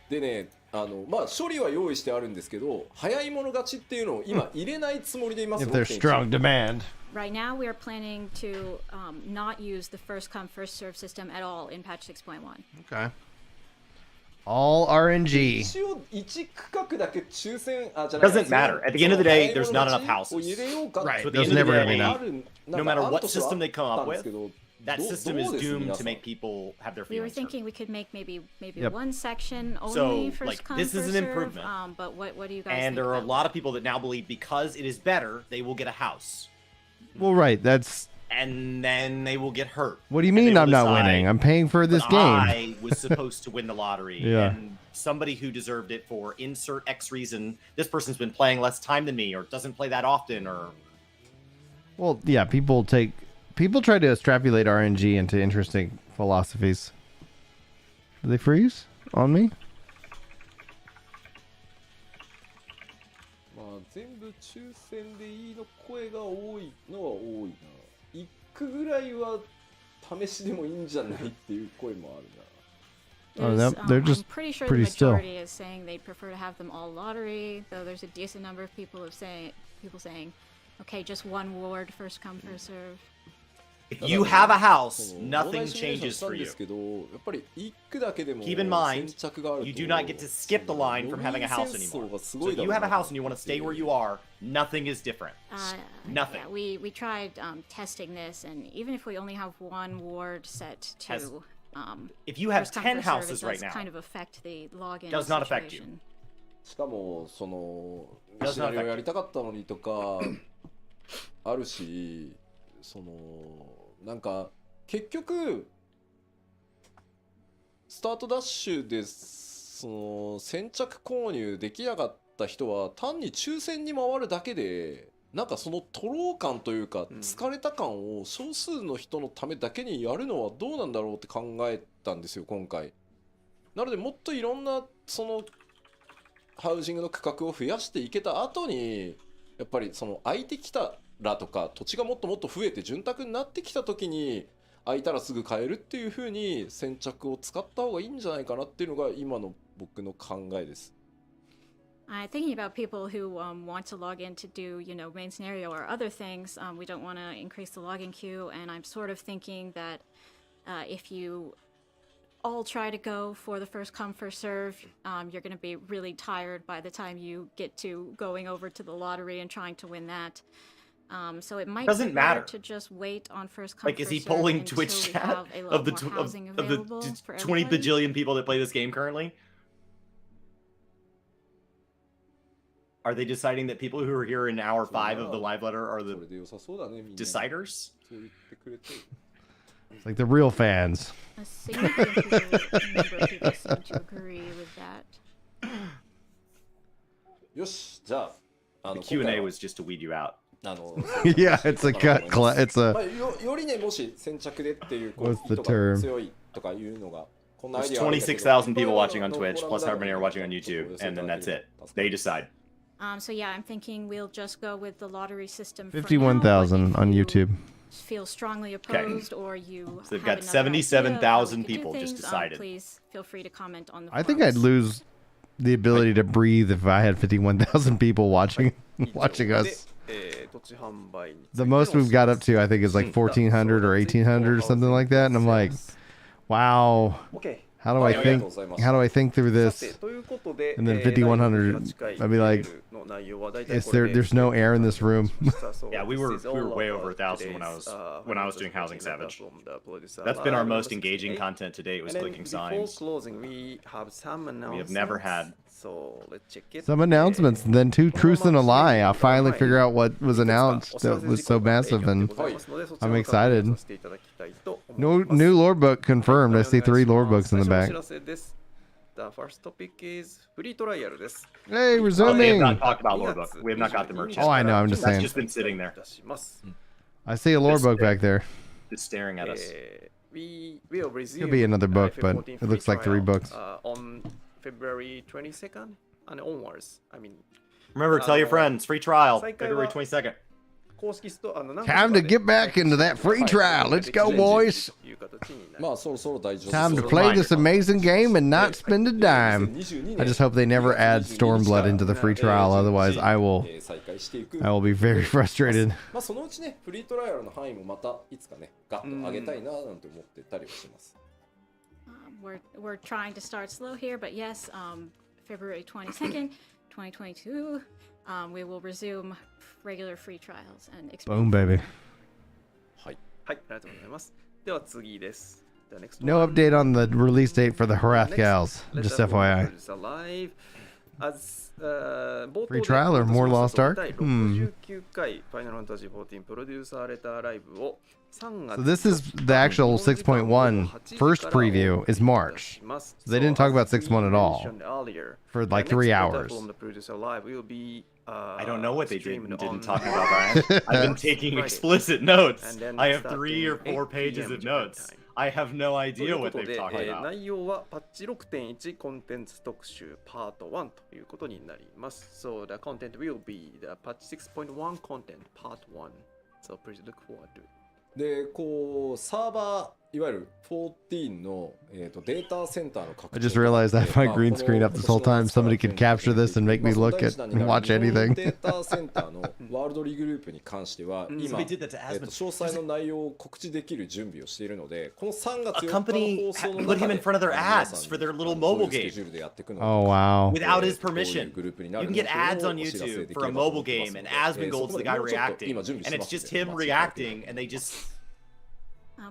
[SPEAKER 4] でね、まあ処理は用意してあるんですけど、早い者勝ちっていうのを今入れないつもりでいます。
[SPEAKER 1] If there's strong demand.
[SPEAKER 2] Right now, we are planning to not use the first come, first serve system at all in patch 6.1.
[SPEAKER 1] Okay. All RNG.
[SPEAKER 4] 一応1区画だけ抽選、あ、じゃない。
[SPEAKER 6] Doesn't matter. At the end of the day, there's not enough houses.
[SPEAKER 1] Right.
[SPEAKER 6] So at the
[SPEAKER 1] There's
[SPEAKER 6] end of
[SPEAKER 1] never
[SPEAKER 6] the
[SPEAKER 1] gonna be
[SPEAKER 6] day,
[SPEAKER 1] enough.
[SPEAKER 6] no matter what system they come up with, that system is doomed to make people have their
[SPEAKER 2] We were
[SPEAKER 6] feelings hurt.
[SPEAKER 2] thinking we could make maybe
[SPEAKER 1] Yep.
[SPEAKER 2] one section
[SPEAKER 6] So,
[SPEAKER 2] only first
[SPEAKER 6] like,
[SPEAKER 2] come,
[SPEAKER 6] this is
[SPEAKER 2] first
[SPEAKER 6] an
[SPEAKER 2] serve,
[SPEAKER 6] improvement.
[SPEAKER 2] but what do you guys
[SPEAKER 6] And
[SPEAKER 2] think
[SPEAKER 6] there are a
[SPEAKER 2] about
[SPEAKER 6] lot
[SPEAKER 2] that?
[SPEAKER 6] of people that now believe because it is better, they will get a house.
[SPEAKER 1] Well, right. That's.
[SPEAKER 6] And then they will get hurt.
[SPEAKER 1] What do you
[SPEAKER 6] And they
[SPEAKER 1] mean
[SPEAKER 6] will
[SPEAKER 1] I'm not
[SPEAKER 6] decide,
[SPEAKER 1] winning? I'm paying for this
[SPEAKER 6] "But
[SPEAKER 1] game.
[SPEAKER 6] I was supposed to win the lottery.
[SPEAKER 1] Yeah.
[SPEAKER 6] And somebody who deserved it for insert X reason, this person's been playing less time than me or doesn't play that often or...
[SPEAKER 1] Well, yeah. People try to extrapolate RNG into interesting philosophies. Do they freeze on me?
[SPEAKER 4] まあ全部抽選でいいの声が多いのは多いな。1区ぐらいは試しでもいいんじゃないっていう声もあるな。
[SPEAKER 1] Oh,
[SPEAKER 2] There's,
[SPEAKER 1] they're just
[SPEAKER 2] I'm pretty sure
[SPEAKER 1] pretty
[SPEAKER 2] the
[SPEAKER 1] still.
[SPEAKER 2] majority is saying they'd prefer to have them all lottery, though there's a decent number of people saying, okay, just one ward, first come, first serve.
[SPEAKER 6] If you have a house,
[SPEAKER 4] その
[SPEAKER 6] nothing
[SPEAKER 4] オーダーシミュレーション
[SPEAKER 6] changes
[SPEAKER 4] した
[SPEAKER 6] for
[SPEAKER 4] んで
[SPEAKER 6] you.
[SPEAKER 4] すけど、やっぱり1区だけでも
[SPEAKER 6] Keep in mind,
[SPEAKER 4] 先着があると
[SPEAKER 6] You do not get to skip the line from having a house
[SPEAKER 4] ロビー戦争
[SPEAKER 6] anymore.
[SPEAKER 4] がす
[SPEAKER 6] So
[SPEAKER 4] ごい
[SPEAKER 6] if
[SPEAKER 4] だろ
[SPEAKER 6] you
[SPEAKER 4] う
[SPEAKER 6] have
[SPEAKER 4] な
[SPEAKER 6] a house and you want to stay where you are, nothing is different. Nothing.
[SPEAKER 2] Yeah, we tried testing this, and even if we only have one ward set to
[SPEAKER 6] Has- If you have
[SPEAKER 2] first come,
[SPEAKER 6] 10
[SPEAKER 2] first serve,
[SPEAKER 6] houses
[SPEAKER 2] it
[SPEAKER 6] right
[SPEAKER 2] does
[SPEAKER 6] now,
[SPEAKER 2] kind of affect the login
[SPEAKER 6] Does not affect you.
[SPEAKER 2] situation.
[SPEAKER 4] しかもその
[SPEAKER 6] Does
[SPEAKER 4] シ
[SPEAKER 6] not
[SPEAKER 4] ナリオ
[SPEAKER 6] affect
[SPEAKER 4] やりたかったのにとかあるし、そのなんか結局スタートダッシュでその先着購入できなかった人は単に抽選に回るだけで、なんかその徒労感というか疲れた感を少数の人のためだけにやるのはどうなんだろうって考えたんですよ今回。なのでもっといろんなそのハウジングの区画を増やしていけた後にやっぱりその空いてきたらとか土地がもっともっと増えて潤沢になってきた時に空いたらすぐ買えるっていう風に先着を使った方がいいんじゃないかなっていうのが今の僕の考えです。
[SPEAKER 2] Thinking about people who want to log in to do, main scenario or other things, we don't want to increase the login queue, and I'm sort of thinking that if you all try to go for the first come, first serve, you're going to be really tired by the time you get to going over to the lottery and trying to win that. So it might
[SPEAKER 6] Doesn't
[SPEAKER 2] be better
[SPEAKER 6] matter.
[SPEAKER 2] to just wait on first come,
[SPEAKER 6] like, is
[SPEAKER 2] first
[SPEAKER 6] he
[SPEAKER 2] serve
[SPEAKER 6] polling
[SPEAKER 2] until
[SPEAKER 6] Twitch
[SPEAKER 2] we
[SPEAKER 6] chat
[SPEAKER 2] have a lot
[SPEAKER 6] of the,
[SPEAKER 2] more
[SPEAKER 6] tw-
[SPEAKER 2] housing
[SPEAKER 6] of the
[SPEAKER 2] available for
[SPEAKER 6] 20
[SPEAKER 2] everybody?
[SPEAKER 6] bajillion people that play this game currently? Are they deciding that people who are here in hour 5 of the live letter are
[SPEAKER 4] そ
[SPEAKER 6] the
[SPEAKER 4] れで良さそうだねみんな。
[SPEAKER 6] deciders?
[SPEAKER 4] そう言ってくれて。
[SPEAKER 1] It's like the real fans.
[SPEAKER 2] A significant number of people seem to agree with that.
[SPEAKER 4] よし、じゃあ、
[SPEAKER 6] The
[SPEAKER 4] 今回
[SPEAKER 6] Q&A
[SPEAKER 4] は
[SPEAKER 6] was just to weed you out.
[SPEAKER 1] Yeah, it's a cut. It's
[SPEAKER 4] まあ、
[SPEAKER 1] a.
[SPEAKER 4] よりね、もし先着でっていうこう
[SPEAKER 1] What's the
[SPEAKER 4] 意図が
[SPEAKER 1] term?
[SPEAKER 4] 強いとかいうのが、こんなアイ
[SPEAKER 6] There's
[SPEAKER 4] デアあるんだけど
[SPEAKER 6] 26,000 people watching on Twitch, plus however many are watching on YouTube, and then that's it. They decide.
[SPEAKER 2] So yeah, I'm thinking we'll just go with the lottery system. for now,
[SPEAKER 1] 51,000
[SPEAKER 2] but
[SPEAKER 1] on
[SPEAKER 2] if you
[SPEAKER 1] YouTube.
[SPEAKER 2] Feel strongly opposed, or you.
[SPEAKER 6] So they've
[SPEAKER 2] have
[SPEAKER 6] got
[SPEAKER 2] another idea
[SPEAKER 6] 77,000
[SPEAKER 2] how we could do
[SPEAKER 6] people just
[SPEAKER 2] things,
[SPEAKER 6] decided.
[SPEAKER 2] Please feel free to comment on the.
[SPEAKER 1] I think I'd
[SPEAKER 2] forums.
[SPEAKER 1] lose the ability to breathe if I had 51,000 people watching us. The most we've got up to, I think, is like 1,400 or 1,800 or something like that, and I'm like, wow.
[SPEAKER 3] OK
[SPEAKER 1] How do I think? How do I think through
[SPEAKER 3] さ
[SPEAKER 1] this?
[SPEAKER 3] てということで
[SPEAKER 1] And then
[SPEAKER 3] 5100
[SPEAKER 1] I'd be like, Is there? There's no air in this room.
[SPEAKER 6] Yeah, we were way over 1,000 when I was doing Housing Savage. That's been our most engaging content to date was clicking signs.
[SPEAKER 3] We
[SPEAKER 6] have never had.
[SPEAKER 3] So let's check it.
[SPEAKER 1] Some announcements, and then 2 truths and a lie. I'll finally figure out what was announced that was so massive, and I'm excited. No new lore book confirmed. I see 3 lore books in the back.
[SPEAKER 3] The first topic is フリートライアルです
[SPEAKER 1] Hey,
[SPEAKER 6] We have
[SPEAKER 1] resuming.
[SPEAKER 6] not talked about lore book. We have not got the merchant.
[SPEAKER 1] Oh, I know, I'm just
[SPEAKER 6] That's
[SPEAKER 1] saying.
[SPEAKER 6] just been sitting there,
[SPEAKER 1] I see a lore book back there.
[SPEAKER 6] just staring at us.
[SPEAKER 3] We will resume
[SPEAKER 1] Could be another book, but
[SPEAKER 3] FF14
[SPEAKER 1] it looks like 3
[SPEAKER 3] free
[SPEAKER 1] books.
[SPEAKER 3] trial, on February 22nd and onwards. I mean,
[SPEAKER 6] Remember, tell your friends. Free trial,
[SPEAKER 3] 再開は
[SPEAKER 6] February 22nd.
[SPEAKER 3] 公式ストア
[SPEAKER 1] Time to get back into that free trial. Let's go, boys.
[SPEAKER 4] まあそろそろ大丈夫
[SPEAKER 1] Time to
[SPEAKER 4] です
[SPEAKER 1] play this amazing game and not spend a dime.
[SPEAKER 4] 2022
[SPEAKER 1] I just hope they never add Stormblood into the free trial, otherwise I will
[SPEAKER 4] 再開していく
[SPEAKER 1] I will be very frustrated.
[SPEAKER 4] まあそのうちねフリートライアルの範囲もまたいつかねガッと上げたいななんて思ってたりはします
[SPEAKER 2] We're trying to start slow here, but yes, February 22nd, 2022, we will resume regular free trials and
[SPEAKER 1] Boom, baby.
[SPEAKER 4] はい
[SPEAKER 3] はい、ありがとうございます。では次です。The next
[SPEAKER 1] No
[SPEAKER 3] one.
[SPEAKER 1] update on the release date for the Harath Gals.
[SPEAKER 3] Next,
[SPEAKER 1] Just
[SPEAKER 3] let us
[SPEAKER 1] FYI.
[SPEAKER 3] produce alive. As, 冒頭
[SPEAKER 1] Free
[SPEAKER 3] で
[SPEAKER 1] trial or more Lost Ark?
[SPEAKER 3] 第69回 Final Fantasy XIV プロデューサーレターライブを3月
[SPEAKER 1] So this is the actual 6.1 first preview is March. So they didn't talk about 6.1 at all for like 3 hours.
[SPEAKER 6] I don't know what they did and didn't talk about, Brian. I've been taking explicit notes. I have 3 or 4 pages of notes. I have no
[SPEAKER 3] とい
[SPEAKER 6] idea
[SPEAKER 3] うこ
[SPEAKER 6] what
[SPEAKER 3] と
[SPEAKER 6] they've
[SPEAKER 3] で、
[SPEAKER 6] talked about.
[SPEAKER 3] 内容はパッチ 6.1 コンテンツ特集パート1ということになります。So the content will be the patch 6.1 content part 1. So please look forward to it.
[SPEAKER 4] でこうサーバーいわゆる14の、データセンターの拡
[SPEAKER 1] I
[SPEAKER 4] 張
[SPEAKER 1] just realized I had my green screen up this whole time. Somebody could capture this and make me look at and watch
[SPEAKER 4] デ
[SPEAKER 1] anything.
[SPEAKER 4] ータセンターのワールドリグループに関しては今、
[SPEAKER 6] Somebody did that to Asmund.
[SPEAKER 4] 詳細の内容を告知できる準備をしているのでこの3月
[SPEAKER 6] A
[SPEAKER 4] 4日
[SPEAKER 6] company
[SPEAKER 4] の放送の
[SPEAKER 6] put him
[SPEAKER 4] 中
[SPEAKER 6] in
[SPEAKER 4] で
[SPEAKER 6] front of their
[SPEAKER 4] 皆
[SPEAKER 6] ads
[SPEAKER 4] さんに
[SPEAKER 6] for their little
[SPEAKER 4] どういう
[SPEAKER 6] mobile
[SPEAKER 4] スケ
[SPEAKER 6] game
[SPEAKER 4] ジュールでやっていくの
[SPEAKER 1] Oh, wow.
[SPEAKER 6] without his
[SPEAKER 4] どういう
[SPEAKER 6] permission.
[SPEAKER 4] グループに
[SPEAKER 6] You
[SPEAKER 4] なる
[SPEAKER 6] can
[SPEAKER 4] の
[SPEAKER 6] get
[SPEAKER 4] かっていう
[SPEAKER 6] ads
[SPEAKER 4] のを
[SPEAKER 6] on
[SPEAKER 4] お知らせ
[SPEAKER 6] YouTube
[SPEAKER 4] でき
[SPEAKER 6] for
[SPEAKER 4] れ
[SPEAKER 6] a
[SPEAKER 4] ばと
[SPEAKER 6] mobile
[SPEAKER 4] 思います
[SPEAKER 6] game,
[SPEAKER 4] の
[SPEAKER 6] and
[SPEAKER 4] で
[SPEAKER 6] Asmund Gold's the guy
[SPEAKER 4] そこでもうちょっと
[SPEAKER 6] reacting,
[SPEAKER 4] 今準備し
[SPEAKER 6] and
[SPEAKER 4] て
[SPEAKER 6] it's
[SPEAKER 4] ますの
[SPEAKER 6] just
[SPEAKER 4] で
[SPEAKER 6] him
[SPEAKER 4] 待ち受けて
[SPEAKER 6] reacting, and they just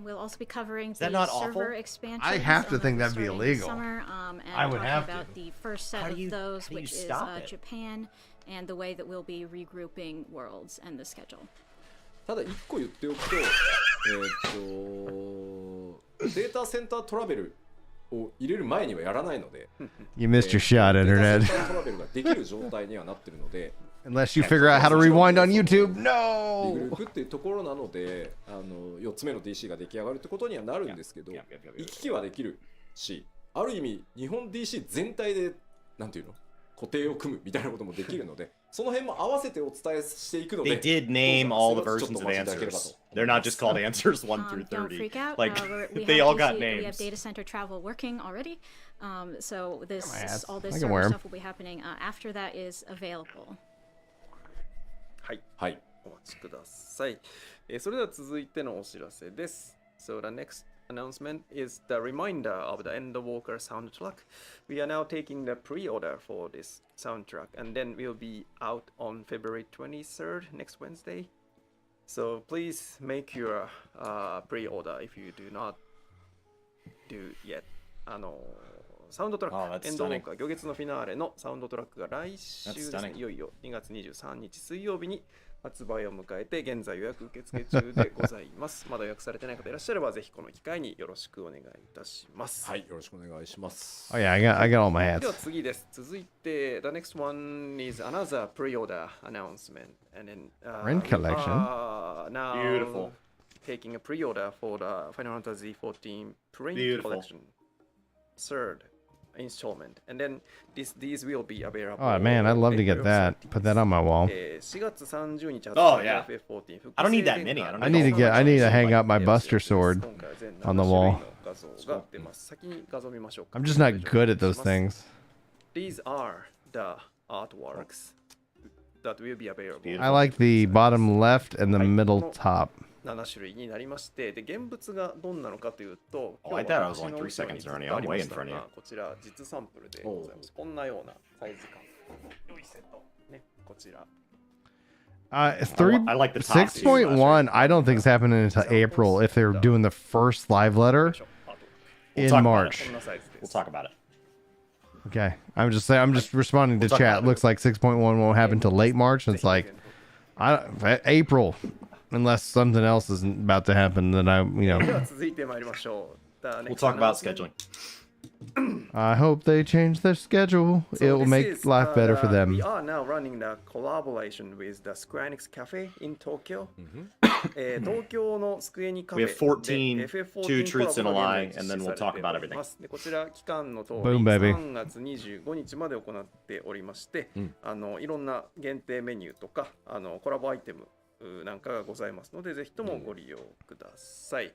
[SPEAKER 2] We'll also be covering
[SPEAKER 6] that
[SPEAKER 2] the
[SPEAKER 6] not
[SPEAKER 2] server
[SPEAKER 6] awful?
[SPEAKER 2] expansions.
[SPEAKER 1] I have to think that'd be
[SPEAKER 2] starting
[SPEAKER 1] illegal.
[SPEAKER 2] This summer, and
[SPEAKER 1] I would
[SPEAKER 2] talking
[SPEAKER 1] have to.
[SPEAKER 2] about the first set
[SPEAKER 6] How do
[SPEAKER 2] of
[SPEAKER 6] you-
[SPEAKER 2] those,
[SPEAKER 6] how do you
[SPEAKER 2] which is
[SPEAKER 6] stop it?
[SPEAKER 2] Japan, and the way that we'll be regrouping worlds and the schedule.
[SPEAKER 4] ただ1個言っておくとデータセンタートラベルを入れる前にはやらないので
[SPEAKER 1] You missed your shot,
[SPEAKER 4] データ
[SPEAKER 1] Internet.
[SPEAKER 4] センタートラベルができる状態にはなってるので
[SPEAKER 1] Unless you figure out how to rewind on YouTube.
[SPEAKER 4] リグル
[SPEAKER 1] No!
[SPEAKER 4] ープっていうところなので4つ目の DC が出来上がるってことにはなるんですけど
[SPEAKER 6] Yeah, yeah, yeah, yeah, yeah.
[SPEAKER 4] 行き来はできるしある意味日本 DC 全体でなんていうの固定を組むみたいなこともできるのでその辺も合わせてお伝えしていくの
[SPEAKER 6] they
[SPEAKER 4] で
[SPEAKER 6] did name all the versions of answers. They're not just called answers 1 through
[SPEAKER 2] Don't
[SPEAKER 6] 30.
[SPEAKER 2] freak out.
[SPEAKER 6] Like
[SPEAKER 2] We
[SPEAKER 6] they
[SPEAKER 2] have
[SPEAKER 6] all got
[SPEAKER 2] DC We have
[SPEAKER 6] names.
[SPEAKER 2] data center travel working already. So this
[SPEAKER 1] my ass.
[SPEAKER 2] all
[SPEAKER 1] I
[SPEAKER 2] this
[SPEAKER 1] can
[SPEAKER 2] server
[SPEAKER 1] wear 'em.
[SPEAKER 2] stuff will be happening after that is available.
[SPEAKER 3] はい、
[SPEAKER 4] はい
[SPEAKER 3] お待ちください。それでは続いてのお知らせです。So the next announcement is the reminder of the Endwalker soundtrack. We are now taking the pre-order for this soundtrack, and then we'll be out on February 23rd, next Wednesday. So please make your pre-order if you do not do yet. サウンドトラ
[SPEAKER 6] Oh,
[SPEAKER 3] ッ
[SPEAKER 6] that's
[SPEAKER 3] ク、エンドウォー
[SPEAKER 6] stunning.
[SPEAKER 3] カー、魚月のフィナーレのサウンドトラックが来週です
[SPEAKER 6] That's
[SPEAKER 3] ね、
[SPEAKER 6] stunning.
[SPEAKER 3] いよいよ2月23日水曜日に発売を迎えて、現在予約受付中でございます。まだ予約されてない方いらっしゃれば、ぜひこの機会によろしくお願いいたします。
[SPEAKER 4] はいよろしくお願いします
[SPEAKER 1] Oh, yeah, I got all my
[SPEAKER 3] では
[SPEAKER 1] hats.
[SPEAKER 3] 次です。続いて、The next one is another pre-order announcement. And then,
[SPEAKER 1] Rent collection.
[SPEAKER 3] Now
[SPEAKER 6] Beautiful.
[SPEAKER 3] taking a pre-order for the Final Fantasy XIV print
[SPEAKER 6] Beautiful.
[SPEAKER 3] collection. Third installment. And then these will be available.
[SPEAKER 1] Oh, man, I'd love to get that. Put that on my wall.
[SPEAKER 3] 4月30日発
[SPEAKER 6] Oh,
[SPEAKER 3] 売
[SPEAKER 6] yeah.
[SPEAKER 3] FF14
[SPEAKER 6] I don't need that many. I don't
[SPEAKER 1] I need to hang up my Buster sword on the wall.
[SPEAKER 3] 画像が出ます。先に画像見ましょうか。
[SPEAKER 1] I'm just not good at those things.
[SPEAKER 3] These are the artworks that will be available.
[SPEAKER 1] I like the bottom left and the middle top.
[SPEAKER 3] 7種類になりまして、で現物がどんなのかというと、
[SPEAKER 6] Oh, I thought I was only 3 seconds already. I'm way in front of you.
[SPEAKER 3] こちら実サンプルでございます。こんなようなサイズ感。良いセット。ね、こちら。
[SPEAKER 6] I like the top two.
[SPEAKER 1] 6.1. I don't think it's happening until April if they're doing the first live letter in
[SPEAKER 6] talk about
[SPEAKER 1] March.
[SPEAKER 3] こんなサイズで
[SPEAKER 6] We'll
[SPEAKER 3] す。
[SPEAKER 6] talk about it.
[SPEAKER 1] Okay, I'm just saying. I'm just responding to
[SPEAKER 6] We'll talk
[SPEAKER 1] chat.
[SPEAKER 6] about it.
[SPEAKER 1] Looks like 6.1 won't happen till late March, and it's like April, unless something else isn't about to happen. Then I,
[SPEAKER 3] では続いてまいりましょう。The
[SPEAKER 6] We'll
[SPEAKER 3] next
[SPEAKER 6] talk about
[SPEAKER 3] announcement.
[SPEAKER 6] scheduling.
[SPEAKER 1] I hope they change their schedule. It will make life better for them.
[SPEAKER 3] We are now running the collaboration with the Square Enix Cafe in Tokyo. 東京のスクエニカフェ
[SPEAKER 6] We have 14
[SPEAKER 3] で FF14
[SPEAKER 6] two truths and a
[SPEAKER 3] コラボ
[SPEAKER 6] lie,
[SPEAKER 3] が
[SPEAKER 6] and then we'll
[SPEAKER 3] 実施さ
[SPEAKER 6] talk
[SPEAKER 3] れて
[SPEAKER 6] about
[SPEAKER 3] おり
[SPEAKER 6] everything.
[SPEAKER 3] ますでこちら期間の通り
[SPEAKER 1] Boom, baby.
[SPEAKER 3] 3月25日まで行っておりまして、いろんな限定メニューとかコラボアイテムなんかがございますのでぜひともご利用ください。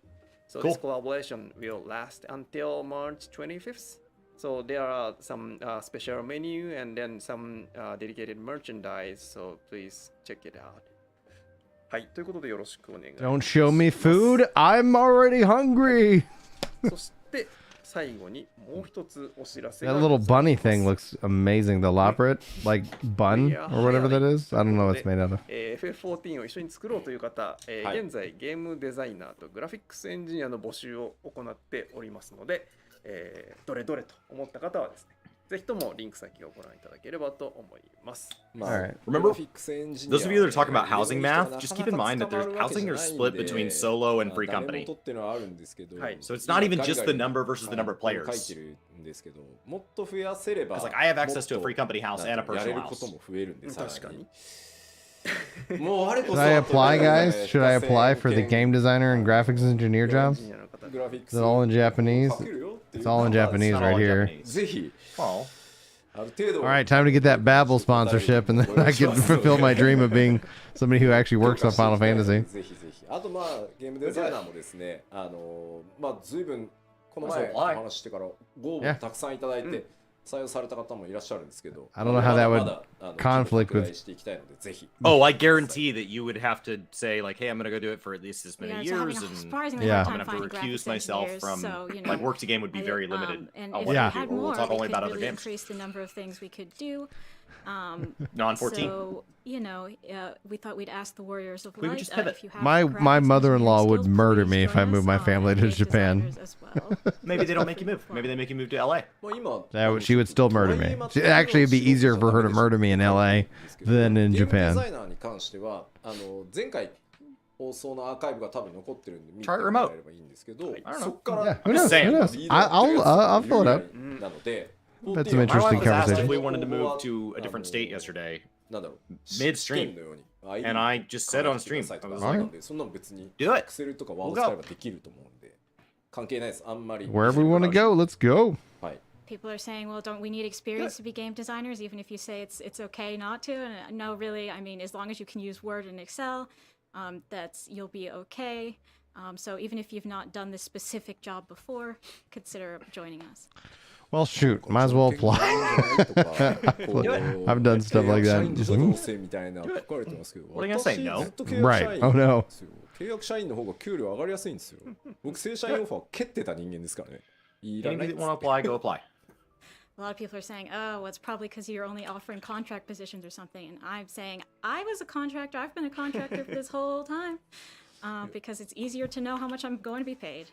[SPEAKER 3] So this collaboration will last until March 25th. So there are some special menu and then some dedicated merchandise. So please check it out. はい、ということでよろしくお願いします。
[SPEAKER 1] Don't show me food. I'm already hungry.
[SPEAKER 3] そして最後にもう一つお知らせが
[SPEAKER 1] That
[SPEAKER 3] ござい
[SPEAKER 1] little
[SPEAKER 3] ます。
[SPEAKER 1] bunny thing looks amazing. The elaborate, like, bun or whatever that is. I don't know what it's made out of.
[SPEAKER 3] FF14 を一緒に作ろうという方、現在ゲームデザイナーとグラフィックスエンジニアの募集を行っておりますので、どれどれと思った方はですね、ぜひともリンク先をご覧いただければと思います。
[SPEAKER 1] Alright.
[SPEAKER 6] Remember, those of you that are talking about housing math, just keep in mind that there's housing are split between solo and free company. So it's not even just the number versus the number of players. Because like I have access to a free company house and a personal house.
[SPEAKER 3] 確かに。
[SPEAKER 1] Should I apply, guys? Should I apply for the game designer and graphics engineer jobs? Is it all in Japanese? It's all in Japanese
[SPEAKER 6] Not all
[SPEAKER 1] right
[SPEAKER 6] in
[SPEAKER 1] here.
[SPEAKER 6] Japanese. Well,
[SPEAKER 1] All right, time to get that Babbel sponsorship, and then I can fulfill my dream of being somebody who actually works on Final Fantasy.
[SPEAKER 4] ぜひぜひ。あとまあゲームデザイナーもですね、まあ随分この前お話してからご応募たくさんいただいて採用された方もいらっしゃるんですけど、
[SPEAKER 1] I don't know how that would conflict with.
[SPEAKER 4] していきたいのでぜひ。
[SPEAKER 6] oh, I guarantee that you would have to say like, "Hey, I'm gonna go do it for at least this many
[SPEAKER 2] Yeah, so
[SPEAKER 6] years,"
[SPEAKER 2] having a
[SPEAKER 6] and
[SPEAKER 2] surprisingly
[SPEAKER 1] Yeah.
[SPEAKER 2] hard
[SPEAKER 6] I'm
[SPEAKER 2] time
[SPEAKER 6] gonna have to
[SPEAKER 2] finding
[SPEAKER 6] recuse
[SPEAKER 2] graphics
[SPEAKER 6] myself
[SPEAKER 2] engineers,
[SPEAKER 6] from
[SPEAKER 2] so, you know,
[SPEAKER 6] like work to game would be very limited.
[SPEAKER 2] And
[SPEAKER 6] on
[SPEAKER 2] if
[SPEAKER 6] what
[SPEAKER 2] we
[SPEAKER 6] I
[SPEAKER 2] had
[SPEAKER 6] do.
[SPEAKER 2] more,
[SPEAKER 6] We'll talk
[SPEAKER 2] we
[SPEAKER 6] only
[SPEAKER 2] could
[SPEAKER 6] about other
[SPEAKER 2] really
[SPEAKER 6] games.
[SPEAKER 2] increase the number of things we could do.
[SPEAKER 6] Non 14.
[SPEAKER 2] So, you know, we thought we'd ask the Warriors of
[SPEAKER 6] We would
[SPEAKER 2] Light
[SPEAKER 6] just pivot.
[SPEAKER 2] if you have
[SPEAKER 1] My
[SPEAKER 2] graphics
[SPEAKER 1] mother-in-law
[SPEAKER 2] engineering
[SPEAKER 1] would
[SPEAKER 2] skills,
[SPEAKER 1] murder
[SPEAKER 2] please
[SPEAKER 1] me if
[SPEAKER 2] join
[SPEAKER 1] I moved
[SPEAKER 2] us,
[SPEAKER 1] my family to
[SPEAKER 2] game
[SPEAKER 1] Japan.
[SPEAKER 2] designers as well.
[SPEAKER 6] Maybe they don't make you move. Maybe they make you move to LA.
[SPEAKER 4] まあ今
[SPEAKER 1] She would still murder me. Actually, it'd be easier for her to murder me in LA than in
[SPEAKER 4] ゲームデ
[SPEAKER 1] Japan.
[SPEAKER 4] ザイナーに関しては前回放送のアーカイブが多分残ってるんで見て
[SPEAKER 6] Try
[SPEAKER 4] もら
[SPEAKER 6] remote.
[SPEAKER 4] えればいいんですけど、
[SPEAKER 6] I don't know.
[SPEAKER 4] そっから
[SPEAKER 1] Yeah, who knows?
[SPEAKER 6] saying.
[SPEAKER 1] Who knows? I'll fill it up.
[SPEAKER 4] なので、
[SPEAKER 1] That's some
[SPEAKER 6] My
[SPEAKER 1] interesting
[SPEAKER 6] wife was asked if
[SPEAKER 1] conversation.
[SPEAKER 6] we wanted to move to a different state yesterday,
[SPEAKER 4] なんだろう
[SPEAKER 6] Midstream.
[SPEAKER 4] 試験のように
[SPEAKER 6] and I just said on stream,
[SPEAKER 4] 考えて
[SPEAKER 6] I
[SPEAKER 4] くだ
[SPEAKER 6] was
[SPEAKER 4] さい
[SPEAKER 6] like,
[SPEAKER 4] なんでそんなの別に
[SPEAKER 6] "Do it."
[SPEAKER 4] Excel とか Word 使えばできると思うんで関係ないですあんまり
[SPEAKER 1] Wherever we want to go, let's go.
[SPEAKER 4] はい
[SPEAKER 2] People are saying, well, don't we need experience to be game designers, even if you say it's okay not to? And no, really, I mean, as long as you can use Word and Excel, you'll be okay. So even if you've not done this specific job before, consider joining us.
[SPEAKER 1] Well, shoot, might as well apply. I've done stuff like that.
[SPEAKER 4] みたいな書かれてますけど
[SPEAKER 6] What are you gonna say, no?
[SPEAKER 4] 私ずっと契約社
[SPEAKER 1] Right.
[SPEAKER 4] 員
[SPEAKER 1] Oh no.
[SPEAKER 4] 契約社員の方が給料上がりやすいんですよ僕正社員オファー蹴ってた人間ですからねいらない
[SPEAKER 6] Anybody that want to apply, go apply.
[SPEAKER 2] A lot of people are saying, oh, well, it's probably because you're only offering contract positions or something. And I'm saying, I was a contractor. I've been a contractor for this whole time because it's easier to know how much I'm going to be paid.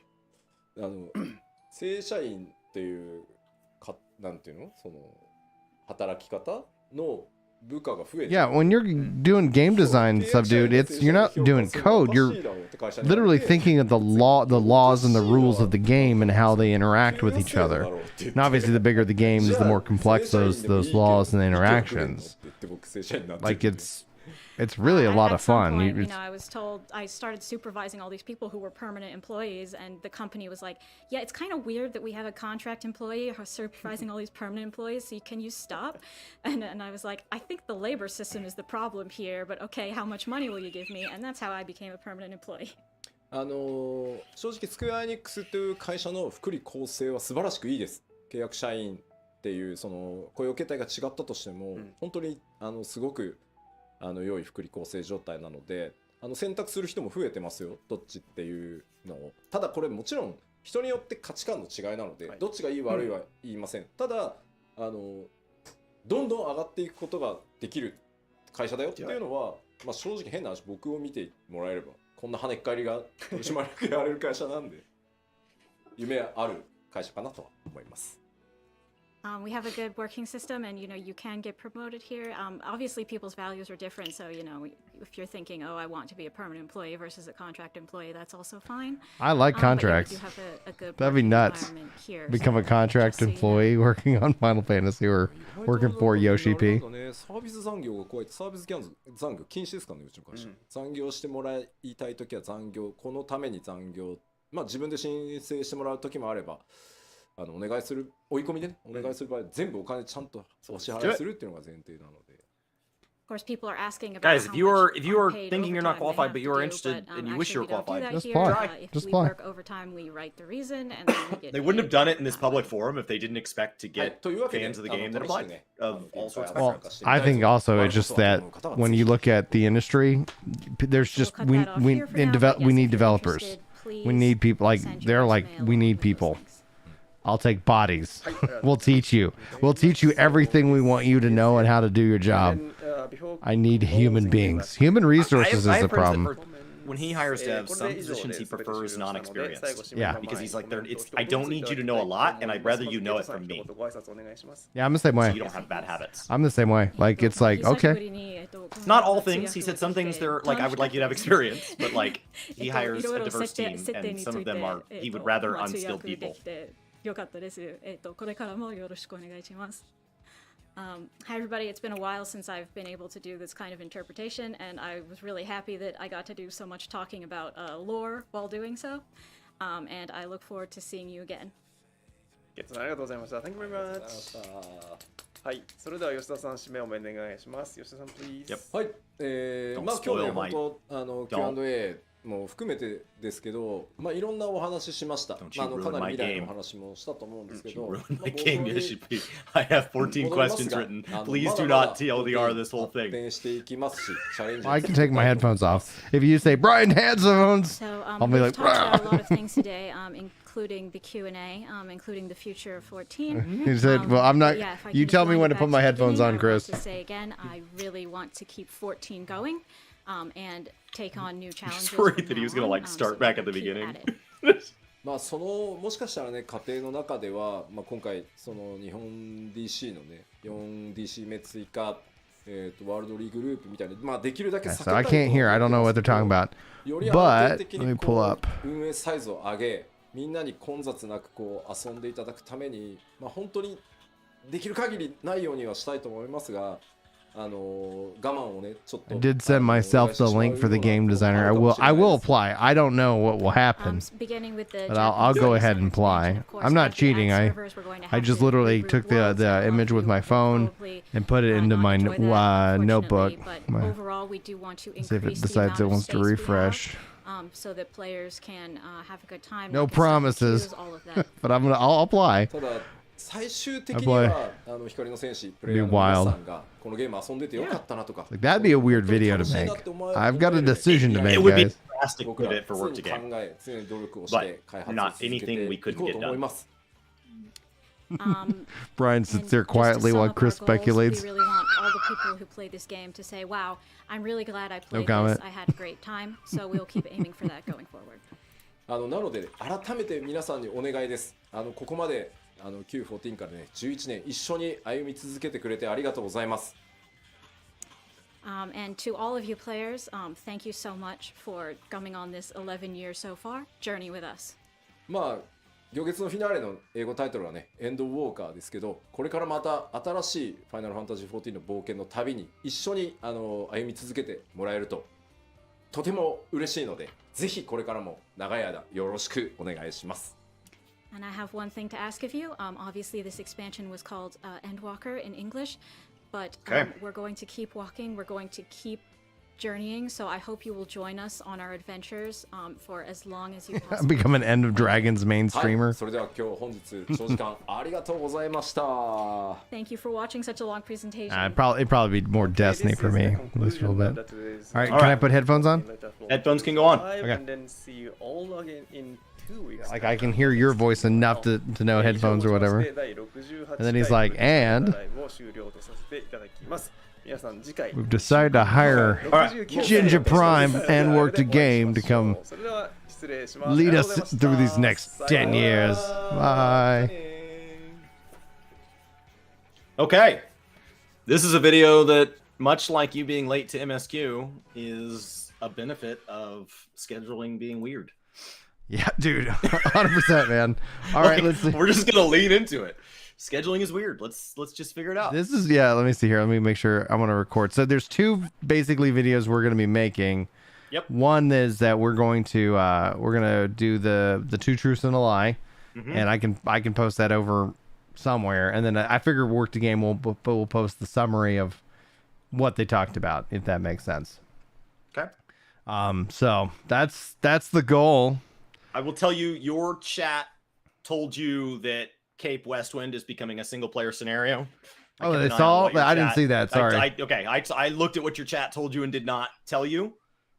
[SPEAKER 4] 正社員っていうなんていうのその働き方の部下が増えて
[SPEAKER 1] Yeah, when you're doing game design stuff, dude, you're not doing code. You're literally thinking of the laws and the rules of the game and how they interact with each other. And obviously, the bigger the game is, the more complex those laws and interactions. Like it's really a lot
[SPEAKER 2] At
[SPEAKER 1] of
[SPEAKER 2] some
[SPEAKER 1] fun.
[SPEAKER 2] point,
[SPEAKER 1] It's-
[SPEAKER 2] I was told I started supervising all these people who were permanent employees, and the company was like, "Yeah, it's kind of weird that we have a contract employee supervising all these permanent employees. So can you stop?" And I was like, "I think the labor system is the problem here, but okay, how much money will you give me?" And that's how I became a permanent employee.
[SPEAKER 4] 正直スクエアエニックスという会社の福利厚生は素晴らしくいいです契約社員っていうその雇用形態が違ったとしても、本当にすごく良い福利厚生状態なので選択する人も増えてますよどっちっていうのをただこれもちろん人によって価値観の違いなので、どっちがいい悪いは言いません、ただどんどん上がっていくことができる会社だよっていうのは、まあ、正直変な話僕を見てもらえればこんな跳ねっ返りが取締役やれる会社なんで夢ある会社かなとは思います。
[SPEAKER 2] We have a good working system, and you can get promoted here. Obviously, people's values are different, so if you're thinking, oh, I want to be a permanent employee versus a contract employee, that's also fine.
[SPEAKER 1] I like contracts.
[SPEAKER 2] But, yeah, we do have a good
[SPEAKER 1] That'd be nuts.
[SPEAKER 2] environment here,
[SPEAKER 1] Become
[SPEAKER 2] so
[SPEAKER 1] a contract
[SPEAKER 2] just so you know.
[SPEAKER 1] employee working on Final Fantasy or working for Yoshi P.
[SPEAKER 4] サービス残業がこうやってサービス残業禁止ですからね、うちの会社。残業してもらいたいときは残業、このために残業、まあ自分で申請してもらうときもあれば、お願いする、追い込みでね、お願いする場合、全部お金ちゃんとお支払いするっていうのが前提なので。
[SPEAKER 2] Of course, people are asking about
[SPEAKER 6] Guys,
[SPEAKER 2] how
[SPEAKER 6] if you are
[SPEAKER 2] much
[SPEAKER 6] thinking you're not
[SPEAKER 2] unpaid
[SPEAKER 6] qualified,
[SPEAKER 2] overtime
[SPEAKER 6] but
[SPEAKER 2] they
[SPEAKER 6] you are
[SPEAKER 2] have to
[SPEAKER 6] interested
[SPEAKER 2] do, but,
[SPEAKER 6] and you wish you were
[SPEAKER 2] actually, we don't do
[SPEAKER 6] qualified,
[SPEAKER 2] that
[SPEAKER 1] Just
[SPEAKER 2] here.
[SPEAKER 1] apply.
[SPEAKER 2] If
[SPEAKER 1] Just
[SPEAKER 2] we
[SPEAKER 1] apply.
[SPEAKER 2] work overtime, we write the reason, and then we get
[SPEAKER 6] They wouldn't have
[SPEAKER 2] paid.
[SPEAKER 6] done it in this public forum if they didn't expect to get
[SPEAKER 4] というわけで
[SPEAKER 6] fans of the game that applied of all sorts of
[SPEAKER 1] Well,
[SPEAKER 6] backgrounds.
[SPEAKER 1] I think also it's just that when you look at the industry, there's
[SPEAKER 2] We'll
[SPEAKER 1] just
[SPEAKER 2] cut
[SPEAKER 1] we
[SPEAKER 2] that off
[SPEAKER 1] we
[SPEAKER 2] here for
[SPEAKER 1] in
[SPEAKER 2] now,
[SPEAKER 1] develop
[SPEAKER 2] but
[SPEAKER 1] we
[SPEAKER 2] yes,
[SPEAKER 1] need
[SPEAKER 2] if you're
[SPEAKER 1] developers.
[SPEAKER 2] interested,
[SPEAKER 1] We
[SPEAKER 2] please
[SPEAKER 1] need people like
[SPEAKER 2] send your
[SPEAKER 1] they're like
[SPEAKER 2] resume
[SPEAKER 1] we
[SPEAKER 2] along
[SPEAKER 1] need
[SPEAKER 2] with those
[SPEAKER 1] people.
[SPEAKER 2] links.
[SPEAKER 1] I'll take bodies. We'll teach you. We'll teach you everything we want you to know and how to do your job. I need human beings. Human resources
[SPEAKER 6] I
[SPEAKER 1] is
[SPEAKER 6] have
[SPEAKER 1] the
[SPEAKER 6] friends that
[SPEAKER 1] problem.
[SPEAKER 6] when he hires devs, some positions he prefers non-experienced.
[SPEAKER 1] Yeah.
[SPEAKER 6] Because he's like, I don't need you to know a lot, and I'd rather you know it from me,
[SPEAKER 1] Yeah, I'm the same
[SPEAKER 6] so
[SPEAKER 1] way.
[SPEAKER 6] you don't have bad habits.
[SPEAKER 1] I'm the same way. Like it's like okay.
[SPEAKER 6] Not all things. He said some things they're like, I would like you to have experience, but like he hires a diverse team, and some of them are he would rather unskilled people.
[SPEAKER 2] よかったです。これからもよろしくお願いします。Hi everybody, it's been a while since I've been able to do this kind of interpretation, and I was really happy that I got to do so much talking about lore while doing so, and I look forward to seeing you again.
[SPEAKER 3] ゲットさんありがとうございました。Thank you very much. はい、それでは吉田さん締めをお願いします。吉田さん please。
[SPEAKER 6] Yep.
[SPEAKER 4] はい、まあ今日ね
[SPEAKER 6] spoil my-
[SPEAKER 4] 本当Q&A も含めてですけど、まあいろんなお話ししました。
[SPEAKER 6] Don't you
[SPEAKER 4] かな
[SPEAKER 6] ruin
[SPEAKER 4] り
[SPEAKER 6] my
[SPEAKER 4] 未来の
[SPEAKER 6] game.
[SPEAKER 4] お話もしたと思うんですけ
[SPEAKER 6] You
[SPEAKER 4] ど、
[SPEAKER 6] ruined
[SPEAKER 4] まあ
[SPEAKER 6] my game,
[SPEAKER 4] 冒頭に
[SPEAKER 6] Yoshi. I have 14 questions written. Please do not TLDR this whole
[SPEAKER 4] 発
[SPEAKER 6] thing.
[SPEAKER 4] 展していきますし、チャレンジ
[SPEAKER 1] I can take my headphones off. If you say Brian headphones,
[SPEAKER 2] So
[SPEAKER 1] I'll be
[SPEAKER 2] we've
[SPEAKER 1] like,
[SPEAKER 2] talked about a lot of things today, including the Q&A, including the future of 14.
[SPEAKER 1] he said, well, I'm not.
[SPEAKER 2] But yeah, if I
[SPEAKER 1] You
[SPEAKER 2] can
[SPEAKER 1] tell
[SPEAKER 2] just
[SPEAKER 1] me
[SPEAKER 2] wind
[SPEAKER 1] when
[SPEAKER 2] it
[SPEAKER 1] to put
[SPEAKER 2] back
[SPEAKER 1] my
[SPEAKER 2] the
[SPEAKER 1] headphones
[SPEAKER 2] beginning,
[SPEAKER 1] on,
[SPEAKER 2] I
[SPEAKER 1] Chris.
[SPEAKER 2] want to say again, I really want to keep 14 going, and take on new challenges.
[SPEAKER 6] worried
[SPEAKER 2] from
[SPEAKER 6] that he was
[SPEAKER 2] now
[SPEAKER 6] gonna,
[SPEAKER 2] on,
[SPEAKER 6] like,
[SPEAKER 2] so
[SPEAKER 6] start
[SPEAKER 2] we
[SPEAKER 6] back
[SPEAKER 2] can
[SPEAKER 6] at the
[SPEAKER 2] keep
[SPEAKER 6] beginning.
[SPEAKER 2] at it.
[SPEAKER 4] まあそのもしかしたらね家庭の中では、まあ、今回その日本 DC のね 4DC 目追加、ワールドリーグループみたいに、まあ、できるだけ避け
[SPEAKER 1] So
[SPEAKER 4] た
[SPEAKER 1] I
[SPEAKER 4] いと
[SPEAKER 1] can't hear. I don't know what they're talking about.
[SPEAKER 4] より
[SPEAKER 1] But
[SPEAKER 4] 安定的
[SPEAKER 1] let me
[SPEAKER 4] に
[SPEAKER 1] pull
[SPEAKER 4] こ
[SPEAKER 1] up.
[SPEAKER 4] う運営サイズを上げみんなに混雑なくこう遊んでいただくために、まあ、本当にできる限りないようにはしたいと思いますが我慢をねちょっと
[SPEAKER 1] I did send myself the link for the game designer. I will apply. I don't know what will happen,
[SPEAKER 2] Beginning with the
[SPEAKER 1] but I'll go
[SPEAKER 2] Japanese
[SPEAKER 1] ahead and apply.
[SPEAKER 2] of course,
[SPEAKER 1] I'm not
[SPEAKER 2] like the
[SPEAKER 1] cheating.
[SPEAKER 2] ad
[SPEAKER 1] I
[SPEAKER 2] servers, we're going to
[SPEAKER 1] I
[SPEAKER 2] have
[SPEAKER 1] just
[SPEAKER 2] to
[SPEAKER 1] literally
[SPEAKER 2] regroup
[SPEAKER 1] took the
[SPEAKER 2] worlds, and a lot
[SPEAKER 1] image
[SPEAKER 2] of
[SPEAKER 1] with
[SPEAKER 2] you
[SPEAKER 1] my
[SPEAKER 2] will
[SPEAKER 1] phone
[SPEAKER 2] probably,
[SPEAKER 1] and put it into
[SPEAKER 2] not
[SPEAKER 1] my
[SPEAKER 2] enjoy that,
[SPEAKER 1] notebook.
[SPEAKER 2] unfortunately, but
[SPEAKER 1] My-
[SPEAKER 2] overall, we do want to
[SPEAKER 1] See if it
[SPEAKER 2] increase the
[SPEAKER 1] decides
[SPEAKER 2] amount
[SPEAKER 1] it
[SPEAKER 2] of
[SPEAKER 1] wants to
[SPEAKER 2] space we have,
[SPEAKER 1] refresh.
[SPEAKER 2] so that players can have a good time.
[SPEAKER 1] No
[SPEAKER 2] not get stuck in
[SPEAKER 1] promises.
[SPEAKER 2] queues, all of that.
[SPEAKER 1] But I'll apply.
[SPEAKER 4] ただ最終的には光の戦士プレイヤーの皆さんがこのゲーム遊んでてよかったなとか
[SPEAKER 1] Like that'd be a weird video to make. I've got a decision to make,
[SPEAKER 6] It would be
[SPEAKER 1] guys.
[SPEAKER 6] fantastic
[SPEAKER 4] 僕
[SPEAKER 6] to
[SPEAKER 4] ら
[SPEAKER 6] do it for
[SPEAKER 4] 常
[SPEAKER 6] work
[SPEAKER 4] に
[SPEAKER 6] to
[SPEAKER 4] 考
[SPEAKER 6] game.
[SPEAKER 4] え常に努力をして開発を
[SPEAKER 6] But
[SPEAKER 4] 続け
[SPEAKER 6] anything we
[SPEAKER 4] てい
[SPEAKER 6] couldn't
[SPEAKER 4] こう
[SPEAKER 6] get
[SPEAKER 4] と思い
[SPEAKER 6] done.
[SPEAKER 4] ます
[SPEAKER 1] Brian
[SPEAKER 2] And
[SPEAKER 1] sits there
[SPEAKER 2] just to
[SPEAKER 1] quietly
[SPEAKER 2] sum
[SPEAKER 1] while
[SPEAKER 2] up our
[SPEAKER 1] Chris
[SPEAKER 2] goals,
[SPEAKER 1] speculates.
[SPEAKER 2] We really want all the people who play this game to say, "Wow, I'm really glad I played
[SPEAKER 1] comment.
[SPEAKER 2] this. I had a great time." So we'll keep aiming for that going forward.
[SPEAKER 4] なので改めて皆さんにお願いですここまでQ14 からね11年一緒に歩み続けてくれてありがとうございます
[SPEAKER 2] And to all of you players, thank you so much for coming on this 11 years so far journey with us.
[SPEAKER 4] まあ行月のフィナーレの英語タイトルはねエンドウォーカーですけどこれからまた新しいファイナルファンタジー14の冒険の旅に一緒に歩み続けてもらえるととても嬉しいのでぜひこれからも長い間よろしくお願いします
[SPEAKER 2] And I have one thing to ask of you. Obviously, this expansion was called Endwalker in English, but
[SPEAKER 6] Okay.
[SPEAKER 2] we're going to keep walking. We're going to keep journeying. So I hope you will join us on our adventures for as long as you possibly.
[SPEAKER 1] Become an End of Dragons main
[SPEAKER 4] はい
[SPEAKER 1] streamer.
[SPEAKER 4] それでは今日本日長時間ありがとうございました
[SPEAKER 2] Thank you for watching such a long presentation.
[SPEAKER 1] It'd probably be more Destiny for me. At least a little bit. All right,
[SPEAKER 6] All
[SPEAKER 1] can I
[SPEAKER 6] right.
[SPEAKER 1] put headphones on?
[SPEAKER 6] Headphones can go on.
[SPEAKER 1] Okay.
[SPEAKER 3] And then see you all again in 2 weeks.
[SPEAKER 1] Like I can hear your voice enough to know headphones or whatever. And then he's like, and we've decided to hire Ginger Prime and Work the Game to come lead us through these next 10 years. Bye.
[SPEAKER 6] Okay. This is a video that, much like you being late to MSQ, is a benefit of scheduling being weird.
[SPEAKER 1] Yeah, dude. 100%, man. All right, let's see.
[SPEAKER 6] We're just going to lean into it. Scheduling is weird. Let's just figure it out.
[SPEAKER 1] This is, yeah, let me see here. Let me make sure I want to record. So there's two basically videos we're going to be making.
[SPEAKER 6] Yep.
[SPEAKER 1] One is that we're going to do the two truths and a lie, and I can post that over somewhere, and then I figure Work the Game we'll post the summary of what they talked about, if that makes sense.
[SPEAKER 6] Okay.
[SPEAKER 1] So that's the goal.
[SPEAKER 6] I will tell you, your chat told you that Cape Westwind is becoming a single player scenario.
[SPEAKER 1] Oh, it's all. I didn't see that. Sorry.
[SPEAKER 6] I looked at what your chat told you and did not tell you.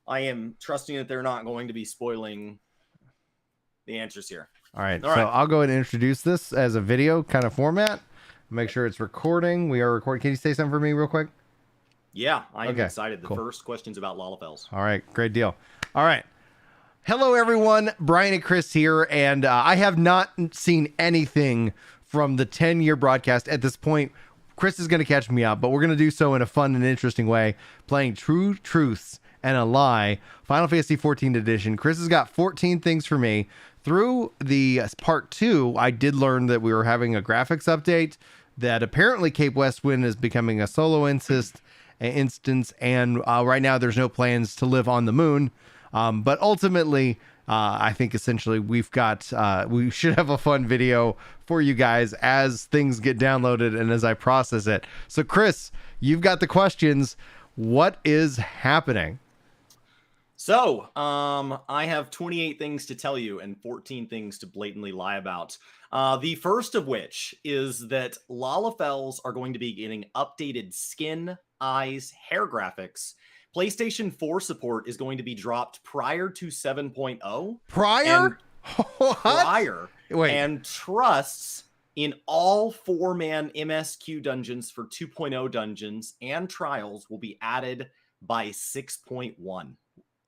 [SPEAKER 6] I am trusting that they're not going to be spoiling the answers here.
[SPEAKER 1] All right. I'll go ahead and introduce this as a video kind of format. Make sure it's recording. We are recording. Can you say something for me real quick?
[SPEAKER 6] Yeah, I'm excited. The first question's about Lalafels.
[SPEAKER 1] All right. Great deal. All right. Hello, everyone. Brian and Chris here, and I have not seen anything from the 10-year broadcast at this point. Chris is going to catch me up, but we're going to do so in a fun and interesting way, playing True Truths and a Lie, Final Fantasy XIV edition. Chris has got 14 things for me. Through the part 2, I did learn that we were having a graphics update, that apparently Cape Westwind is becoming a solo instance, and right now there's no plans to live on the moon. But ultimately, I think essentially we should have a fun video for you guys as things get downloaded and as I process it. So Chris, you've got the questions. What is happening?
[SPEAKER 6] So, I have 28 things to tell you and 14 things to blatantly lie about. The first of which is that Lalafels are going to be getting updated skin, eyes, hair graphics. PlayStation 4 support is going to be dropped prior to 7.0.
[SPEAKER 1] Prior?
[SPEAKER 6] Prior.
[SPEAKER 1] Wait.
[SPEAKER 6] And trusts in all 4-man MSQ dungeons for 2.0 dungeons and trials will be added by 6.1.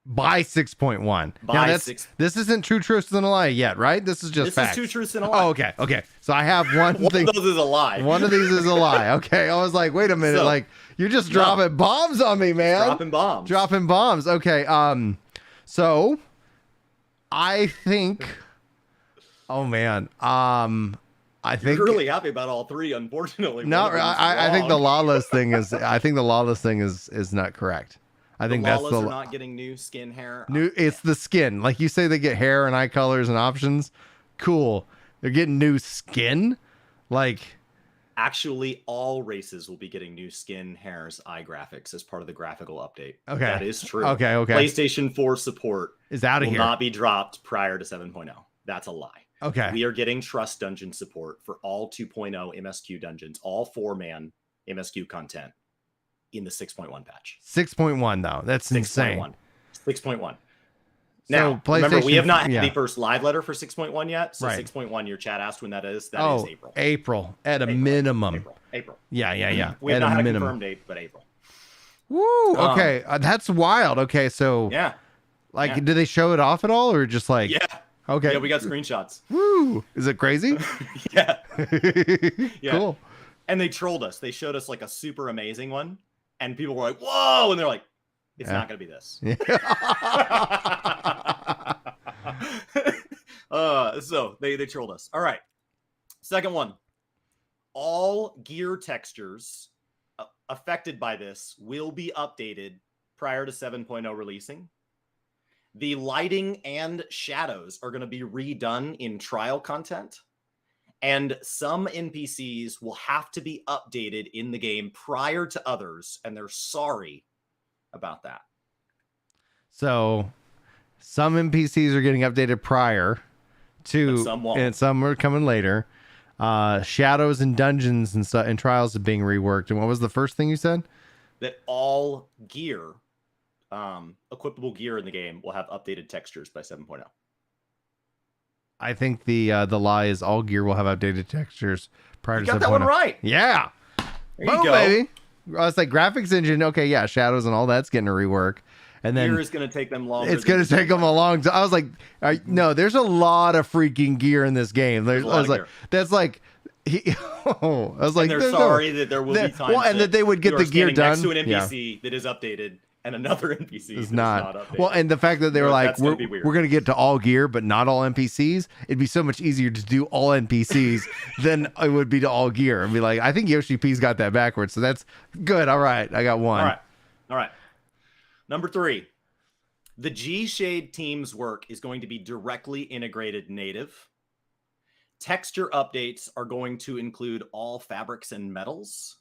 [SPEAKER 1] By 6.1.
[SPEAKER 6] By
[SPEAKER 1] This isn't True Truths and a Lie yet, right? This is just facts.
[SPEAKER 6] This is True Truths and a Lie.
[SPEAKER 1] Oh, okay. So I have one thing.
[SPEAKER 6] One of those is a lie.
[SPEAKER 1] One of these is a lie. Okay. I was like, wait a minute.
[SPEAKER 6] So,
[SPEAKER 1] you're just dropping bombs on me, man. Dropping bombs. Okay. So I think, oh man. I think
[SPEAKER 6] you're really happy about all three, unfortunately.
[SPEAKER 1] No, I think the lawless thing is not correct. I think that's
[SPEAKER 6] Lawless are not getting new skin, hair.
[SPEAKER 1] It's the skin. Like you say, they get hair and eye colors and options. Cool. They're getting new skin.
[SPEAKER 6] Actually, all races will be getting new skin, hairs, eye graphics as part of the graphical update.
[SPEAKER 1] Okay,
[SPEAKER 6] that is true.
[SPEAKER 1] Okay.
[SPEAKER 6] PlayStation 4 support
[SPEAKER 1] is out of here.
[SPEAKER 6] Will not be dropped prior to 7.0. That's a lie.
[SPEAKER 1] Okay.
[SPEAKER 6] We are getting trust dungeon support for all 2.0 MSQ dungeons, all 4-man MSQ content in the 6.1 patch.
[SPEAKER 1] 6.1 though. That's insane.
[SPEAKER 6] 6.1. Now, remember, we have not had the first live letter for 6.1 yet. So
[SPEAKER 1] right.
[SPEAKER 6] 6.1, your chat asked when that is. That is April.
[SPEAKER 1] April at a minimum.
[SPEAKER 6] April.
[SPEAKER 1] Yeah.
[SPEAKER 6] We have not had a confirmed date, but April.
[SPEAKER 1] Woo. Okay. That's wild. Okay. So
[SPEAKER 6] yeah.
[SPEAKER 1] Do they show it off at all or just
[SPEAKER 6] Yeah.
[SPEAKER 1] Okay.
[SPEAKER 6] Yeah, we got screenshots.
[SPEAKER 1] Woo. Is it crazy?
[SPEAKER 6] Yeah.
[SPEAKER 1] Cool.
[SPEAKER 6] And they trolled us. They showed us a super amazing one. And people were like, whoa. And they're like, it's not going to be this. So they trolled us. All right. Second one. All gear textures affected by this will be updated prior to 7.0 releasing. The lighting and shadows are going to be redone in trial content. And some NPCs will have to be updated in the game prior to others, and they're sorry about that.
[SPEAKER 1] So some NPCs are getting updated prior to,
[SPEAKER 6] but some won't.
[SPEAKER 1] And some are coming later. Shadows and dungeons and trials are being reworked. And what was the first thing you said?
[SPEAKER 6] That all gear, equipable gear in the game will have updated textures by 7.0.
[SPEAKER 1] I think the lie is all gear will have updated textures prior to 7.0.
[SPEAKER 6] You got that one right.
[SPEAKER 1] Yeah.
[SPEAKER 6] There you go.
[SPEAKER 1] Baby. I was like, graphics engine. Okay, yeah, shadows and all that's getting a rework. And then
[SPEAKER 6] gear is going to take them longer.
[SPEAKER 1] It's going to take them a long time. I was like, no, there's a lot of freaking gear in this game. I was like, that's like I was like,
[SPEAKER 6] And they're
[SPEAKER 1] "There's no-"
[SPEAKER 6] sorry that there will be times.
[SPEAKER 1] Well, and that they would get
[SPEAKER 6] you
[SPEAKER 1] the
[SPEAKER 6] are
[SPEAKER 1] gear
[SPEAKER 6] standing
[SPEAKER 1] done.
[SPEAKER 6] next to an NPC that is updated, and another NPC that
[SPEAKER 1] It's
[SPEAKER 6] is
[SPEAKER 1] not.
[SPEAKER 6] updated.
[SPEAKER 1] Well, and the fact that they were like,
[SPEAKER 6] That's gonna
[SPEAKER 1] we're
[SPEAKER 6] be weird.
[SPEAKER 1] going to get to all gear, but not all NPCs. It'd be so much easier to do all NPCs than it would be to all gear. And be like, I think Yoshi P's got that backwards. So that's good. All right. I got one.
[SPEAKER 6] All right. Number 3. The G-Shade team's work is going to be directly integrated native. Texture updates are going to include all fabrics and metals.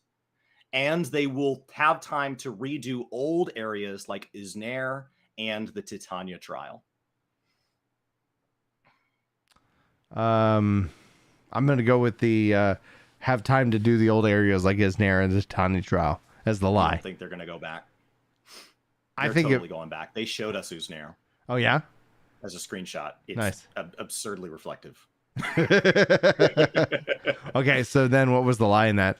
[SPEAKER 6] And they will have time to redo old areas like Isnare and the Titania trial.
[SPEAKER 1] I'm going to go with the have time to do the old areas like Isnare and the Titania trial as the
[SPEAKER 6] I
[SPEAKER 1] lie.
[SPEAKER 6] don't think they're going to go back.
[SPEAKER 1] I
[SPEAKER 6] They're
[SPEAKER 1] think
[SPEAKER 6] totally going back. They showed us Usnare
[SPEAKER 1] Oh, yeah?
[SPEAKER 6] as a screenshot. It's
[SPEAKER 1] Nice.
[SPEAKER 6] Absurdly reflective.
[SPEAKER 1] Okay, so then what was the lie in that?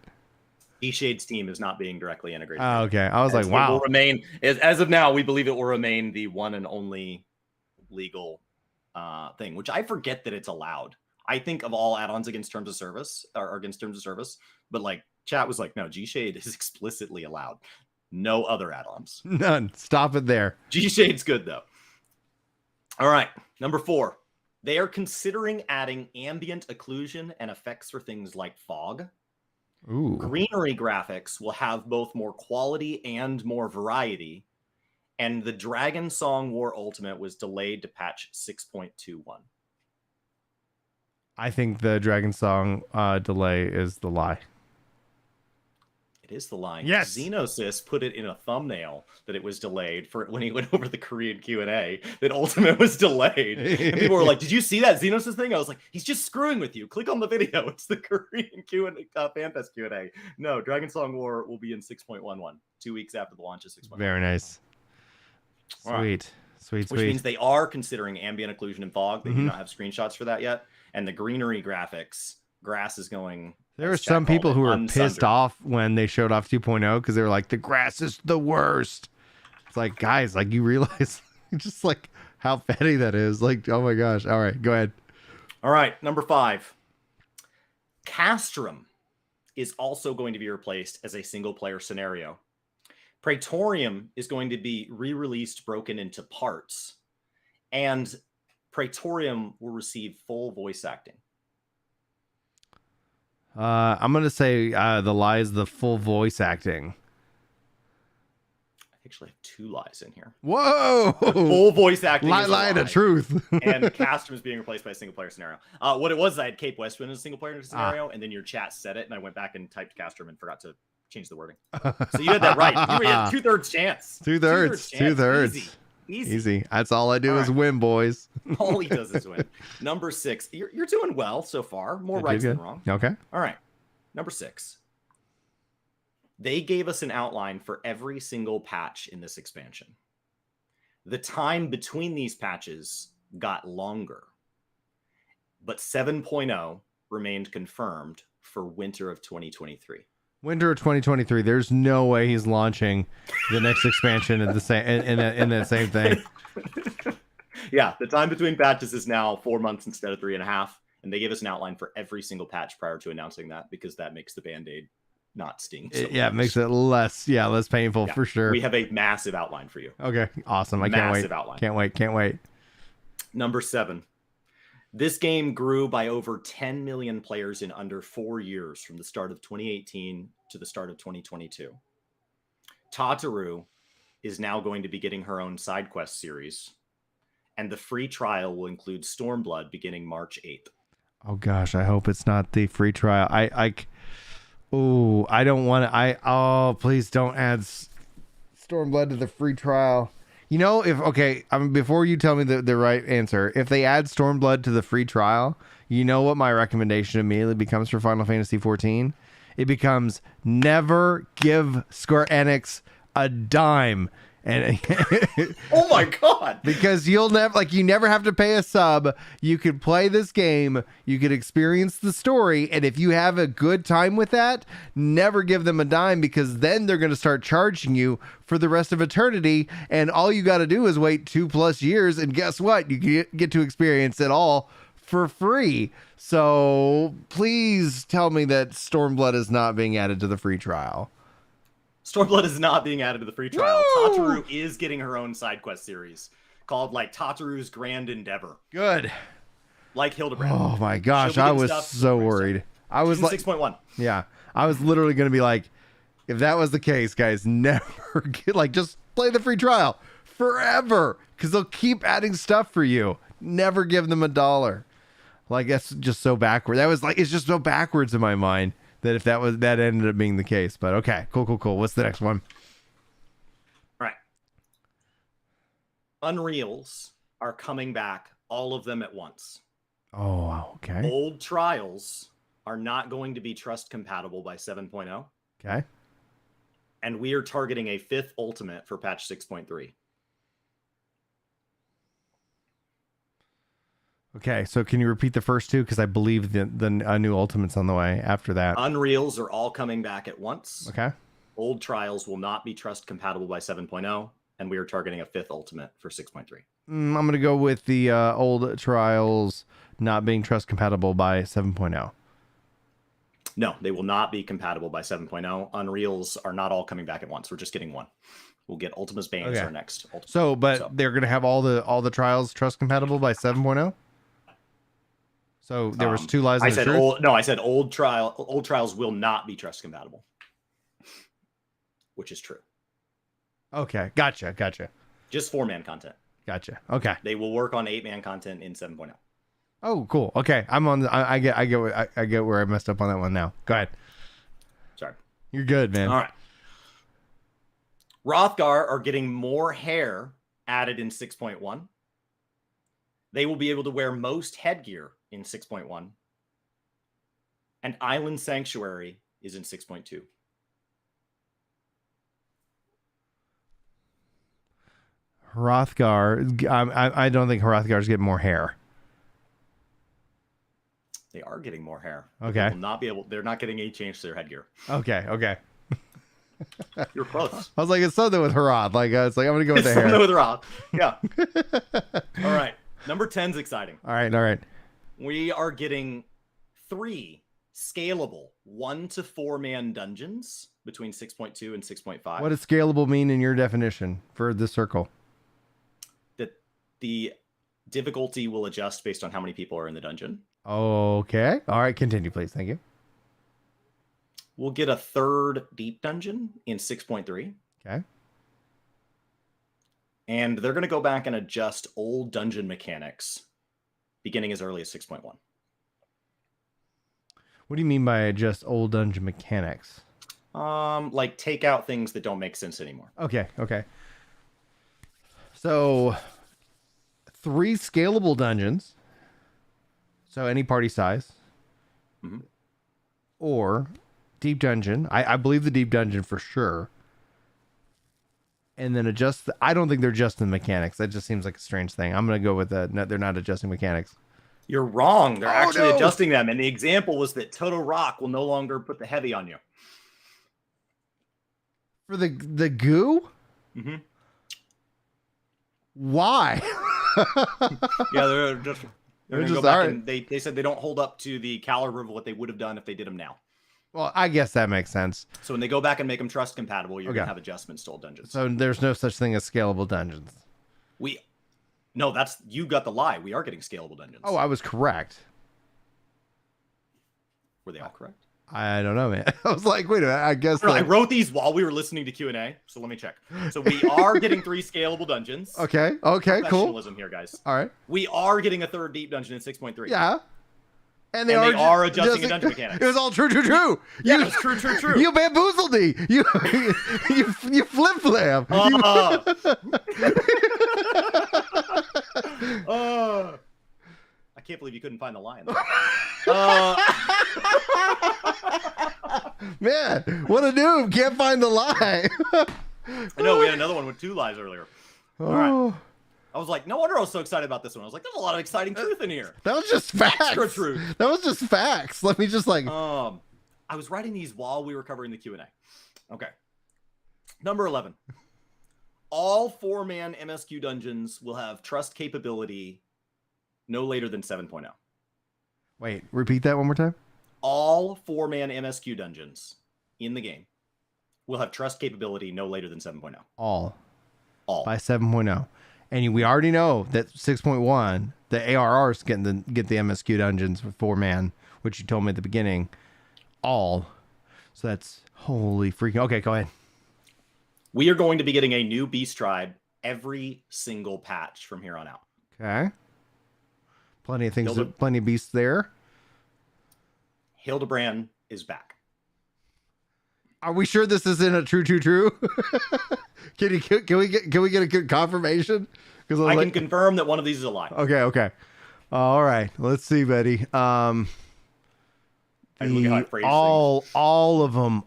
[SPEAKER 6] G-Shade's team is not being directly integrated.
[SPEAKER 1] Oh, okay. I was
[SPEAKER 6] As
[SPEAKER 1] like,
[SPEAKER 6] it
[SPEAKER 1] wow.
[SPEAKER 6] will remain, as of now, we believe it will remain the one and only legal thing, which I forget that it's allowed. I think of all add-ons against terms of service or against terms of service, but like chat was like, no, G-Shade is explicitly allowed. No other add-ons.
[SPEAKER 1] None. Stop it there.
[SPEAKER 6] G-Shade's good though. All right, number 4. They are considering adding ambient occlusion and effects for things like fog.
[SPEAKER 1] Ooh.
[SPEAKER 6] Greenery graphics will have both more quality and more variety. And the Dragon Song War Ultimate was delayed to patch 6.21.
[SPEAKER 1] I think the Dragon Song delay is the lie.
[SPEAKER 6] It is the line.
[SPEAKER 1] Yes.
[SPEAKER 6] Xenosis put it in a thumbnail that it was delayed for when he went over the Korean Q&A, that Ultimate was delayed. And people were like, did you see that Xenosis thing? I was like, he's just screwing with you. Click on the video. It's the Korean Q&A, FanFest Q&A. No, Dragon Song War will be in 6.11, 2 weeks after the launch of 6.11.
[SPEAKER 1] Very nice.
[SPEAKER 6] All right.
[SPEAKER 1] Sweet.
[SPEAKER 6] Which means they are considering ambient occlusion and fog. They do
[SPEAKER 1] Mhm.
[SPEAKER 6] not have screenshots for that yet. And the greenery graphics, grass is going...
[SPEAKER 1] There were
[SPEAKER 6] as chat
[SPEAKER 1] some
[SPEAKER 6] called
[SPEAKER 1] people
[SPEAKER 6] it,
[SPEAKER 1] who were
[SPEAKER 6] unsundered.
[SPEAKER 1] pissed off when they showed off 2.0 because they were like, the grass is the worst. It's like, guys, like you realize just like how petty that is. Like, oh my gosh. All right, go ahead.
[SPEAKER 6] All right, number 5. Castrum is also going to be replaced as a single-player scenario. Praetorium is going to be re-released broken into parts. And Praetorium will receive full voice acting.
[SPEAKER 1] I'm going to say the lie is the full voice acting.
[SPEAKER 6] I actually have 2 lies in here.
[SPEAKER 1] Whoa.
[SPEAKER 6] Full voice acting is a
[SPEAKER 1] Lie to
[SPEAKER 6] lie.
[SPEAKER 1] truth.
[SPEAKER 6] And Castrum is being replaced by a single player scenario. What it was, I had Cape Westwind as a single player scenario, and then your chat said it, and I went back and typed Castrum and forgot to change the wording. So you had that right. You had 2/3 chance.
[SPEAKER 1] 2/3.
[SPEAKER 6] chance.
[SPEAKER 1] 2/3.
[SPEAKER 6] Easy.
[SPEAKER 1] That's all I do
[SPEAKER 6] All
[SPEAKER 1] is
[SPEAKER 6] right.
[SPEAKER 1] win, boys.
[SPEAKER 6] All he does is win. Number 6. You're doing well so far. More
[SPEAKER 1] Good,
[SPEAKER 6] rights
[SPEAKER 1] good.
[SPEAKER 6] than wrong.
[SPEAKER 1] Okay.
[SPEAKER 6] All right. Number 6. They gave us an outline for every single patch in this expansion. The time between these patches got longer, but 7.0 remained confirmed for winter of 2023.
[SPEAKER 1] Winter of 2023. There's no way he's launching the next expansion in the same in that same thing.
[SPEAKER 6] Yeah, the time between patches is now 4 months instead of 3.5, and they gave us an outline for every single patch prior to announcing that because that makes the Band-Aid not sting. So
[SPEAKER 1] It
[SPEAKER 6] much.
[SPEAKER 1] makes it less painful
[SPEAKER 6] Yeah,
[SPEAKER 1] for sure.
[SPEAKER 6] We have a massive outline for you.
[SPEAKER 1] Okay, awesome. I can't wait.
[SPEAKER 6] Massive outline.
[SPEAKER 1] Can't wait.
[SPEAKER 6] Number 7. This game grew by over 10 million players in under 4 years from the start of 2018 to the start of 2022. Tataru is now going to be getting her own side quest series, and the free trial will include Stormblood beginning March 8th.
[SPEAKER 1] Oh gosh, I hope it's not the free trial. I don't want to. Please don't add Stormblood to the free trial. You know, before you tell me the right answer, if they add Stormblood to the free trial, you know what my recommendation immediately becomes for Final Fantasy XIV? It becomes never give Square Enix a dime. And
[SPEAKER 6] Oh my god!
[SPEAKER 1] because you never have to pay a sub. You could play this game, you could experience the story, and if you have a good time with that, never give them a dime, because then they're going to start charging you for the rest of eternity, and all you got to do is wait 2+ years, and guess what? You get to experience it all for free. So please tell me that Stormblood is not being added to the free trial.
[SPEAKER 6] Stormblood is not being added to the free trial.
[SPEAKER 1] Woo!
[SPEAKER 6] Tataru is getting her own side quest series called like Tataru's Grand Endeavor.
[SPEAKER 1] Good.
[SPEAKER 6] Like Hildebrand.
[SPEAKER 1] Oh my gosh,
[SPEAKER 6] She'll be
[SPEAKER 1] I
[SPEAKER 6] getting
[SPEAKER 1] was
[SPEAKER 6] stuff
[SPEAKER 1] so
[SPEAKER 6] for free
[SPEAKER 1] worried. I was
[SPEAKER 6] June
[SPEAKER 1] like,
[SPEAKER 6] 6.1.
[SPEAKER 1] yeah, I was literally going to be like, if that was the case, guys, never get like, just play the free trial forever because they'll keep adding stuff for you. Never give them $1. Like, that's just so backward. That was like, it's just so backwards in my mind that if that ended up being the case. But okay, cool. What's the next one?
[SPEAKER 6] All right. Unreals are coming back, all of them at once.
[SPEAKER 1] Oh, okay.
[SPEAKER 6] Old trials are not going to be trust compatible by 7.0.
[SPEAKER 1] Okay.
[SPEAKER 6] And we are targeting a 5th ultimate for patch 6.3.
[SPEAKER 1] Okay, so can you repeat the first two? Because I believe the new ultimate's on the way after that.
[SPEAKER 6] Unreals are all coming back at once.
[SPEAKER 1] Okay.
[SPEAKER 6] Old trials will not be trust compatible by 7.0, and we are targeting a 5th ultimate for 6.3.
[SPEAKER 1] I'm going to go with the old trials not being trust compatible by 7.0.
[SPEAKER 6] No, they will not be compatible by 7.0. Unreals are not all coming back at once. We're just getting one. We'll get Ultima's Bane as our next ultimate.
[SPEAKER 1] So, they're going to have all the trials trust compatible by 7.0? So there was 2 lies.
[SPEAKER 6] I said old trials will not be trust compatible, which is true.
[SPEAKER 1] Okay, gotcha.
[SPEAKER 6] Just 4-man content.
[SPEAKER 1] Gotcha. Okay.
[SPEAKER 6] They will work on 8-man content in 7.0.
[SPEAKER 1] Oh, cool. Okay, I'm on. I get where I messed up on that one now. Go ahead.
[SPEAKER 6] Sorry.
[SPEAKER 1] You're good, man.
[SPEAKER 6] All right. Rothgar are getting more hair added in 6.1. They will be able to wear most headgear in 6.1. And Island Sanctuary is in 6.2.
[SPEAKER 1] Hrothgar. I don't think Hrothgar's getting more hair.
[SPEAKER 6] They are getting more hair.
[SPEAKER 1] Okay.
[SPEAKER 6] They will not be able. They're not getting any change to their headgear.
[SPEAKER 1] Okay.
[SPEAKER 6] You're close.
[SPEAKER 1] I was like, it's something with Hroth. Like, it's like I'm gonna go with the hair.
[SPEAKER 6] Something with Roth. Yeah. All right. Number 10's exciting.
[SPEAKER 1] All right.
[SPEAKER 6] We are getting 3 scalable 1 to 4-man dungeons between 6.2 and 6.5.
[SPEAKER 1] What does scalable mean in your definition for the circle?
[SPEAKER 6] That the difficulty will adjust based on how many people are in the dungeon.
[SPEAKER 1] Okay. All right. Continue, please. Thank you.
[SPEAKER 6] We'll get a 3rd deep dungeon in 6.3.
[SPEAKER 1] Okay.
[SPEAKER 6] And they're going to go back and adjust old dungeon mechanics beginning as early as 6.1.
[SPEAKER 1] What do you mean by just old dungeon mechanics?
[SPEAKER 6] Like take out things that don't make sense anymore.
[SPEAKER 1] Okay. So 3 scalable dungeons. So any party size.
[SPEAKER 6] Mm-hmm.
[SPEAKER 1] Or deep dungeon. I believe the deep dungeon for sure. And then adjust. I don't think they're adjusting the mechanics. That just seems like a strange thing. I'm going to go with that. No, they're not adjusting mechanics.
[SPEAKER 6] You're wrong. They're actually adjusting them. And the example was that Toto Rock will no longer put the heavy on you.
[SPEAKER 1] For the goo?
[SPEAKER 6] Mm-hmm.
[SPEAKER 1] Why?
[SPEAKER 6] Yeah, they're going to go back
[SPEAKER 1] right.
[SPEAKER 6] and they said they don't hold up to the caliber of what they would have done if they did them now.
[SPEAKER 1] Well, I guess that makes sense.
[SPEAKER 6] So when they go back and make them trust compatible, you're going to have adjustments to old dungeons.
[SPEAKER 1] So there's no such thing as scalable dungeons.
[SPEAKER 6] No, you got the lie. We are getting scalable dungeons.
[SPEAKER 1] Oh, I was correct.
[SPEAKER 6] Were they all correct?
[SPEAKER 1] I don't know, man. I was like, wait a minute. I guess
[SPEAKER 6] I wrote these while we were listening to Q&A, so let me check. So we are getting 3 scalable dungeons.
[SPEAKER 1] Okay, cool.
[SPEAKER 6] Professionalism here, guys.
[SPEAKER 1] All right.
[SPEAKER 6] We are getting a 3rd deep dungeon in 6.3.
[SPEAKER 1] Yeah. And
[SPEAKER 6] they are adjusting a dungeon mechanics.
[SPEAKER 1] It was all true.
[SPEAKER 6] Yeah, it was true.
[SPEAKER 1] You bamboozled me. You flip-flap.
[SPEAKER 6] I can't believe you couldn't find the line.
[SPEAKER 1] Man, what a noob. Can't find the lie.
[SPEAKER 6] I know, we had another one with 2 lies earlier. All right. I was like, no wonder I was so excited about this one. I was like, there's a lot of exciting truth in here.
[SPEAKER 1] That was just facts.
[SPEAKER 6] Extra truth.
[SPEAKER 1] That was just facts. Let me just like...
[SPEAKER 6] I was writing these while we were covering the Q&A. Okay. Number 11. All 4-man MSQ dungeons will have trust capability no later than 7.0.
[SPEAKER 1] Wait, repeat that one more time.
[SPEAKER 6] All 4-man MSQ dungeons in the game will have trust capability no later than 7.0.
[SPEAKER 1] All
[SPEAKER 6] All.
[SPEAKER 1] by 7.0. And we already know that 6.1, the ARRs get the MSQ dungeons for 4-man, which you told me at the beginning. All. So that's holy freaking. Okay, go ahead.
[SPEAKER 6] We are going to be getting a new beast tribe every single patch from here on out.
[SPEAKER 1] Okay. Plenty of things, plenty of beasts there.
[SPEAKER 6] Hildebrand is back.
[SPEAKER 1] Are we sure this isn't a true? Can we get a good confirmation? Because
[SPEAKER 6] I can confirm that one of these is a lie.
[SPEAKER 1] Okay. All right. Let's see, Betty.
[SPEAKER 6] I look at how I phrase
[SPEAKER 1] all of them.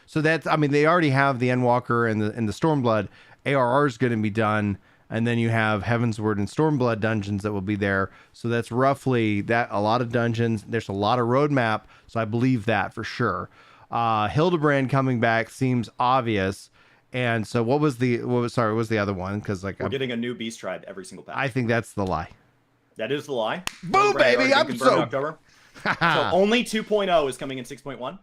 [SPEAKER 1] So that's. I mean, they already have the Endwalker and the Stormblood. ARR is going to be done, and then you have Heavensward and Stormblood dungeons that will be there. So that's roughly that. A lot of dungeons. There's a lot of roadmap. So I believe that for sure. Hildebrand coming back seems obvious. And so what was the other one? Because
[SPEAKER 6] we're getting a new beast tribe every single patch.
[SPEAKER 1] I think that's the lie.
[SPEAKER 6] That is the lie.
[SPEAKER 1] Boom, baby! I'm so.
[SPEAKER 6] In October. So only 2.0 is coming in 6.1.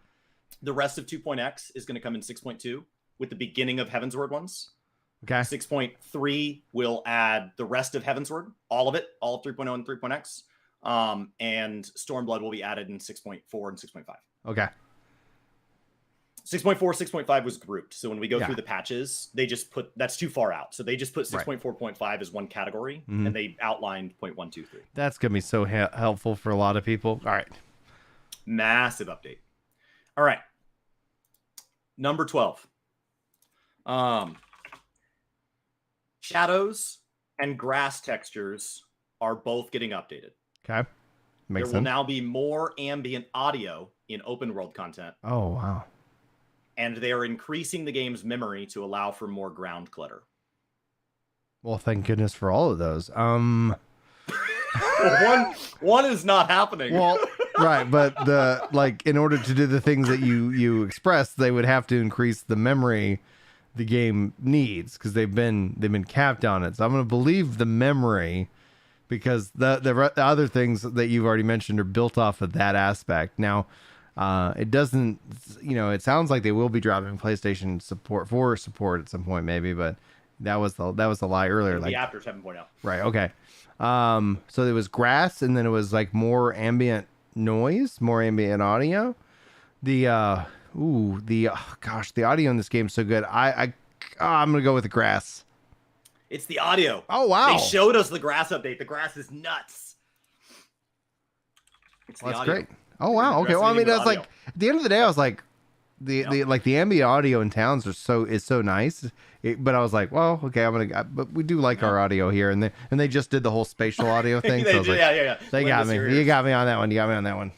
[SPEAKER 6] The rest of 2.x is going to come in 6.2 with the beginning of Heavensward ones.
[SPEAKER 1] Okay.
[SPEAKER 6] 6.3 will add the rest of Heavensward, all of it, all of 3.0 and 3.x. And Stormblood will be added in 6.4 and 6.5.
[SPEAKER 1] Okay.
[SPEAKER 6] 6.4, 6.5 was grouped. So when we go through the patches, they just put, that's too far out. So they just put 6.4.5 as one category, and they outlined 0.123.
[SPEAKER 1] That's going to be so helpful for a lot of people. All right.
[SPEAKER 6] Massive update. All right. Number 12. Shadows and grass textures are both getting updated.
[SPEAKER 1] Okay. Makes
[SPEAKER 6] sense. Will now be more ambient audio in open world content.
[SPEAKER 1] Oh, wow.
[SPEAKER 6] And they are increasing the game's memory to allow for more ground clutter.
[SPEAKER 1] Well, thank goodness for all of those.
[SPEAKER 6] One is not happening.
[SPEAKER 1] Well, right, but in order to do the things that you expressed, they would have to increase the memory the game needs because they've been capped on it. So I'm going to believe the memory because the other things that you've already mentioned are built off of that aspect. Now, it doesn't, it sounds like they will be dropping PlayStation support at some point, maybe, but that was the lie earlier.
[SPEAKER 6] It'll be after 7.0.
[SPEAKER 1] Right. Okay. So there was grass, and then it was like more ambient noise, more ambient audio. The audio in this game is so good. I'm gonna go with the grass.
[SPEAKER 6] It's the audio.
[SPEAKER 1] Oh wow!
[SPEAKER 6] They showed us the grass update. The grass is nuts. It's the
[SPEAKER 1] that's
[SPEAKER 6] audio.
[SPEAKER 1] Great. Oh wow. Okay. Well, I mean, that's like at the end of the day, I was like, the ambient audio in towns is so nice. But I was like, well, okay, but we do like our audio here, and they just did the whole spatial audio thing. So They got me. You got me on that one. You got me on that one.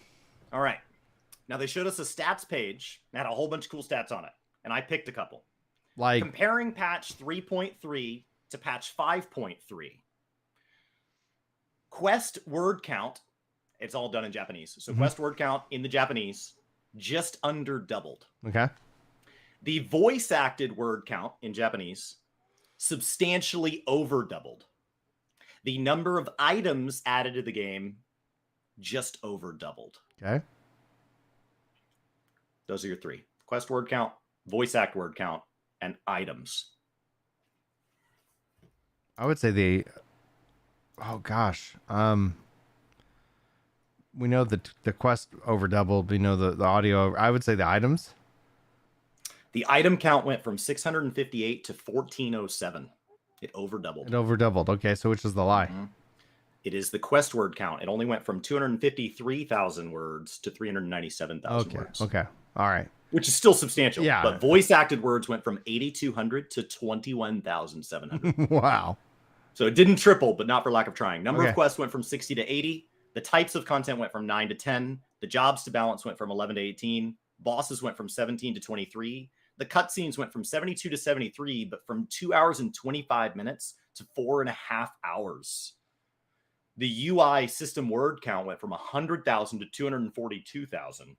[SPEAKER 6] All right. Now they showed us a stats page that had a whole bunch of cool stats on it, and I picked a couple.
[SPEAKER 1] Like
[SPEAKER 6] comparing patch 3.3 to patch 5.3. Quest word count. It's all done in Japanese. So quest word count in the Japanese just under doubled.
[SPEAKER 1] Okay.
[SPEAKER 6] The voice acted word count in Japanese substantially over doubled. The number of items added to the game just over doubled.
[SPEAKER 1] Okay.
[SPEAKER 6] Those are your three. Quest word count, voice act word count, and items.
[SPEAKER 1] I would say we know the quest over doubled. We know the audio. I would say the items.
[SPEAKER 6] The item count went from 658 to 1407. It over doubled.
[SPEAKER 1] Okay, so which is the lie?
[SPEAKER 6] It is the quest word count. It only went from 253,000 words to 397,000 words.
[SPEAKER 1] Okay. All right.
[SPEAKER 6] Which is still substantial.
[SPEAKER 1] Yeah.
[SPEAKER 6] But voice acted words went from 8,200 to 21,700.
[SPEAKER 1] Wow.
[SPEAKER 6] So it didn't triple, but not for lack of trying. Number of quests went from 60 to 80. The types of content went from 9 to 10. The jobs to balance went from 11 to 18. Bosses went from 17 to 23. The cutscenes went from 72 to 73, but from 2 hours and 25 minutes to 4.5 hours. The UI system word count went from 100,000 to 242,000.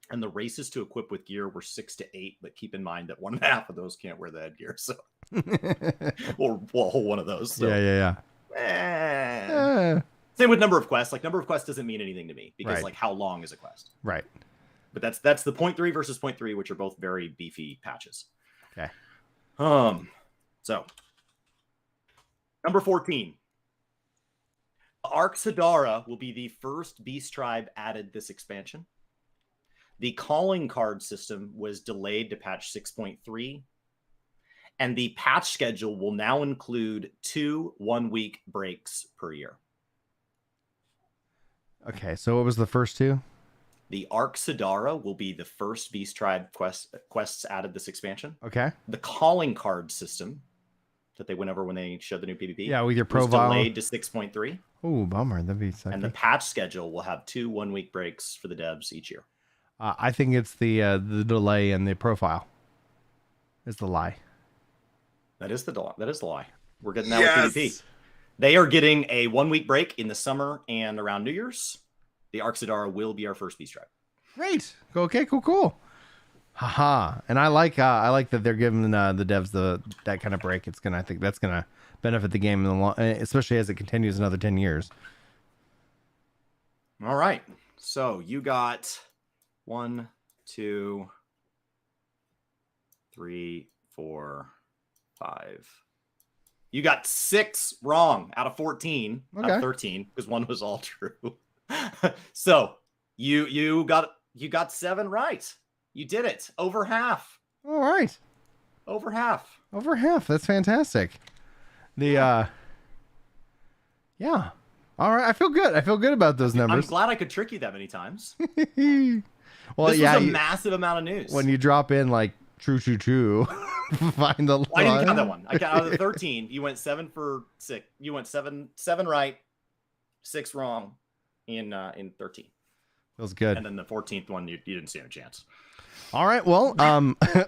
[SPEAKER 6] And the races to equip with gear were 6 to 8, but keep in mind that 1.5 of those can't wear the headgear. So, or a whole one of those. So.
[SPEAKER 1] Yeah.
[SPEAKER 6] Same with number of quests. Like number of quests doesn't mean anything to me because
[SPEAKER 1] Right.
[SPEAKER 6] like how long is a quest?
[SPEAKER 1] Right.
[SPEAKER 6] But that's the 0.3 versus 0.3, which are both very beefy patches.
[SPEAKER 1] Okay.
[SPEAKER 6] So number 14. Ark Sadara will be the first beast tribe added this expansion. The calling card system was delayed to patch 6.3. And the patch schedule will now include 2 1-week breaks per year.
[SPEAKER 1] Okay, so what was the first two?
[SPEAKER 6] The Ark Sadara will be the first beast tribe quests added this expansion.
[SPEAKER 1] Okay.
[SPEAKER 6] The calling card system that they went over when they showed the new PvP.
[SPEAKER 1] Yeah, with your
[SPEAKER 6] was
[SPEAKER 1] profile.
[SPEAKER 6] delayed to 6.3.
[SPEAKER 1] Oh, bummer. That'd be sucky.
[SPEAKER 6] And the patch schedule will have 2 1-week breaks for the devs each year.
[SPEAKER 1] I think it's the delay in the profile. Is the lie.
[SPEAKER 6] That is the lie. We're getting that with PvP. They are getting a 1-week break in the summer and around New Year's. The Ark Sadara will be our first beast tribe.
[SPEAKER 1] Great. Okay, cool. Haha. And I like that they're giving the devs that kind of break. I think that's gonna benefit the game in the long, especially as it continues another 10 years.
[SPEAKER 6] All right. So you got 1, 2, 3, 4, 5. You got 6 wrong out of 14, out of 13, because 1 was all true. So you got 7 right. You did it. Over half.
[SPEAKER 1] All right.
[SPEAKER 6] Over half.
[SPEAKER 1] That's fantastic. Yeah. All right. I feel good about those numbers.
[SPEAKER 6] I'm glad I could trick you that many times.
[SPEAKER 1] Well,
[SPEAKER 6] this was
[SPEAKER 1] yeah,
[SPEAKER 6] a massive amount of news.
[SPEAKER 1] when you drop in like true, find the line.
[SPEAKER 6] I didn't count that one. I got out of the 13. You went 7 for 6. You went 7 right, 6 wrong in 13.
[SPEAKER 1] Feels good.
[SPEAKER 6] And then the 14th one, you didn't stand a chance.
[SPEAKER 1] All right. Well,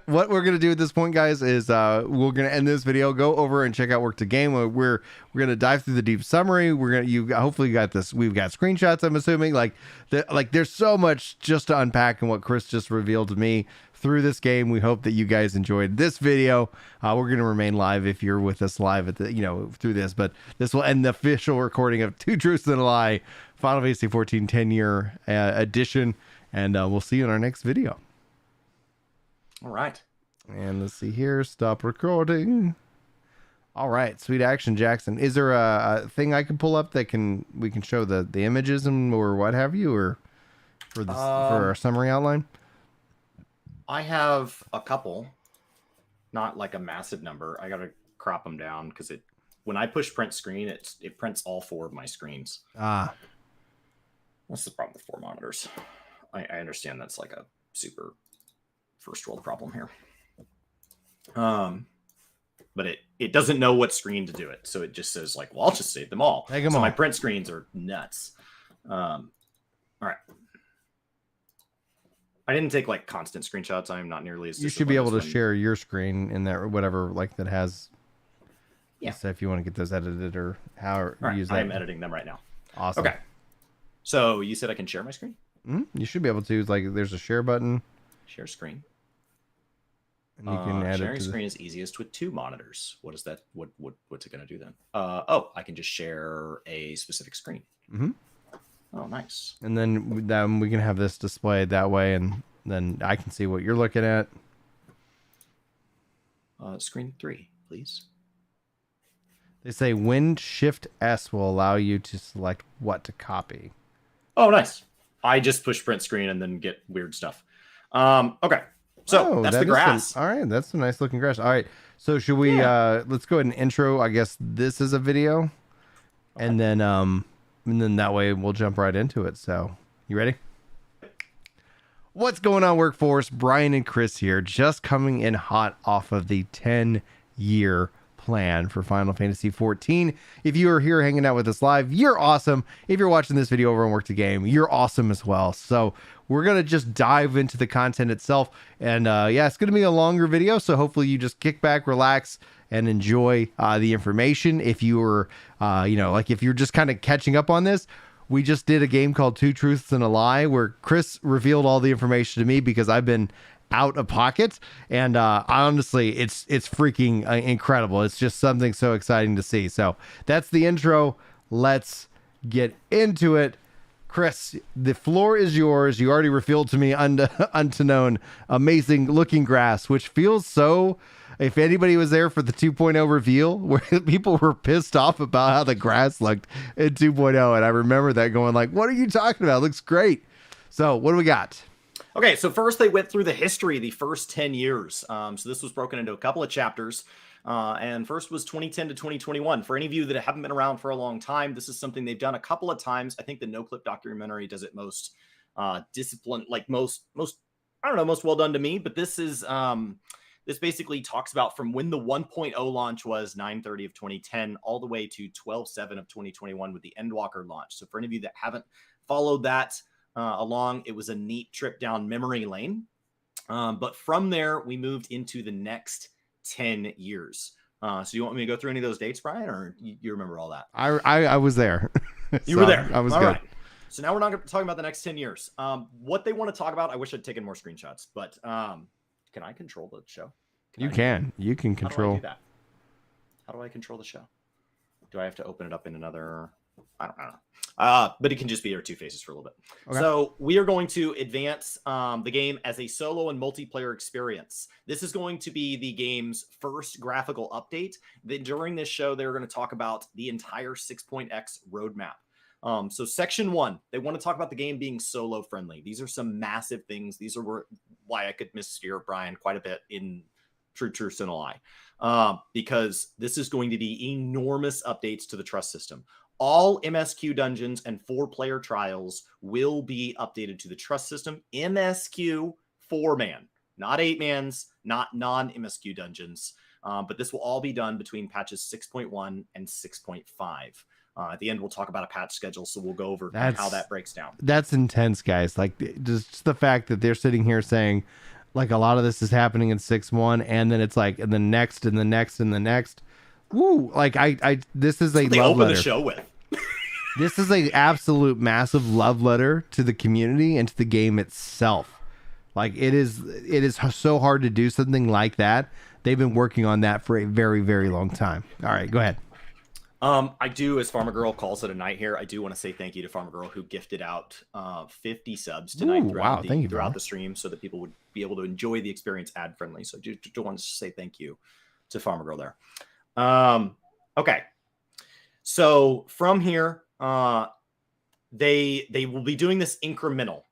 [SPEAKER 1] what we're gonna do at this point, guys, is we're gonna end this video. Go over and check out Work to Game. We're gonna dive through the deep summary. Hopefully you got this. We've got screenshots. I'm assuming there's so much just to unpack in what Chris just revealed to me through this game. We hope that you guys enjoyed this video. We're gonna remain live if you're with us live at through this, but this will end the official recording of Two Truths and a Lie, Final Fantasy 14 10-year edition, and we'll see you in our next video.
[SPEAKER 6] All right.
[SPEAKER 1] And let's see here. Stop recording. All right. Sweet action, Jackson. Is there a thing I can pull up that we can show the images or what have you, or for for our summary outline?
[SPEAKER 6] I have a couple, not like a massive number. I got to crop them down because when I push print screen, it prints all 4 of my screens.
[SPEAKER 1] That's
[SPEAKER 6] the problem with 4 monitors. I understand that's like a super first world problem here. But it doesn't know what screen to do it. So it just says like, well, I'll just save them all.
[SPEAKER 1] Take them all.
[SPEAKER 6] My print screens are nuts. All right. I didn't take like constant screenshots. I'm not nearly as.
[SPEAKER 1] You should be able to share your screen in there or whatever, like that has.
[SPEAKER 6] Yeah.
[SPEAKER 1] So if you want to get those edited or how you use that.
[SPEAKER 6] I'm editing them right now.
[SPEAKER 1] Awesome.
[SPEAKER 6] Okay. So you said I can share my screen?
[SPEAKER 1] You should be able to. Like, there's a share button.
[SPEAKER 6] Share screen.
[SPEAKER 1] And you can add
[SPEAKER 6] sharing
[SPEAKER 1] it to
[SPEAKER 6] screen is easiest with 2 monitors. What is that? What's it going to do then? I can just share a specific screen.
[SPEAKER 1] Mm-hmm.
[SPEAKER 6] Oh, nice.
[SPEAKER 1] And then we can have this displayed that way, and then I can see what you're looking at.
[SPEAKER 6] Screen 3, please.
[SPEAKER 1] They say Shift S will allow you to select what to copy.
[SPEAKER 6] Oh, nice. I just push print screen and then get weird stuff. Okay. So that's the grass.
[SPEAKER 1] All right. That's a nice looking grass. All right. So should we, let's go ahead and intro, I guess this is a video, okay. And then that way we'll jump right into it. So you ready? What's going on, Workforce? Brian and Chris here, just coming in hot off of the 10-year plan for Final Fantasy 14. If you are here hanging out with us live, you're awesome. If you're watching this video over on Work to Game, you're awesome as well. So we're going to just dive into the content itself. And it's going to be a longer video. So hopefully you just kick back, relax, and enjoy the information. If you were, if you're just kind of catching up on this, we just did a game called Two Truths and a Lie where Chris revealed all the information to me because I've been out of pocket, and honestly it's freaking incredible. It's just something so exciting to see. So that's the intro. Let's get into it. Chris, the floor is yours. You already revealed to me unto amazing looking grass, which feels so. If anybody was there for the 2.0 reveal, where people were pissed off about how the grass looked in 2.0, and I remember that going like, "What are you talking about? It looks great." So, what do we got?
[SPEAKER 6] Okay, so first they went through the history of the first 10 years. So this was broken into a couple of chapters. And first was 2010 to 2021. For any of you that haven't been around for a long time, this is something they've done a couple of times. I think the No Clip documentary does it most disciplined, like most, I don't know, most well done to me. But this is, this basically talks about from when the 1.0 launch was 9/30 of 2010 all the way to 12/7 of 2021 with the Endwalker launch. So for any of you that haven't followed that along, it was a neat trip down memory lane. But from there, we moved into the next 10 years. So you want me to go through any of those dates, Brian, or you remember all that?
[SPEAKER 1] I was there.
[SPEAKER 6] You were there.
[SPEAKER 1] I was
[SPEAKER 6] all
[SPEAKER 1] good.
[SPEAKER 6] Right. So now we're not talking about the next 10 years. What they want to talk about, I wish I'd taken more screenshots, but can I control the show?
[SPEAKER 1] You can control.
[SPEAKER 6] How do I do that? How do I control the show? Do I have to open it up in another? I don't know. But it can just be our two faces for a little bit. Okay. So we are going to advance the game as a solo and multiplayer experience. This is going to be the game's first graphical update. Then during this show, they're going to talk about the entire 6.x roadmap. So section 1, they want to talk about the game being solo friendly. These are some massive things. These are why I could missteer Brian quite a bit in True Sinalai, because this is going to be enormous updates to the trust system. All MSQ dungeons and 4-player trials will be updated to the trust system. MSQ 4-man, not 8-mans, not non-MSQ dungeons. But this will all be done between patches 6.1 and 6.5. At the end, we'll talk about a patch schedule, so we'll go over how that breaks down. That's
[SPEAKER 1] intense, guys. Like, just the fact that they're sitting here saying, like, a lot of this is happening in 6.1, and then it's like, and the next, and the next, and the next. Woo! Like, this is a love letter. They open the show with. This is a absolute massive love letter to the community and to the game itself. Like, it is so hard to do something like that. They've been working on that for a very, very long time. All right, go ahead.
[SPEAKER 6] I do, as Farmer Girl calls it a night here, I do want to say thank you to Farmer Girl, who gifted out 50 subs tonight throughout the stream, so that people would be able to enjoy the experience ad-friendly. So I just want to say thank you to Farmer Girl there. Okay. So from here, they will be doing this incremental.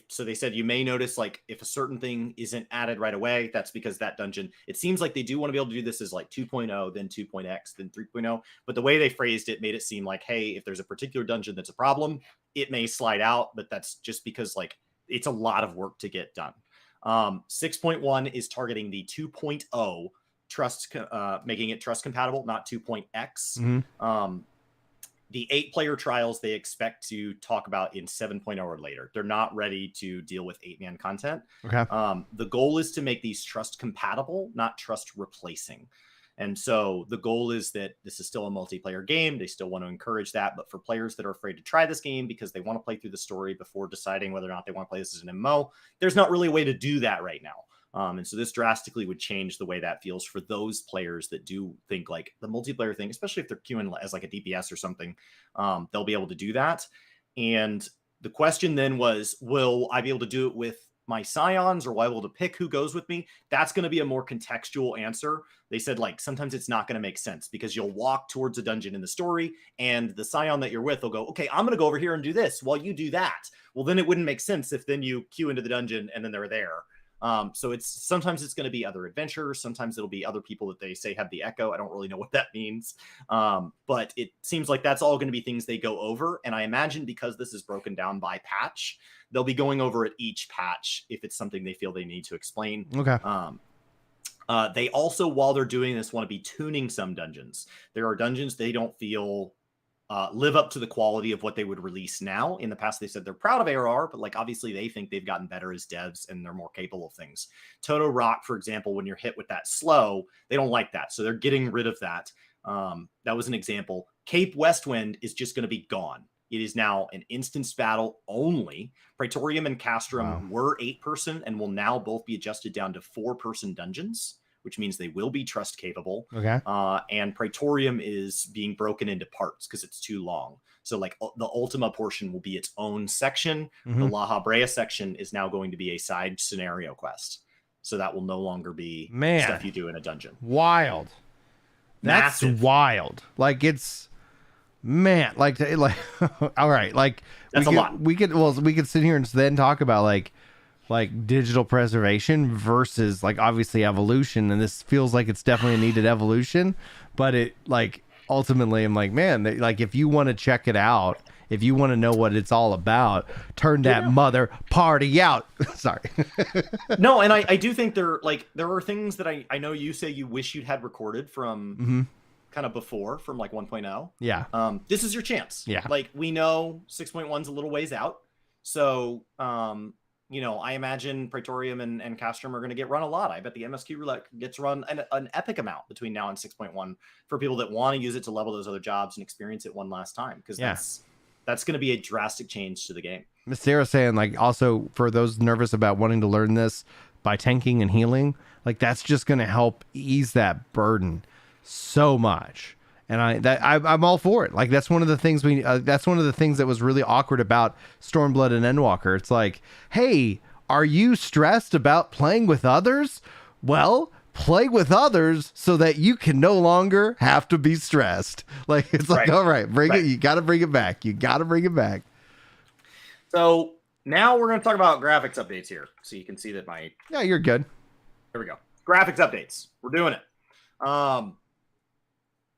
[SPEAKER 6] So they said you may notice, like, if a certain thing isn't added right away, that's because that dungeon, it seems like they do want to be able to do this as like 2.0, then 2.x, then 3.0. But the way they phrased it made it seem like, hey, if there's a particular dungeon that's a problem, it may slide out. But that's just because, like, it's a lot of work to get done. 6.1 is targeting the 2.0 trust, making it trust compatible, not 2.x. Mm-hmm. The 8-player trials they expect to talk about in 7.0 or later. They're not ready to deal with 8-man content.
[SPEAKER 1] Okay.
[SPEAKER 6] The goal is to make these trust compatible, not trust replacing. And so the goal is that this is still a multiplayer game. They still want to encourage that. But for players that are afraid to try this game because they want to play through the story before deciding whether or not they want to play this as an MMO, there's not really a way to do that right now. And so this drastically would change the way that feels for those players that do think like the multiplayer thing, especially if they're queuing as like a DPS or something, they'll be able to do that. And the question then was, will I be able to do it with my scions, or will I be able to pick who goes with me? That's going to be a more contextual answer. They said, like, sometimes it's not going to make sense because you'll walk towards a dungeon in the story and the scion that you're with will go, okay, I'm going to go over here and do this while you do that. Well, then it wouldn't make sense if then you queue into the dungeon and then they're there. So sometimes it's going to be other adventurers. Sometimes it'll be other people that they say have the echo. I don't really know what that means. But it seems like that's all going to be things they go over. And I imagine because this is broken down by patch, they'll be going over at each patch if it's something they feel they need to explain.
[SPEAKER 1] Okay.
[SPEAKER 6] They also, while they're doing this, want to be tuning some dungeons. There are dungeons they don't feel live up to the quality of what they would release now. In the past, they said they're proud of ARR, but like obviously they think they've gotten better as devs and they're more capable of things. Toto Rock, for example, when you're hit with that slow, they don't like that. So they're getting rid of that. That was an example. Cape Westwind is just going to be gone. It is now an instance battle only. Praetorium and Castrum were 8-person and will now both be adjusted down to 4-person dungeons, which means they will be trust capable.
[SPEAKER 1] Okay.
[SPEAKER 6] And Praetorium is being broken into parts because it's too long. So like the Ultima portion will be its own section. The La Habrea section is now going to be a side scenario quest. So that will no longer be stuff you do in a dungeon.
[SPEAKER 1] Wild. That's
[SPEAKER 6] Massive.
[SPEAKER 1] wild. Like it's like all right, like
[SPEAKER 6] that's a lot.
[SPEAKER 1] We could sit here and then talk about like digital preservation versus like obviously evolution, and this feels like it's definitely a needed evolution, but it like ultimately I'm like, man, like if you want to check it out, if you want to know what it's all about, turn that mother party out. Sorry.
[SPEAKER 6] No, and I do think there are things that I know you say you wish you'd had recorded from kind of before, from like 1.0.
[SPEAKER 1] Yeah.
[SPEAKER 6] This is your chance.
[SPEAKER 1] Yeah.
[SPEAKER 6] Like we know 6.1's a little ways out. So you know, I imagine Praetorium and Castrum are going to get run a lot. I bet the MSQ roulette gets run an epic amount between now and 6.1 for people that want to use it to level those other jobs and experience it one last time. Because that's going to be a drastic change to the game.
[SPEAKER 1] Miss Sarah saying like also for those nervous about wanting to learn this by tanking and healing, like that's just going to help ease that burden so much. And I'm all for it. Like that's one of the things that's one of the things that was really awkward about Stormblood and Endwalker. It's like, hey, are you stressed about playing with others? Well, play with others so that you can no longer have to be stressed. Like it's like, all right, bring it. You got to bring it back. You got to bring it back.
[SPEAKER 6] So now we're going to talk about graphics updates here, so you can see that
[SPEAKER 1] Yeah, you're good.
[SPEAKER 6] Here we go. Graphics updates. We're doing it.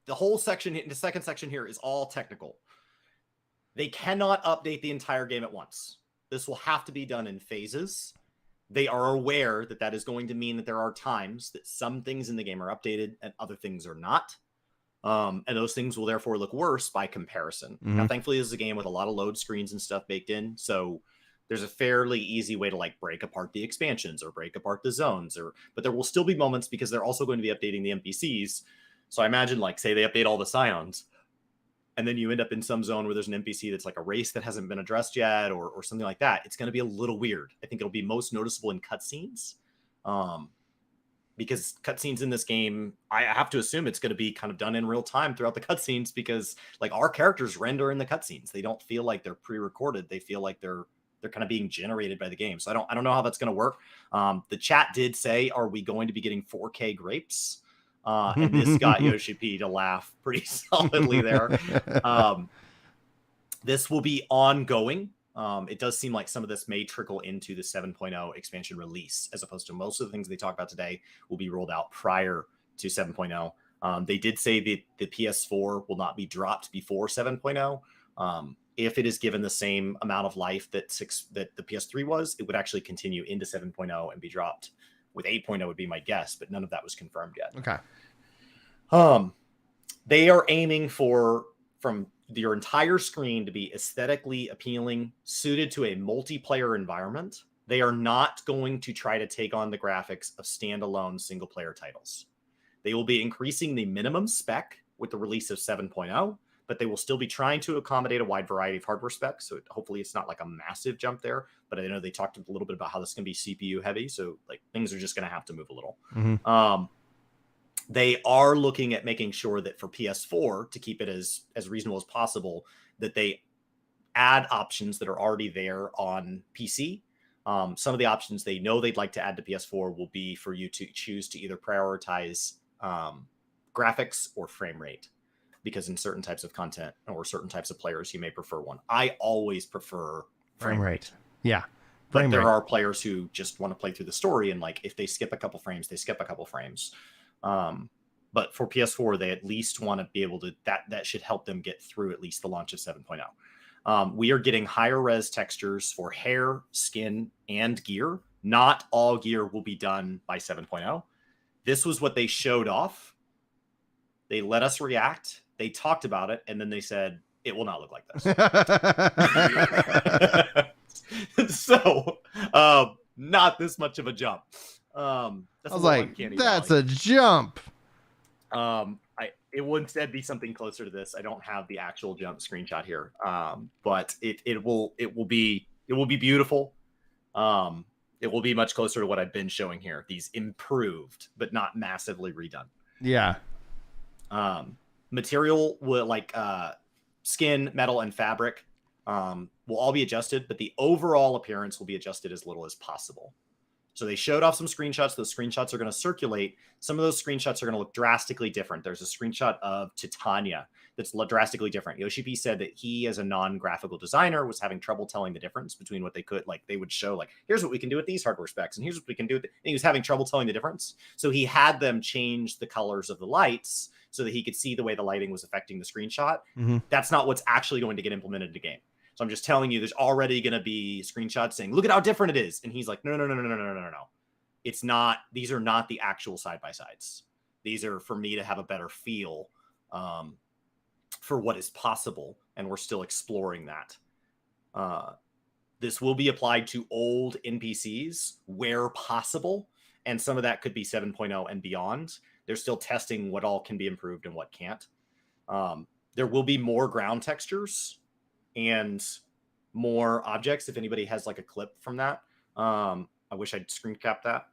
[SPEAKER 6] The whole section, the second section here is all technical. They cannot update the entire game at once. This will have to be done in phases. They are aware that that is going to mean that there are times that some things in the game are updated and other things are not. And those things will therefore look worse by comparison. Now, thankfully, this is a game with a lot of load screens and stuff baked in. So there's a fairly easy way to like break apart the expansions or break apart the zones. But there will still be moments because they're also going to be updating the NPCs. So I imagine, like, say they update all the Scions, and then you end up in some zone where there's an NPC that's like a race that hasn't been addressed yet or something like that. It's going to be a little weird. I think it'll be most noticeable in cutscenes. Because cutscenes in this game, I have to assume it's going to be kind of done in real time throughout the cutscenes because, like, our characters render in the cutscenes. They don't feel like they're pre-recorded. They feel like they're kind of being generated by the game. So I don't know how that's going to work. The chat did say, are we going to be getting 4K grapes? And this got Yoshi P to laugh pretty solidly there. This will be ongoing. It does seem like some of this may trickle into the 7.0 expansion release, as opposed to most of the things they talk about today will be rolled out prior to 7.0. They did say that the PS4 will not be dropped before 7.0. If it is given the same amount of life that the PS3 was, it would actually continue into 7.0 and be dropped. With 8.0 would be my guess, but none of that was confirmed yet.
[SPEAKER 1] Okay.
[SPEAKER 6] They are aiming for from your entire screen to be aesthetically appealing, suited to a multiplayer environment. They are not going to try to take on the graphics of standalone single-player titles. They will be increasing the minimum spec with the release of 7.0, but they will still be trying to accommodate a wide variety of hardware specs. So hopefully it's not like a massive jump there, but I know they talked a little bit about how this is going to be CPU heavy. So like things are just going to have to move a little. They are looking at making sure that for PS4 to keep it as reasonable as possible, that they add options that are already there on PC. Some of the options they know they'd like to add to PS4 will be for you to choose to either prioritize graphics or frame rate. Because in certain types of content or certain types of players, you may prefer one. I always prefer frame rate.
[SPEAKER 1] Yeah.
[SPEAKER 6] But there are players who just want to play through the story. And like, if they skip a couple frames, they skip a couple frames. But for PS4, they at least want to be able to, that should help them get through at least the launch of 7.0. We are getting higher res textures for hair, skin, and gear. Not all gear will be done by 7.0. This was what they showed off. They let us react. They talked about it, and then they said, it will not look like this. So, not this much of a jump.
[SPEAKER 1] I was like, that's a jump.
[SPEAKER 6] It will instead be something closer to this. I don't have the actual jump screenshot here. But it will be beautiful. It will be much closer to what I've been showing here. These improved, but not massively redone.
[SPEAKER 1] Yeah.
[SPEAKER 6] Material will like skin, metal, and fabric will all be adjusted, but the overall appearance will be adjusted as little as possible. So they showed off some screenshots. Those screenshots are going to circulate. Some of those screenshots are going to look drastically different. There's a screenshot of Titania that's drastically different. Yoshi P said that he, as a non-graphical designer, was having trouble telling the difference between what they could, like they would show, like, here's what we can do with these hardware specs, and here's what we can do with it. And he was having trouble telling the difference. So he had them change the colors of the lights so that he could see the way the lighting was affecting the screenshot.
[SPEAKER 1] Mm-hmm.
[SPEAKER 6] That's not what's actually going to get implemented in the game. So I'm just telling you, there's already going to be screenshots saying, look at how different it is. And he's like, no. It's not, these are not the actual side-by-sides. These are for me to have a better feel for what is possible. And we're still exploring that. This will be applied to old NPCs where possible. And some of that could be 7.0 and beyond. They're still testing what all can be improved and what can't. There will be more ground textures and more objects. If anybody has like a clip from that, I wish I'd screen cap that.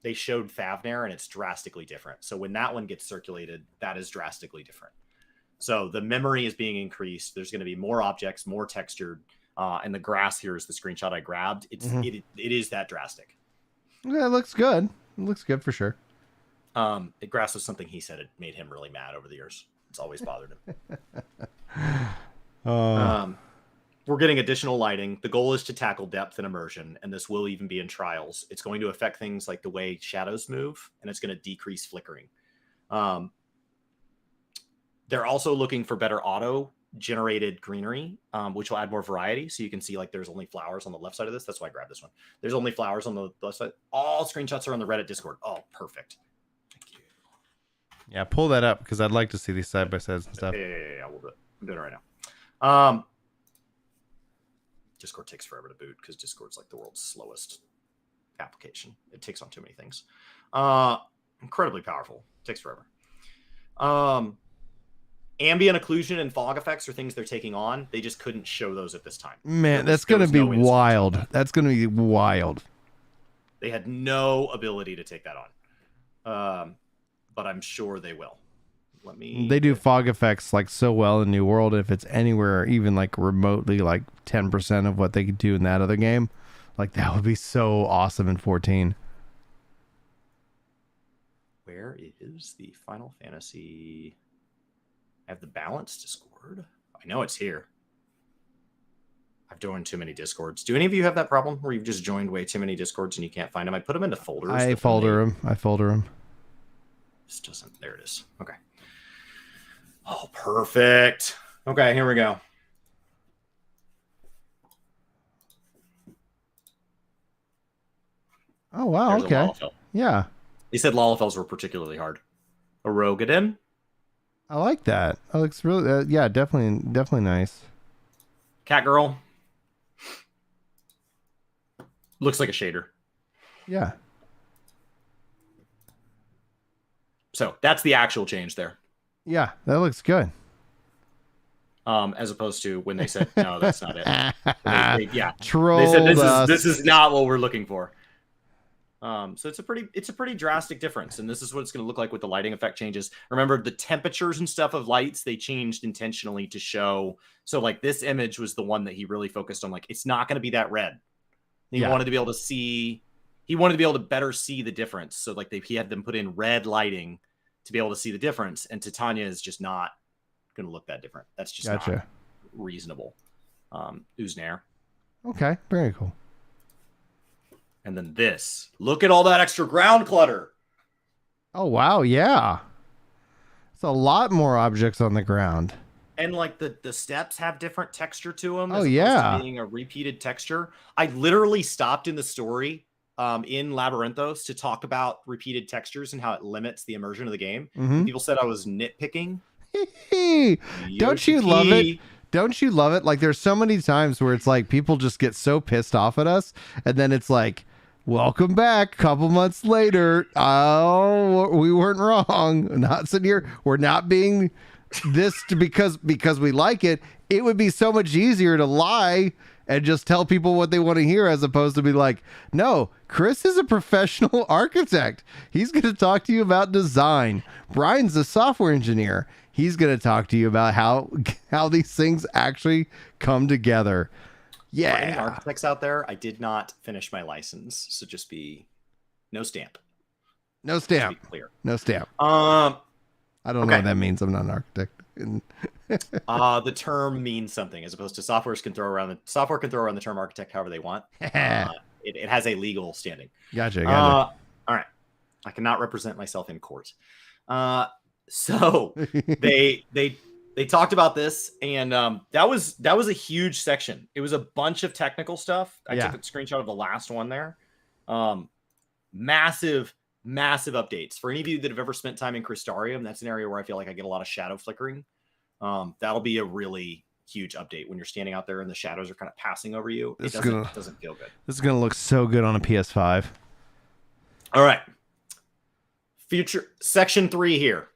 [SPEAKER 6] They showed Thavnair and it's drastically different. So when that one gets circulated, that is drastically different. So the memory is being increased. There's going to be more objects, more textured. And the grass here is the screenshot I grabbed. It is that drastic.
[SPEAKER 1] Yeah, it looks good. It looks good for sure.
[SPEAKER 6] The grass was something he said it made him really mad over the years. It's always bothered him. We're getting additional lighting. The goal is to tackle depth and immersion, and this will even be in trials. It's going to affect things like the way shadows move, and it's going to decrease flickering. They're also looking for better auto-generated greenery, which will add more variety. So you can see like there's only flowers on the left side of this. That's why I grabbed this one. There's only flowers on the left side. All screenshots are on the Reddit Discord. Oh, perfect. Thank you.
[SPEAKER 1] Yeah, pull that up because I'd like to see these side-by-sides and stuff.
[SPEAKER 6] Yeah, we'll do it. I'm doing it right now. Discord takes forever to boot because Discord's like the world's slowest application. It takes on too many things. Incredibly powerful. Takes forever. Ambient occlusion and fog effects are things they're taking on. They just couldn't show those at this time.
[SPEAKER 1] Man, that's going to be wild. That's going to be wild.
[SPEAKER 6] They had no ability to take that on. But I'm sure they will.
[SPEAKER 1] They do fog effects like so well in New World. If it's anywhere even like remotely like 10% of what they could do in that other game, like that would be so awesome in 14.
[SPEAKER 6] Where is the Final Fantasy? I have the balance Discord. I know it's here. I've joined too many Discords. Do any of you have that problem where you've just joined way too many Discords and you can't find them? I put them into folders.
[SPEAKER 1] I folder them.
[SPEAKER 6] This doesn't. There it is. Okay. Oh, perfect. Okay, here we go.
[SPEAKER 1] Oh, wow.
[SPEAKER 6] There's
[SPEAKER 1] okay. Yeah.
[SPEAKER 6] They said Lalafels were particularly hard. A Rogadin.
[SPEAKER 1] I like that. That looks really, yeah, definitely nice.
[SPEAKER 6] Cat Girl. Looks like a shader.
[SPEAKER 1] Yeah.
[SPEAKER 6] So that's the actual change there.
[SPEAKER 1] Yeah, that looks good.
[SPEAKER 6] As opposed to when they said, no, that's not it. Yeah.
[SPEAKER 1] Trolled
[SPEAKER 6] they said
[SPEAKER 1] us.
[SPEAKER 6] this is not what we're looking for. So it's a pretty drastic difference. And this is what it's going to look like with the lighting effect changes. Remember the temperatures and stuff of lights, they changed intentionally to show. So like this image was the one that he really focused on. Like, it's not going to be that red. He wanted to be able to see, he wanted to be able to better see the difference. So like he had them put in red lighting to be able to see the difference. And Titania is just not going to look that different. That's just not reasonable. Uznair.
[SPEAKER 1] Okay, very cool.
[SPEAKER 6] And then this. Look at all that extra ground clutter.
[SPEAKER 1] Oh, wow, yeah. It's a lot more objects on the ground.
[SPEAKER 6] And like the steps have different texture to them.
[SPEAKER 1] Oh, yeah.
[SPEAKER 6] To being a repeated texture. I literally stopped in the story in Labyrinthos to talk about repeated textures and how it limits the immersion of the game.
[SPEAKER 1] Mm-hmm.
[SPEAKER 6] People said I was nitpicking.
[SPEAKER 1] Don't you love it? Don't you love it? Like there's so many times where it's like people just get so pissed off at us, and then it's like, welcome back a couple months later. Oh, we weren't wrong. Not sitting here. We're not being because we like it, it would be so much easier to lie and just tell people what they want to hear, as opposed to be like, no, Chris is a professional architect. He's going to talk to you about design. Brian's a software engineer. He's going to talk to you about how these things actually come together. Yeah.
[SPEAKER 6] For any architects out there, I did not finish my license, so just be no stamp.
[SPEAKER 1] No stamp.
[SPEAKER 6] Just be clear.
[SPEAKER 1] No stamp. I don't know
[SPEAKER 6] okay.
[SPEAKER 1] what that means. I'm not an architect.
[SPEAKER 6] The term means something, as opposed to software can throw around the term architect however they want. It has a legal standing.
[SPEAKER 1] Gotcha.
[SPEAKER 6] All right. I cannot represent myself in court. So they talked about this, and that was a huge section. It was a bunch of technical stuff. I took a screenshot of the last one there. Massive updates. For any of you that have ever spent time in Crystarium, that's an area where I feel like I get a lot of shadow flickering. That'll be a really huge update when you're standing out there and the shadows are kind of passing over you. It doesn't feel good.
[SPEAKER 1] This is gonna look so good on a PS5.
[SPEAKER 6] All right. Future section 3 here.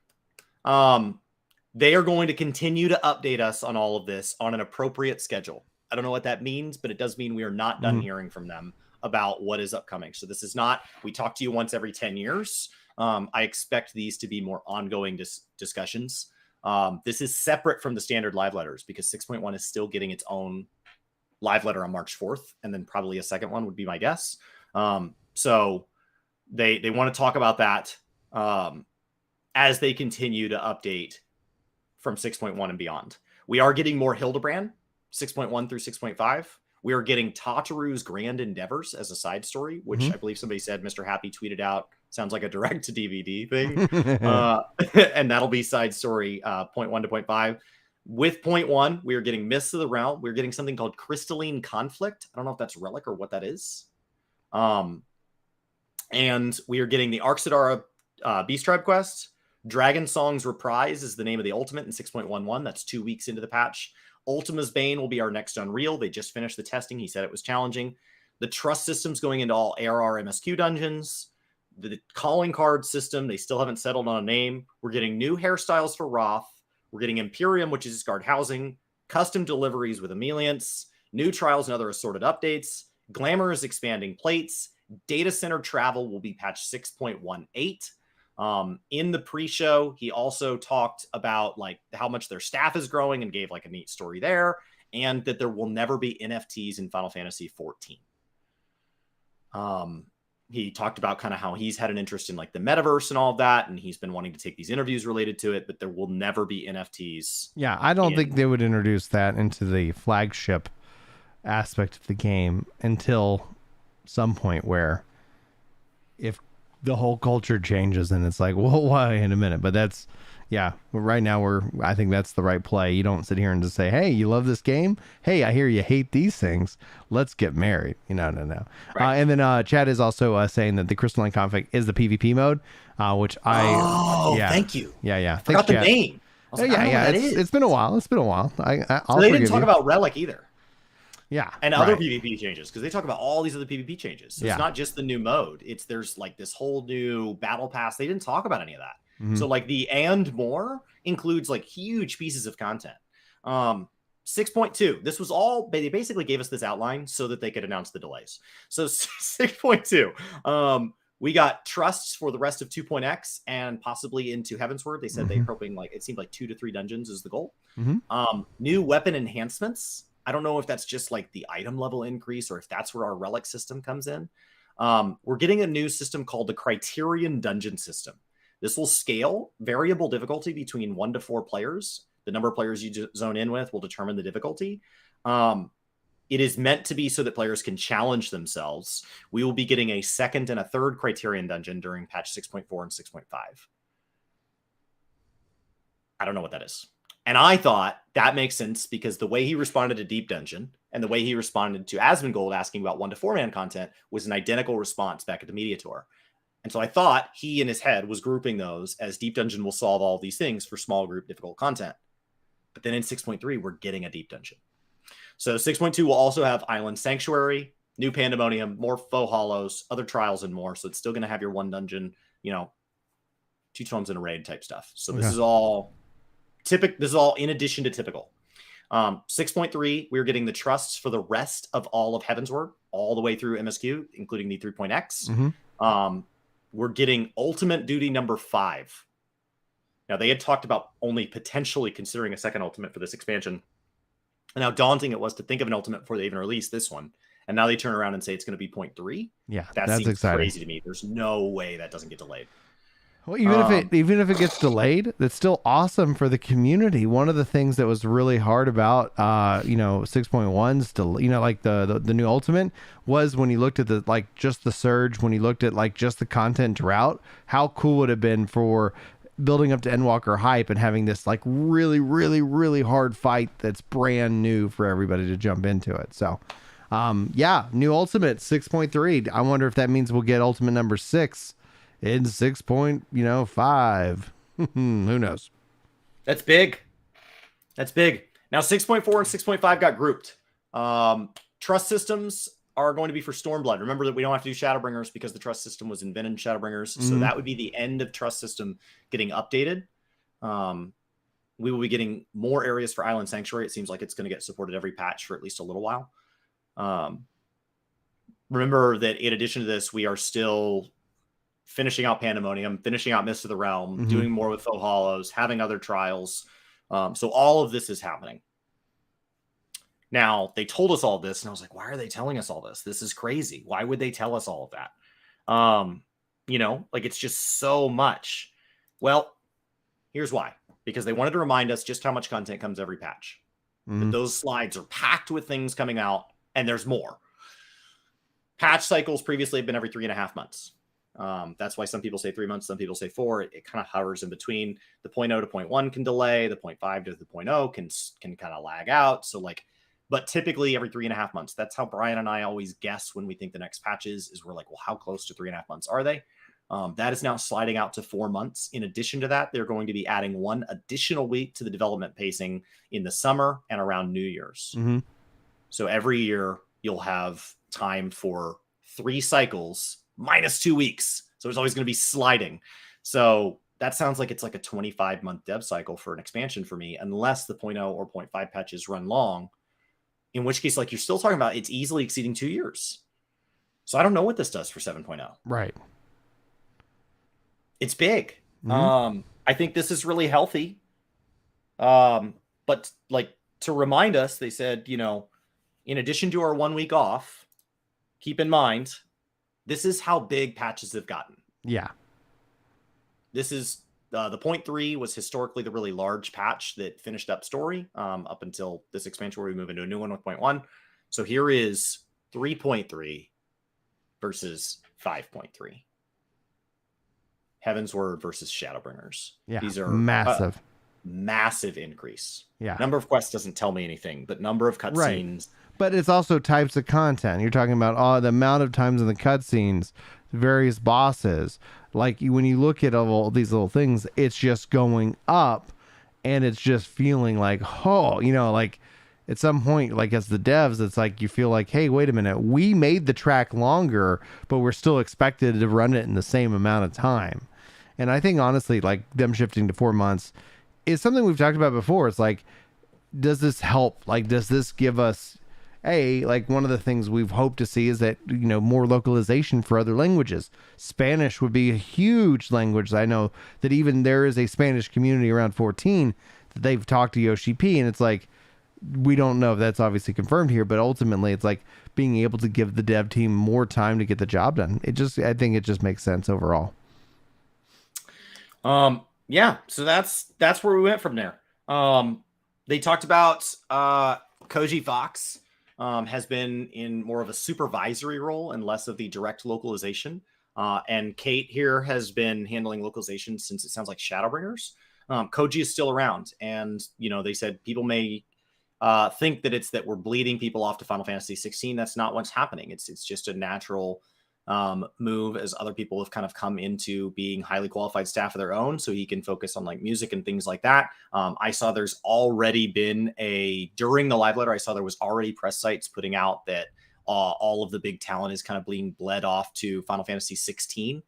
[SPEAKER 6] They are going to continue to update us on all of this on an appropriate schedule. I don't know what that means, but it does mean we are not done hearing from them about what is upcoming. So this is not, we talk to you once every 10 years. I expect these to be more ongoing discussions. This is separate from the standard live letters, because 6.1 is still getting its own live letter on March 4th, and then probably a second one would be my guess. So they want to talk about that as they continue to update from 6.1 and beyond. We are getting more Hildebrand, 6.1 through 6.5. We are getting Tataru's Grand Endeavors as a side story, which I believe somebody said Mr. Happy tweeted out. Sounds like a direct to DVD thing. And that'll be side story 0.1 to 0.5. With 0.1, we are getting Mists of the Realm. We're getting something called Crystalline Conflict. I don't know if that's Relic or what that is. And we are getting the Arxidara Beast Tribe quest. Dragon Song's Reprise is the name of the ultimate in 6.11. That's 2 weeks into the patch. Ultima's Bane will be our next Unreal. They just finished the testing. He said it was challenging. The trust system's going into all ARR MSQ dungeons. The calling card system, they still haven't settled on a name. We're getting new hairstyles for Roth. We're getting Imperium, which is guard housing. Custom deliveries with Emeliance. New trials and other assorted updates. Glamour is expanding plates. Data center travel will be patch 6.18. In the pre-show, he also talked about like how much their staff is growing and gave like a neat story there, and that there will never be NFTs in Final Fantasy 14. He talked about kind of how he's had an interest in like the metaverse and all of that, and he's been wanting to take these interviews related to it, but there will never be NFTs.
[SPEAKER 1] Yeah, I don't think they would introduce that into the flagship aspect of the game until some point where if the whole culture changes and it's like, well, why in a minute? But that's, yeah, right now I think that's the right play. You don't sit here and just say, hey, you love this game? Hey, I hear you hate these things. Let's get married. No. Right. And then Chad is also saying that the Crystalline Conflict is the PvP mode, which
[SPEAKER 6] thank you.
[SPEAKER 1] Yeah.
[SPEAKER 6] Forgot the name. I was like,
[SPEAKER 1] It's been a while.
[SPEAKER 6] So they didn't talk about Relic either.
[SPEAKER 1] Yeah.
[SPEAKER 6] And other PvP changes, because they talk about all these other PvP changes. So it's not just the new mode. There's like this whole new battle pass. They didn't talk about any of that. So like the and more includes like huge pieces of content. 6.2, this was all, they basically gave us this outline so that they could announce the delays. So 6.2, we got trusts for the rest of 2.x and possibly into Heavensward. They said they're hoping like, it seemed like 2 to 3 dungeons is the goal. New weapon enhancements. I don't know if that's just like the item level increase or if that's where our relic system comes in. We're getting a new system called the Criterion Dungeon System. This will scale variable difficulty between 1 to 4 players. The number of players you zone in with will determine the difficulty. It is meant to be so that players can challenge themselves. We will be getting a second and a third Criterion Dungeon during patch 6.4 and 6.5. I don't know what that is. And I thought that makes sense because the way he responded to Deep Dungeon and the way he responded to Asmongold asking about 1 to 4 man content was an identical response back at the media tour. And so I thought he in his head was grouping those as Deep Dungeon will solve all these things for small group difficult content. But then in 6.3, we're getting a Deep Dungeon. So 6.2 will also have Island Sanctuary, New Pandemonium, more faux hollows, other trials, and more. So it's still going to have your 1 dungeon, 2 tomes in a raid type stuff. So this is all This is all in addition to typical. 6.3, we're getting the trusts for the rest of all of Heavensward, all the way through MSQ, including the 3.x. We're getting Ultimate Duty number 5. Now, they had talked about only potentially considering a second ultimate for this expansion, and how daunting it was to think of an ultimate before they even released this one. And now they turn around and say it's going to be 0.3.
[SPEAKER 1] Yeah,
[SPEAKER 6] that
[SPEAKER 1] that's
[SPEAKER 6] seems
[SPEAKER 1] exciting.
[SPEAKER 6] crazy to me. There's no way that doesn't get delayed.
[SPEAKER 1] Well, even if it gets delayed, that's still awesome for the community. One of the things that was really hard about 6.1 still, like the new ultimate, was when you looked at the just the surge, when you looked at just the content drought, how cool would it have been for building up to Endwalker hype and having this really, really, really hard fight that's brand new for everybody to jump into it. So new ultimate 6.3. I wonder if that means we'll get ultimate number 6 in 6.5. Who knows?
[SPEAKER 6] That's big. Now 6.4 and 6.5 got grouped. Trust systems are going to be for Stormblood. Remember that we don't have to do Shadowbringers because the trust system was invented in Shadowbringers. So that would be the end of trust system getting updated. We will be getting more areas for Island Sanctuary. It seems like it's going to get supported every patch for at least a little while. Remember that in addition to this, we are still finishing out Pandemonium, finishing out Mist of the Realm, doing more with Faux Hollows, having other trials. So all of this is happening. Now, they told us all this, and I was like, why are they telling us all this? This is crazy. Why would they tell us all of that? It's just so much. Well, here's why. Because they wanted to remind us just how much content comes every patch. That those slides are packed with things coming out, and there's more. Patch cycles previously have been every 3.5 months. That's why some people say 3 months, some people say 4. It kind of hovers in between. The 0.0 to 0.1 can delay. The 0.5 to the 0.0 can kind of lag out. So but typically every 3.5 months. That's how Brian and I always guess when we think the next patch is we're like, well, how close to 3.5 months are they? That is now sliding out to 4 months. In addition to that, they're going to be adding 1 additional week to the development pacing in the summer and around New Year's. So every year you'll have time for 3 cycles minus 2 weeks. So it's always going to be sliding. So that sounds like it's like a 25-month dev cycle for an expansion for me, unless the 0.0 or 0.5 patches run long, in which case, you're still talking about it's easily exceeding 2 years. So I don't know what this does for 7.0.
[SPEAKER 1] Right.
[SPEAKER 6] It's big. I think this is really healthy. But to remind us, they said, in addition to our 1 week off, keep in mind, this is how big patches have gotten.
[SPEAKER 1] Yeah.
[SPEAKER 6] This is the 0.3 was historically the really large patch that finished up story up until this expansion where we move into a new one with 0.1. So here is 3.3 versus 5.3. Heavensward versus Shadowbringers.
[SPEAKER 1] Yeah.
[SPEAKER 6] These are
[SPEAKER 1] massive.
[SPEAKER 6] Massive increase.
[SPEAKER 1] Yeah.
[SPEAKER 6] Number of quests doesn't tell me anything, but number of cutscenes.
[SPEAKER 1] Right. But it's also types of content. You're talking about the amount of times in the cutscenes, various bosses. When you look at all these little things, it's just going up, and it's just feeling at some point, as the devs, it's you feel like, hey, wait a minute, we made the track longer, but we're still expected to run it in the same amount of time. And I think honestly, them shifting to 4 months is something we've talked about before. It's does this help? Does this give us one of the things we've hoped to see is that, more localization for other languages. Spanish would be a huge language. I know that even there is a Spanish community around 14 that they've talked to Yoshi P, and it's we don't know if that's obviously confirmed here, but ultimately it's being able to give the dev team more time to get the job done. I think it just makes sense overall.
[SPEAKER 6] Yeah. So that's where we went from there. They talked about Koji Fox has been in more of a supervisory role and less of the direct localization. And Kate here has been handling localization since it sounds like Shadowbringers. Koji is still around, and they said people may think that it's that we're bleeding people off to Final Fantasy 16. That's not what's happening. It's just a natural move as other people have kind of come into being highly qualified staff of their own, so he can focus on music and things like that. I saw there's already been during the live letter, I saw there was already press sites putting out that all of the big talent is kind of being bled off to Final Fantasy 16.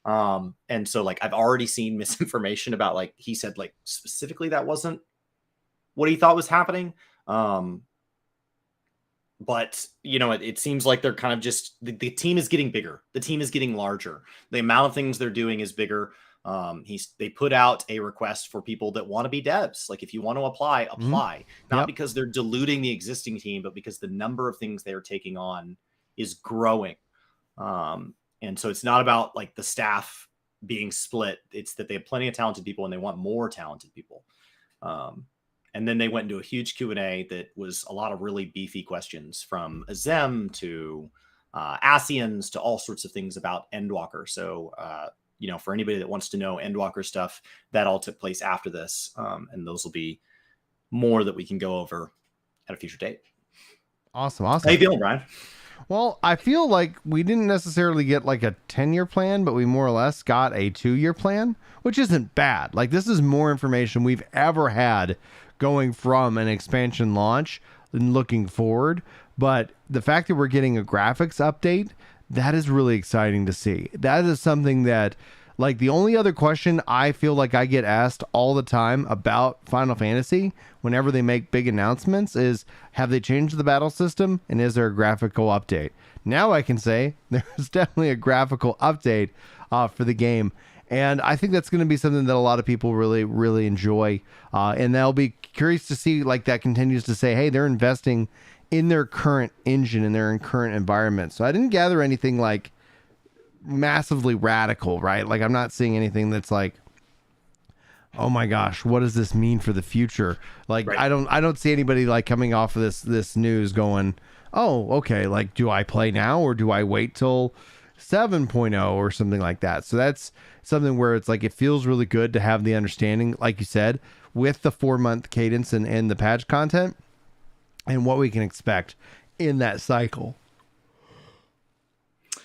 [SPEAKER 6] And so like I've already seen misinformation about like he said like specifically that wasn't what he thought was happening. But you know, it seems like they're kind of just the team is getting bigger. The team is getting larger. The amount of things they're doing is bigger. They put out a request for people that want to be devs. Like if you want to apply, not because they're diluting the existing team, but because the number of things they're taking on is growing. And so it's not about like the staff being split. It's that they have plenty of talented people and they want more talented people. And then they went into a huge Q&A that was a lot of really beefy questions from Azem to Asians to all sorts of things about Endwalker. So, you know, for anybody that wants to know Endwalker stuff, that all took place after this. And those will be more that we can go over at a future date.
[SPEAKER 1] Awesome.
[SPEAKER 6] How you feeling, Brian?
[SPEAKER 1] Well, I feel like we didn't necessarily get like a 10-year plan, but we more or less got a 2-year plan, which isn't bad. Like this is more information we've ever had going from an expansion launch and looking forward. But the fact that we're getting a graphics update, that is really exciting to see. That is something that, like, the only other question I feel like I get asked all the time about Final Fantasy whenever they make big announcements is, have they changed the battle system and is there a graphical update? Now I can say there's definitely a graphical update for the game. And I think that's going to be something that a lot of people really, really enjoy. And they'll be curious to see, like, that continues to say, hey, they're investing in their current engine and their current environment. So I didn't gather anything like massively radical, right? Like I'm not seeing anything that's like, oh my gosh, what does this mean for the future? Like right. I don't see anybody like coming off of this news going, oh, okay, like do I play now or do I wait till 7.0 or something like that? So that's something where it's like it feels really good to have the understanding, like you said, with the 4-month cadence and the patch content and what we can expect in that cycle.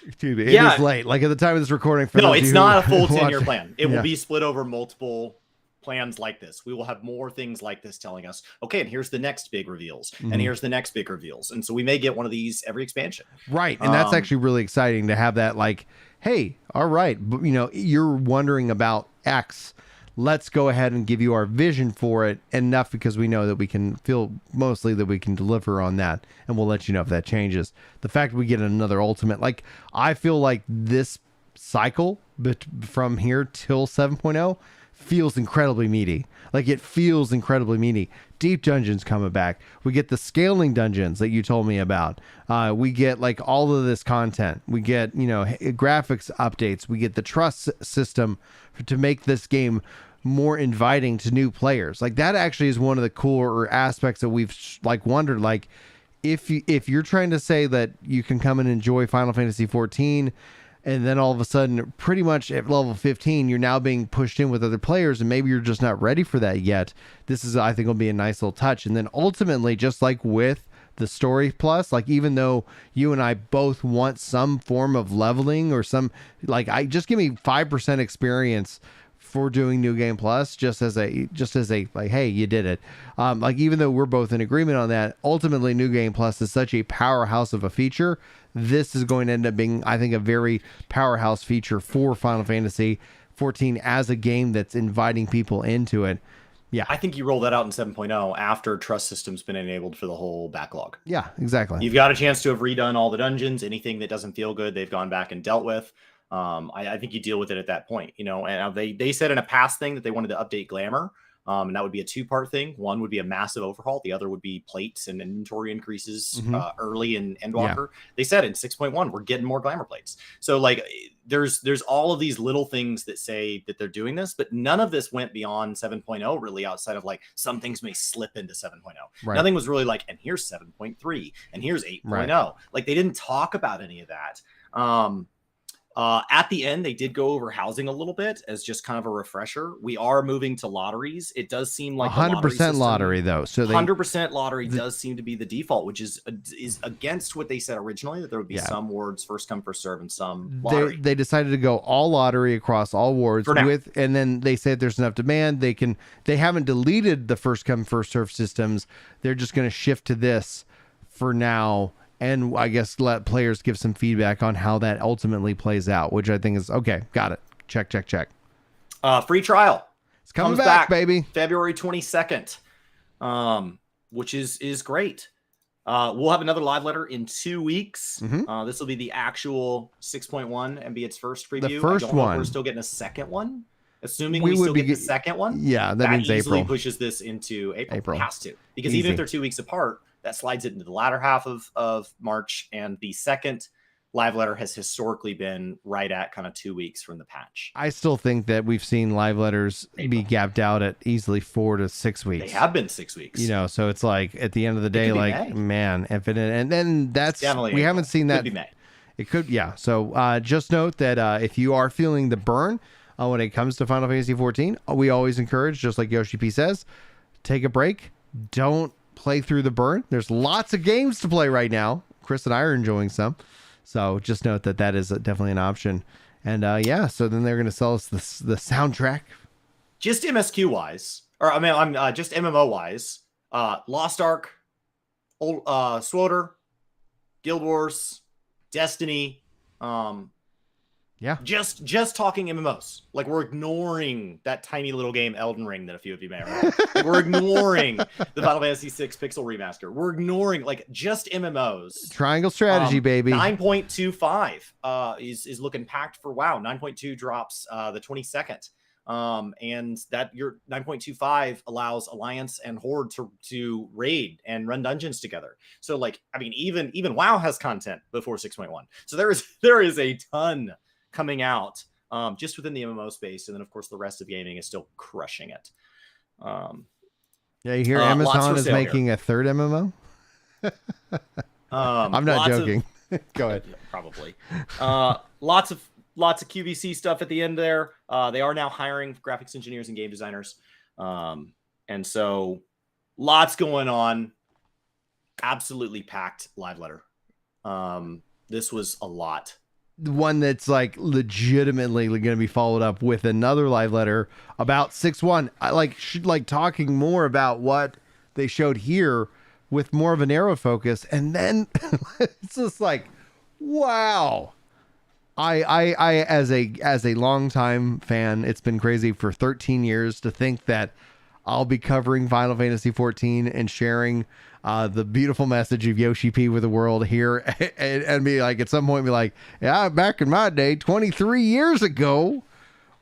[SPEAKER 1] Excuse me. It is late. Like at the time of this recording.
[SPEAKER 6] No, it's not a full 10-year plan. It will be split over multiple plans like this. We will have more things like this telling us, okay, and here's the next big reveals, and here's the next big reveals. And so we may get one of these every expansion. Right.
[SPEAKER 1] And that's actually really exciting to have that, like, hey, all right, you know, you're wondering about X. Let's go ahead and give you our vision for it enough because we know that we can feel mostly that we can deliver on that. And we'll let you know if that changes. The fact we get another ultimate, like I feel like this cycle from here till 7.0 feels incredibly meaty. Like it feels incredibly meaty. Deep dungeons coming back. We get the scaling dungeons that you told me about. We get like all of this content. We get, you know, graphics updates. We get the trust system to make this game more inviting to new players. Like that actually is one of the cooler aspects that we've like wondered, like if you're trying to say that you can come and enjoy Final Fantasy 14 and then all of a sudden pretty much at level 15 you're now being pushed in with other players and maybe you're just not ready for that yet, this is, I think, will be a nice little touch. And then ultimately, just like with the story plus, like even though you and I both want some form of leveling or some, like, I just give me 5% experience for doing New Game Plus, just as a like, hey, you did it. Like even though we're both in agreement on that, ultimately New Game Plus is such a powerhouse of a feature. This is going to end up being, I think, a very powerhouse feature for Final Fantasy 14 as a game that's inviting people into it. Yeah,
[SPEAKER 6] I think you roll that out in 7.0 after trust system's been enabled for the whole backlog.
[SPEAKER 1] Yeah, exactly.
[SPEAKER 6] You've got a chance to have redone all the dungeons. Anything that doesn't feel good, they've gone back and dealt with. I think you deal with it at that point, you know. And they said in a past thing that they wanted to update Glamour, and that would be a 2-part thing. One would be a massive overhaul. The other would be plates and inventory increases early in Endwalker. Yeah. They said in 6.1 we're getting more Glamour plates. So like there's all of these little things that say that they're doing this, but none of this went beyond 7.0 really, outside of like some things may slip into 7.0. Right. Nothing was really like, and here's 7.3 and here's 8.0. Right. Like they didn't talk about any of that. At the end, they did go over housing a little bit as just kind of a refresher. We are moving to lotteries. It does seem like
[SPEAKER 1] 100% lottery though. So
[SPEAKER 6] 100% lottery does seem to be the default, which is against what they said originally, that there would be some wards first come first serve and some lottery.
[SPEAKER 1] They decided to go all lottery across all wards and then they said there's enough demand. They haven't deleted the first come first serve systems. They're just going to shift to this for now. And I guess let players give some feedback on how that ultimately plays out, which I think is okay. Got it. Check.
[SPEAKER 6] Free trial.
[SPEAKER 1] It's coming
[SPEAKER 6] Comes
[SPEAKER 1] back, baby.
[SPEAKER 6] February 22nd, which is great. We'll have another live letter in 2 weeks. This will be the actual 6.1 and be its first preview.
[SPEAKER 1] The first
[SPEAKER 6] I don't know
[SPEAKER 1] one.
[SPEAKER 6] If we're still getting a second one. Assuming we still get the second one.
[SPEAKER 1] Yeah, that means
[SPEAKER 6] easily
[SPEAKER 1] April.
[SPEAKER 6] pushes this into April. It has to. Because
[SPEAKER 1] Easy.
[SPEAKER 6] even if they're 2 weeks apart, that slides it into the latter half of March. And the second live letter has historically been right at kind of 2 weeks from the patch.
[SPEAKER 1] I still think that we've seen live letters be gapped out at easily 4 to 6 weeks.
[SPEAKER 6] They have been 6 weeks.
[SPEAKER 1] You know, so it's like at the end of the day, like, man, infinite. And then that's, we haven't seen that.
[SPEAKER 6] Could be May.
[SPEAKER 1] It could, yeah. So just note that if you are feeling the burn when it comes to Final Fantasy XIV, we always encourage, just like Yoshi P says, take a break. Don't play through the burn. There's lots of games to play right now. Chris and I are enjoying some. So just note that that is definitely an option. And yeah, so then they're going to sell us the soundtrack.
[SPEAKER 6] Just MSQ wise, or I mean, I'm just MMO wise. Lost Ark, old SWOTR, Guild Wars, Destiny.
[SPEAKER 1] Yeah.
[SPEAKER 6] Just talking MMOs. Like, we're ignoring that tiny little game Elden Ring that a few of you may remember. Like, we're ignoring the Final Fantasy VI Pixel Remaster. We're ignoring, like, just MMOs.
[SPEAKER 1] Triangle strategy, baby.
[SPEAKER 6] 9.25 is looking packed for WoW. 9.2 drops the 22nd. And that your 9.25 allows Alliance and Horde to raid and run dungeons together. So, like, I mean, even WoW has content before 6.1. So there is a ton coming out just within the MMO space, and then of course the rest of gaming is still crushing it.
[SPEAKER 1] Yeah, you hear Amazon is making a third MMO. I'm not joking. Go ahead.
[SPEAKER 6] Probably. Lots of QVC stuff at the end there. They are now hiring graphics engineers and game designers, and so lots going on. Absolutely packed live letter. This was a lot.
[SPEAKER 1] One that's like legitimately going to be followed up with another live letter about 6.1. I like talking more about what they showed here with more of a narrow focus, and then it's just like, wow. I as a longtime fan, it's been crazy for 13 years to think that I'll be covering Final Fantasy XIV and sharing the beautiful message of Yoshi P with the world here, and be like, at some point be like, yeah, back in my day, 23 years ago,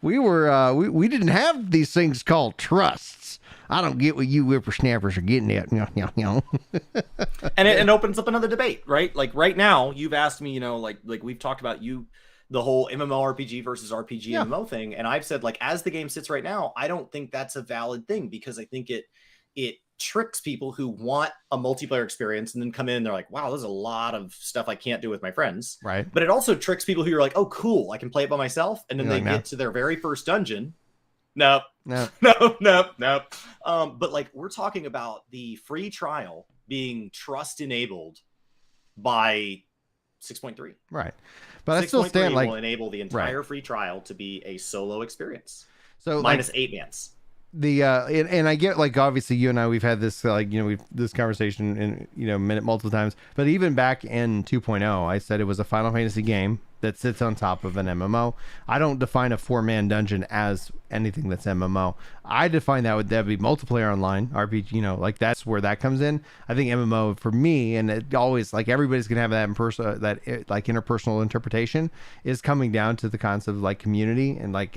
[SPEAKER 1] we were we didn't have these things called trusts. I don't get what you whippersnappers are getting at.
[SPEAKER 6] And it opens up another debate, right? Like right now, you've asked me, like we've talked about the whole MMORPG versus RPG MMO thing, and I've said, like, as the game sits right now, I don't think that's a valid thing, because I think it tricks people who want a multiplayer experience and then come in and they're like, wow, there's a lot of stuff I can't do with my friends. Right. But it also tricks people who are like, oh, cool, I can play it by myself. And then they get to their very first dungeon. Nope. But like, we're talking about the free trial being trust enabled by 6.3.
[SPEAKER 1] Right. But I still stand
[SPEAKER 6] will enable the entire free trial to be a solo experience.
[SPEAKER 1] So
[SPEAKER 6] minus 8 mans.
[SPEAKER 1] The and I get, like, obviously you and I, we've had this we've this conversation in minute multiple times, but even back in 2.0 I said it was a Final Fantasy game that sits on top of an MMO. I don't define a 4-man dungeon as anything that's MMO. I define that'd be multiplayer online RPG. Like, that's where that comes in. I think MMO for me, and it always, like, everybody's gonna have that interpersonal interpretation, is coming down to the concept of, like, community and, like,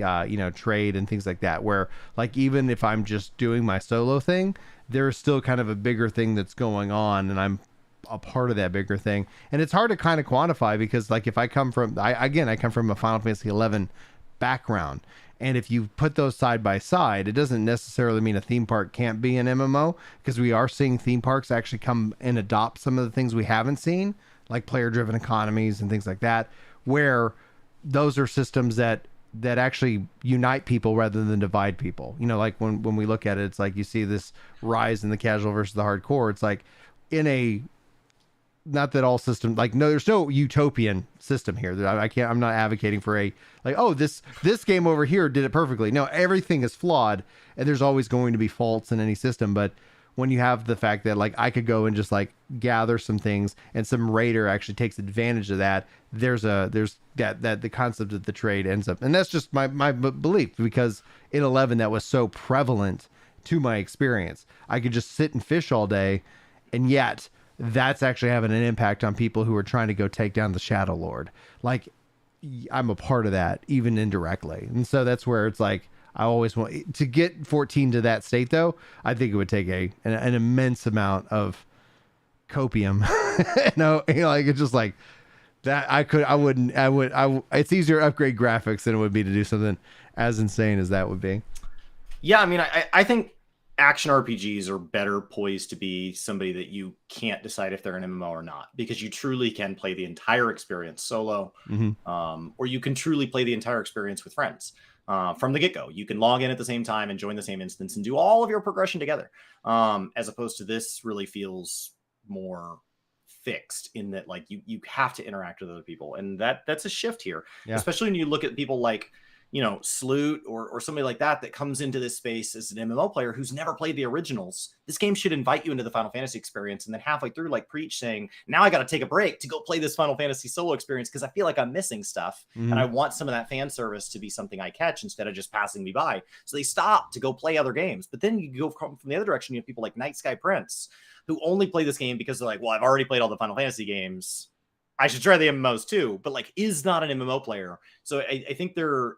[SPEAKER 1] trade and things like that, where, like, even if I'm just doing my solo thing, there's still kind of a bigger thing that's going on, and I'm a part of that bigger thing. And it's hard to kind of quantify, because, like, if I come from I come from a Final Fantasy XI background, and if you put those side by side, it doesn't necessarily mean a theme park can't be an MMO, because we are seeing theme parks actually come and adopt some of the things we haven't seen, like player driven economies and things like that, where those are systems that actually unite people rather than divide people. Like when we look at it, it's like you see this rise in the casual versus the hardcore. It's like, not that all systems, like, no, there's no utopian system here. I'm not advocating for this game over here did it perfectly. No, everything is flawed, and there's always going to be faults in any system. But when you have the fact that like I could go and just like gather some things and some raider actually takes advantage of that. There's that the concept of the trade ends up, and that's just my belief, because in 11 that was so prevalent to my experience. I could just sit and fish all day, and yet that's actually having an impact on people who are trying to go take down the Shadow Lord. Like, I'm a part of that, even indirectly. And so that's where it's like, I always want to get 14 to that state, though. I think it would take an immense amount of copium. Like it's just like that. It's easier to upgrade graphics than it would be to do something as insane as that would be.
[SPEAKER 6] Yeah, I mean, I think action RPGs are better poised to be somebody that you can't decide if they're an MMO or not, because you truly can play the entire experience solo, or you can truly play the entire experience with friends from the get-go. You can log in at the same time and join the same instance and do all of your progression together, as opposed to this really feels more fixed in that like you have to interact with other people, and that's a shift here, especially when you look at people like Sloot or somebody like that comes into this space as an MMO player who's never played the originals. This game should invite you into the Final Fantasy experience, and then halfway through, like, preach saying, now I got to take a break to go play this Final Fantasy solo experience because I feel like I'm missing stuff, and I want some of that fan service to be something I catch instead of just passing me by. So they stop to go play other games. But then you go from the other direction, you have people like Night Sky Prince who only play this game because they're like, well, I've already played all the Final Fantasy games, I should try the MMOs too, but like is not an MMO player. So I think they're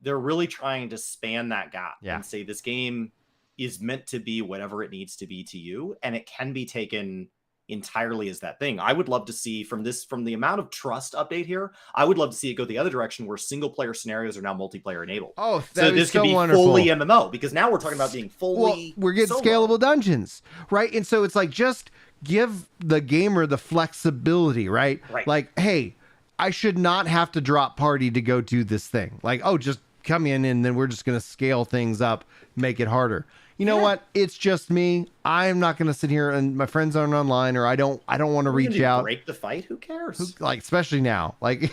[SPEAKER 6] really trying to span that gap and say this game is meant to be whatever it needs to be to you, and it can be taken entirely as that thing. I would love to see from the amount of trust update here, I would love to see it go the other direction where single player scenarios are now multiplayer enabled.
[SPEAKER 1] Oh,
[SPEAKER 6] so this could be
[SPEAKER 1] wonderful.
[SPEAKER 6] Fully MMO, because now we're talking about being fully
[SPEAKER 1] we're getting
[SPEAKER 6] solo.
[SPEAKER 1] Scalable dungeons, right? And so it's like, just give the gamer the flexibility, right? Like, hey, I should not have to drop party to go do this thing. Like, oh, just come in and then we're just going to scale things up, make it harder. You know what? It's just me. I'm not going to sit here and my friends aren't online, or I don't want to reach out.
[SPEAKER 6] Break the fight? Who cares?
[SPEAKER 1] Like, especially now, like,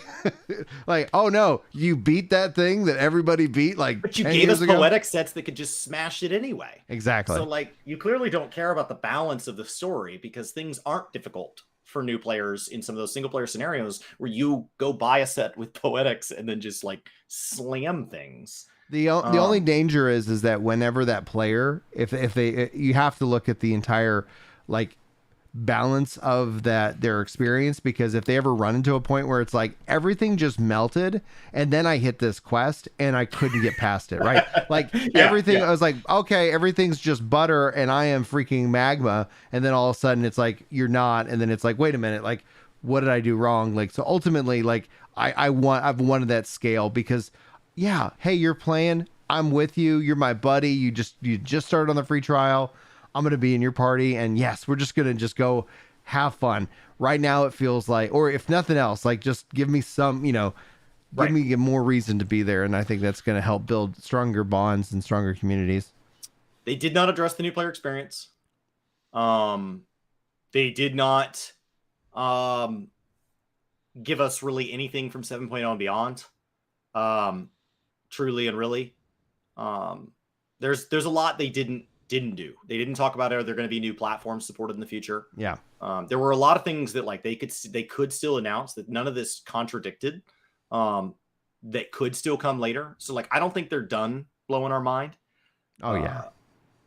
[SPEAKER 1] like, oh no, you beat that thing that everybody beat. Like,
[SPEAKER 6] but you gave us poetic sets that could just smash it anyway.
[SPEAKER 1] Exactly.
[SPEAKER 6] So like, you clearly don't care about the balance of the story, because things aren't difficult for new players in some of those single player scenarios where you go buy a set with poetics and then just like slam things.
[SPEAKER 1] The only danger is that whenever that player, if they, you have to look at the entire like balance of their experience, because if they ever run into a point where it's like everything just melted and then I hit this quest and I couldn't get past it, right? Like everything, I was like, okay, everything's just butter and I am freaking magma, and then all of a sudden it's like you're not, and then it's like, wait a minute, like what did I do wrong? Like, so ultimately, like I've wanted that scale, because hey, you're playing, I'm with you, you're my buddy, you just started on the free trial, I'm going to be in your party, and yes, we're just going to just go have fun. Right now it feels like, or if nothing else, like just give me some, give me more reason to be there, and I think that's going to help build stronger bonds and stronger communities.
[SPEAKER 6] They did not address the new player experience. They did not give us really anything from 7.0 and beyond. Truly and really, there's a lot they didn't do. They didn't talk about are there going to be new platforms supported in the future. There were a lot of things that like they could still announce that none of this contradicted, that could still come later. So like I don't think they're done blowing our mind.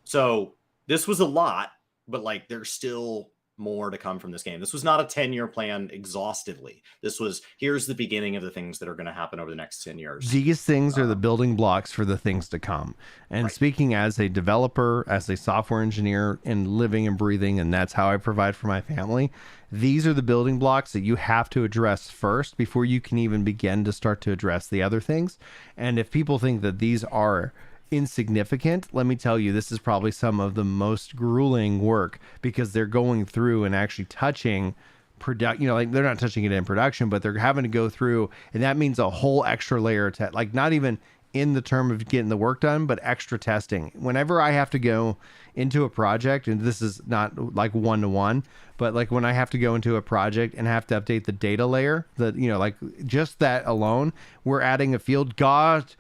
[SPEAKER 6] So this was a lot, but like there's still more to come from this game. This was not a 10-year plan exhaustively. This was, here's the beginning of the things that are going to happen over the next 10 years.
[SPEAKER 1] These things are the building blocks for the things to come. And speaking as a developer, as a software engineer, and living and breathing, and that's how I provide for my family, these are the building blocks that you have to address first before you can even begin to start to address the other things. And if people think that these are insignificant, let me tell you, this is probably some of the most grueling work, because they're going through and actually touching like they're not touching it in production, but they're having to go through, and that means a whole extra layer of like not even in the term of getting the work done, but extra testing. Whenever I have to go into a project, and this is not like one-to-one, but like when I have to go into a project and have to update the data layer, that like just that alone, we're adding a field. Good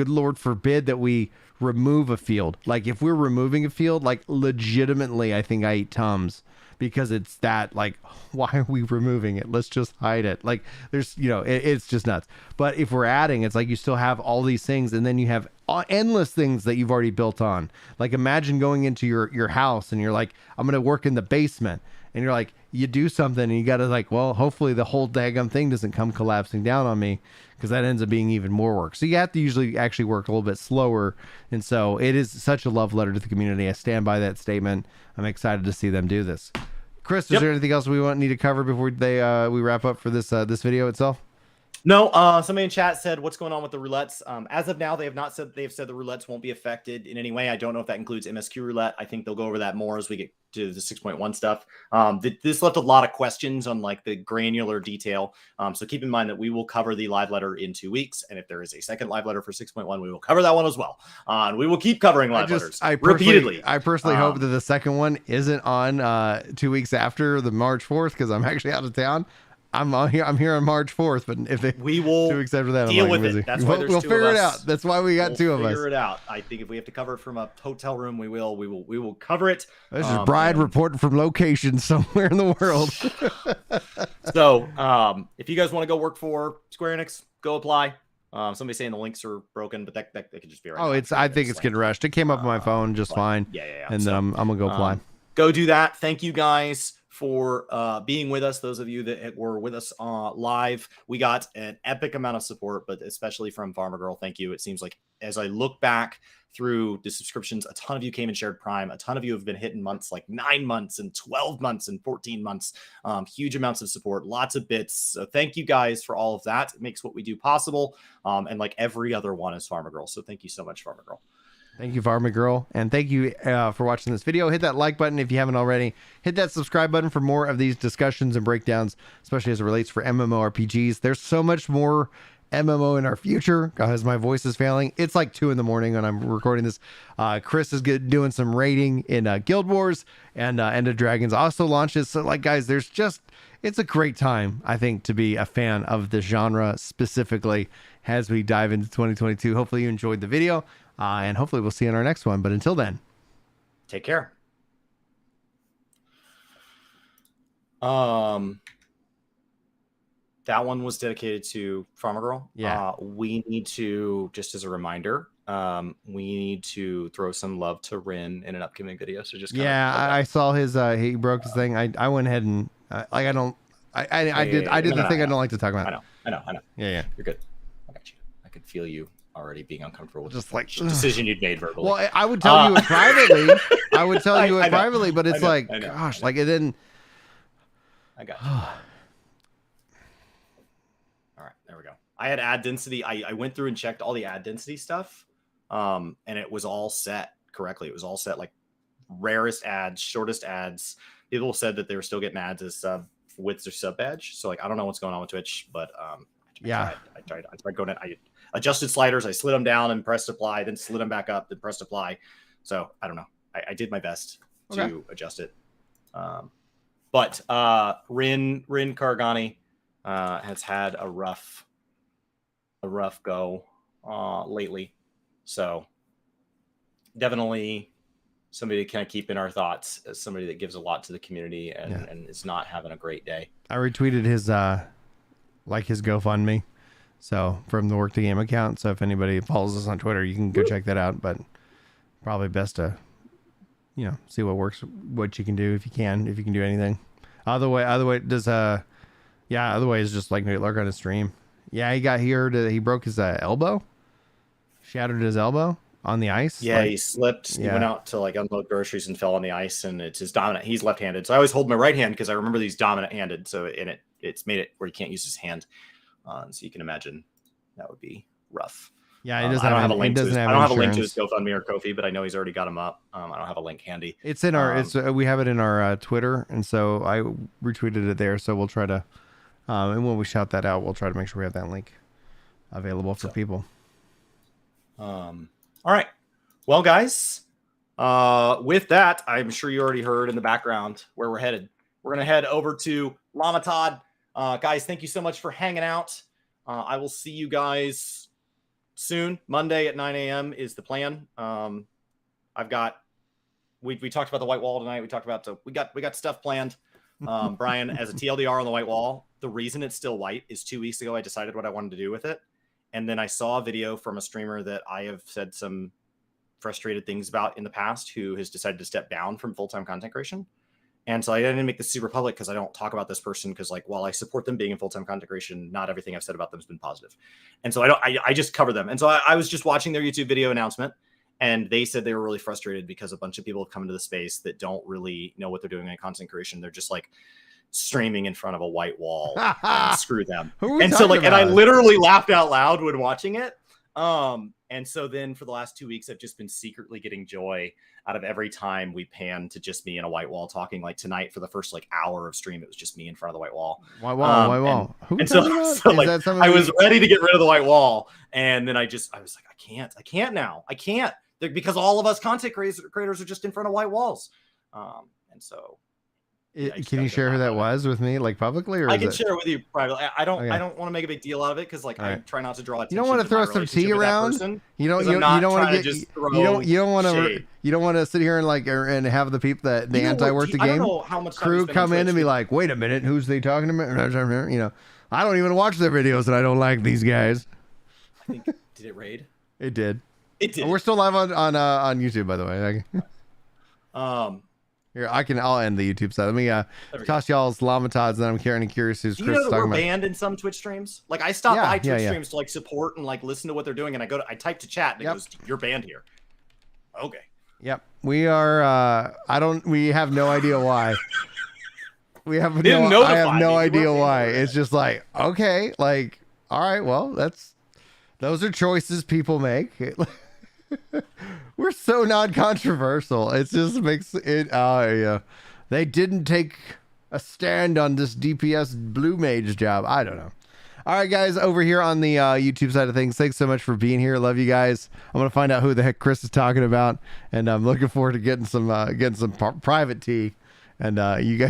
[SPEAKER 1] Lord forbid that we remove a field. Like if we're removing a field, like legitimately, I think I eat Tums because it's that like, why are we removing it? Let's just hide it. Like there's, it's just nuts. But if we're adding, it's like you still have all these things, and then you have endless things that you've already built on. Like imagine going into your house and you're like, I'm going to work in the basement. And you're like, you do something and you got to like, well, hopefully the whole daggum thing doesn't come collapsing down on me, because that ends up being even more work. So you have to usually actually work a little bit slower. And so it is such a love letter to the community. I stand by that statement. I'm excited to see them do this. Chris, is there anything else we need to cover before we wrap up for this video itself?
[SPEAKER 6] No, somebody in chat said, what's going on with the roulettes? As of now, they've said the roulettes won't be affected in any way. I don't know if that includes MSQ roulette. I think they'll go over that more as we get to the 6.1 stuff. This left a lot of questions on like the granular detail. So keep in mind that we will cover the live letter in 2 weeks. And if there is a second live letter for 6.1, we will cover that one as well. And we will keep covering live letters repeatedly.
[SPEAKER 1] I personally hope that the second one isn't on 2 weeks after the March 4th, because I'm actually out of town. I'm here on March 4th, but
[SPEAKER 6] we will
[SPEAKER 1] 2 weeks after that,
[SPEAKER 6] deal
[SPEAKER 1] I'm
[SPEAKER 6] with
[SPEAKER 1] busy.
[SPEAKER 6] it. That's why
[SPEAKER 1] we'll figure it out. That's why we got two of us.
[SPEAKER 6] Figure it out. I think if we have to cover it from a hotel room, we will cover it.
[SPEAKER 1] This is Bride reporting from location somewhere in the world.
[SPEAKER 6] So, if you guys want to go work for Square Enix, go apply. Somebody's saying the links are broken, but that could just be right.
[SPEAKER 1] Oh, I think it's getting rushed. It came up on my phone just fine.
[SPEAKER 6] Yeah.
[SPEAKER 1] And then I'm gonna go apply.
[SPEAKER 6] Go do that. Thank you guys for being with us. Those of you that were with us live, we got an epic amount of support, but especially from Farmer Girl. Thank you. It seems like as I look back through the subscriptions, a ton of you came and shared Prime. A ton of you have been hitting months like 9 months and 12 months and 14 months. Huge amounts of support, lots of bits. So thank you guys for all of that. It makes what we do possible. And like every other one is Farmer Girl. So thank you so much, Farmer Girl.
[SPEAKER 1] Thank you, Farmer Girl. And thank you for watching this video. Hit that like button if you haven't already. Hit that subscribe button for more of these discussions and breakdowns, especially as it relates for MMORPGs. There's so much more MMO in our future. Guys, my voice is failing. It's like 2 a.m. when I'm recording this. Chris is doing some raiding in Guild Wars, and End of Dragons also launches. So, like, guys, it's a great time, I think, to be a fan of the genre specifically as we dive into 2022. Hopefully you enjoyed the video. And hopefully we'll see you in our next one. But until then,
[SPEAKER 6] take care. That one was dedicated to Farmer Girl.
[SPEAKER 1] Yeah.
[SPEAKER 6] We need to, just as a reminder, we need to throw some love to Rin in an upcoming video. So just
[SPEAKER 1] I saw his he broke his thing. I went ahead and I did the thing I don't like to talk about.
[SPEAKER 6] I know.
[SPEAKER 1] Yeah.
[SPEAKER 6] You're good. I got you. I could feel you already being uncomfortable with
[SPEAKER 1] just
[SPEAKER 6] the
[SPEAKER 1] like
[SPEAKER 6] decision you'd made verbally.
[SPEAKER 1] Well, I would tell you it privately. I would tell you it privately, but it's gosh, like it didn't.
[SPEAKER 6] I got you. All right, there we go. I had ad density. I went through and checked all the ad density stuff, and it was all set correctly. It was all set like rarest ads, shortest ads. People said that they were still getting ads as sub with their sub badge. So like I don't know what's going on with Twitch, but I tried going in. I adjusted sliders. I slid them down and pressed apply, then slid them back up, then pressed apply. So I don't know. I did my best to adjust it. But Rin Kargani has had a rough go lately. So definitely somebody to kind of keep in our thoughts as somebody that gives a lot to the community and is not having a great day.
[SPEAKER 1] I retweeted his his GoFundMe. So from the Work the Game account. So if anybody follows us on Twitter, you can go check that out. But probably best to, see what works, what you can do if you can do anything. Other way is just like Nate Lark on his stream. Yeah, he got here he broke his elbow, shattered his elbow on the ice.
[SPEAKER 6] Yeah, he slipped. He went out to like unload groceries and fell on the ice, and it's his dominant. He's left-handed, so I always hold my right hand because I remember he's dominant-handed. So it's made it where he can't use his hand. So you can imagine that would be rough.
[SPEAKER 1] Yeah,
[SPEAKER 6] I don't have a link to his GoFundMe or Ko-fi, but I know he's already got him up. I don't have a link handy.
[SPEAKER 1] It's in our we have it in our Twitter, and so I retweeted it there. So we'll try to and when we shout that out, we'll try to make sure we have that link available for people.
[SPEAKER 6] All right. Well, guys, with that, I'm sure you already heard in the background where we're headed. We're going to head over to Llama Todd. Guys, thank you so much for hanging out. I will see you guys soon, Monday at 9 a.m. is the plan. We talked about the white wall tonight. We talked about we got stuff planned. Brian, as a TLDR on the white wall, the reason it's still white is 2 weeks ago I decided what I wanted to do with it, and then I saw a video from a streamer that I have said some frustrated things about in the past, who has decided to step down from full-time content creation. And so I didn't make this super public because I don't talk about this person, because like, while I support them being in full-time content creation, not everything I've said about them has been positive. And so I just cover them. And so I was just watching their YouTube video announcement, and they said they were really frustrated because a bunch of people have come into the space that don't really know what they're doing in content creation. They're just like streaming in front of a white wall. And screw them. And so like, and I literally laughed out loud when watching it. And so then for the last 2 weeks, I've just been secretly getting joy out of every time we pan to just me in a white wall talking. Like tonight, for the first like hour of stream, it was just me in front of the white wall.
[SPEAKER 1] White wall.
[SPEAKER 6] And so like, I was ready to get rid of the white wall. And then I was like, I can't now. I can't, because all of us content creators are just in front of white walls. And so.
[SPEAKER 1] Can you share who that was with me, like publicly, or
[SPEAKER 6] I can share it with you privately. I don't want to make a big deal out of it, because like I try not to draw attention.
[SPEAKER 1] You don't want to throw some tea around. You don't want to get. You don't want to sit here and like and have the people that the anti-work the game crew come in and be like, wait a minute, who's they talking about? You know, I don't even watch their videos, and I don't like these guys.
[SPEAKER 6] I think did it raid?
[SPEAKER 1] It did.
[SPEAKER 6] It did.
[SPEAKER 1] We're still live on YouTube, by the way. Here, I'll end the YouTube side. Let me toss y'all's Lamatods, and then I'm curious who's Chris
[SPEAKER 6] talking
[SPEAKER 1] about.
[SPEAKER 6] We're banned in some Twitch streams. Like I stop by Twitch streams to like support and like listen to what they're doing, and I type to chat, and it goes, "You're banned here." Okay.
[SPEAKER 1] Yep. We are. We have no idea why. I have no idea why. It's just like, okay, like, all right, well, those are choices people make. We're so non-controversial. It just makes it. They didn't take a stand on this DPS blue mage job. I don't know. All right, guys, over here on the YouTube side of things, thanks so much for being here. Love you guys. I'm gonna find out who the heck Chris is talking about, and I'm looking forward to getting some private tea. And you guys.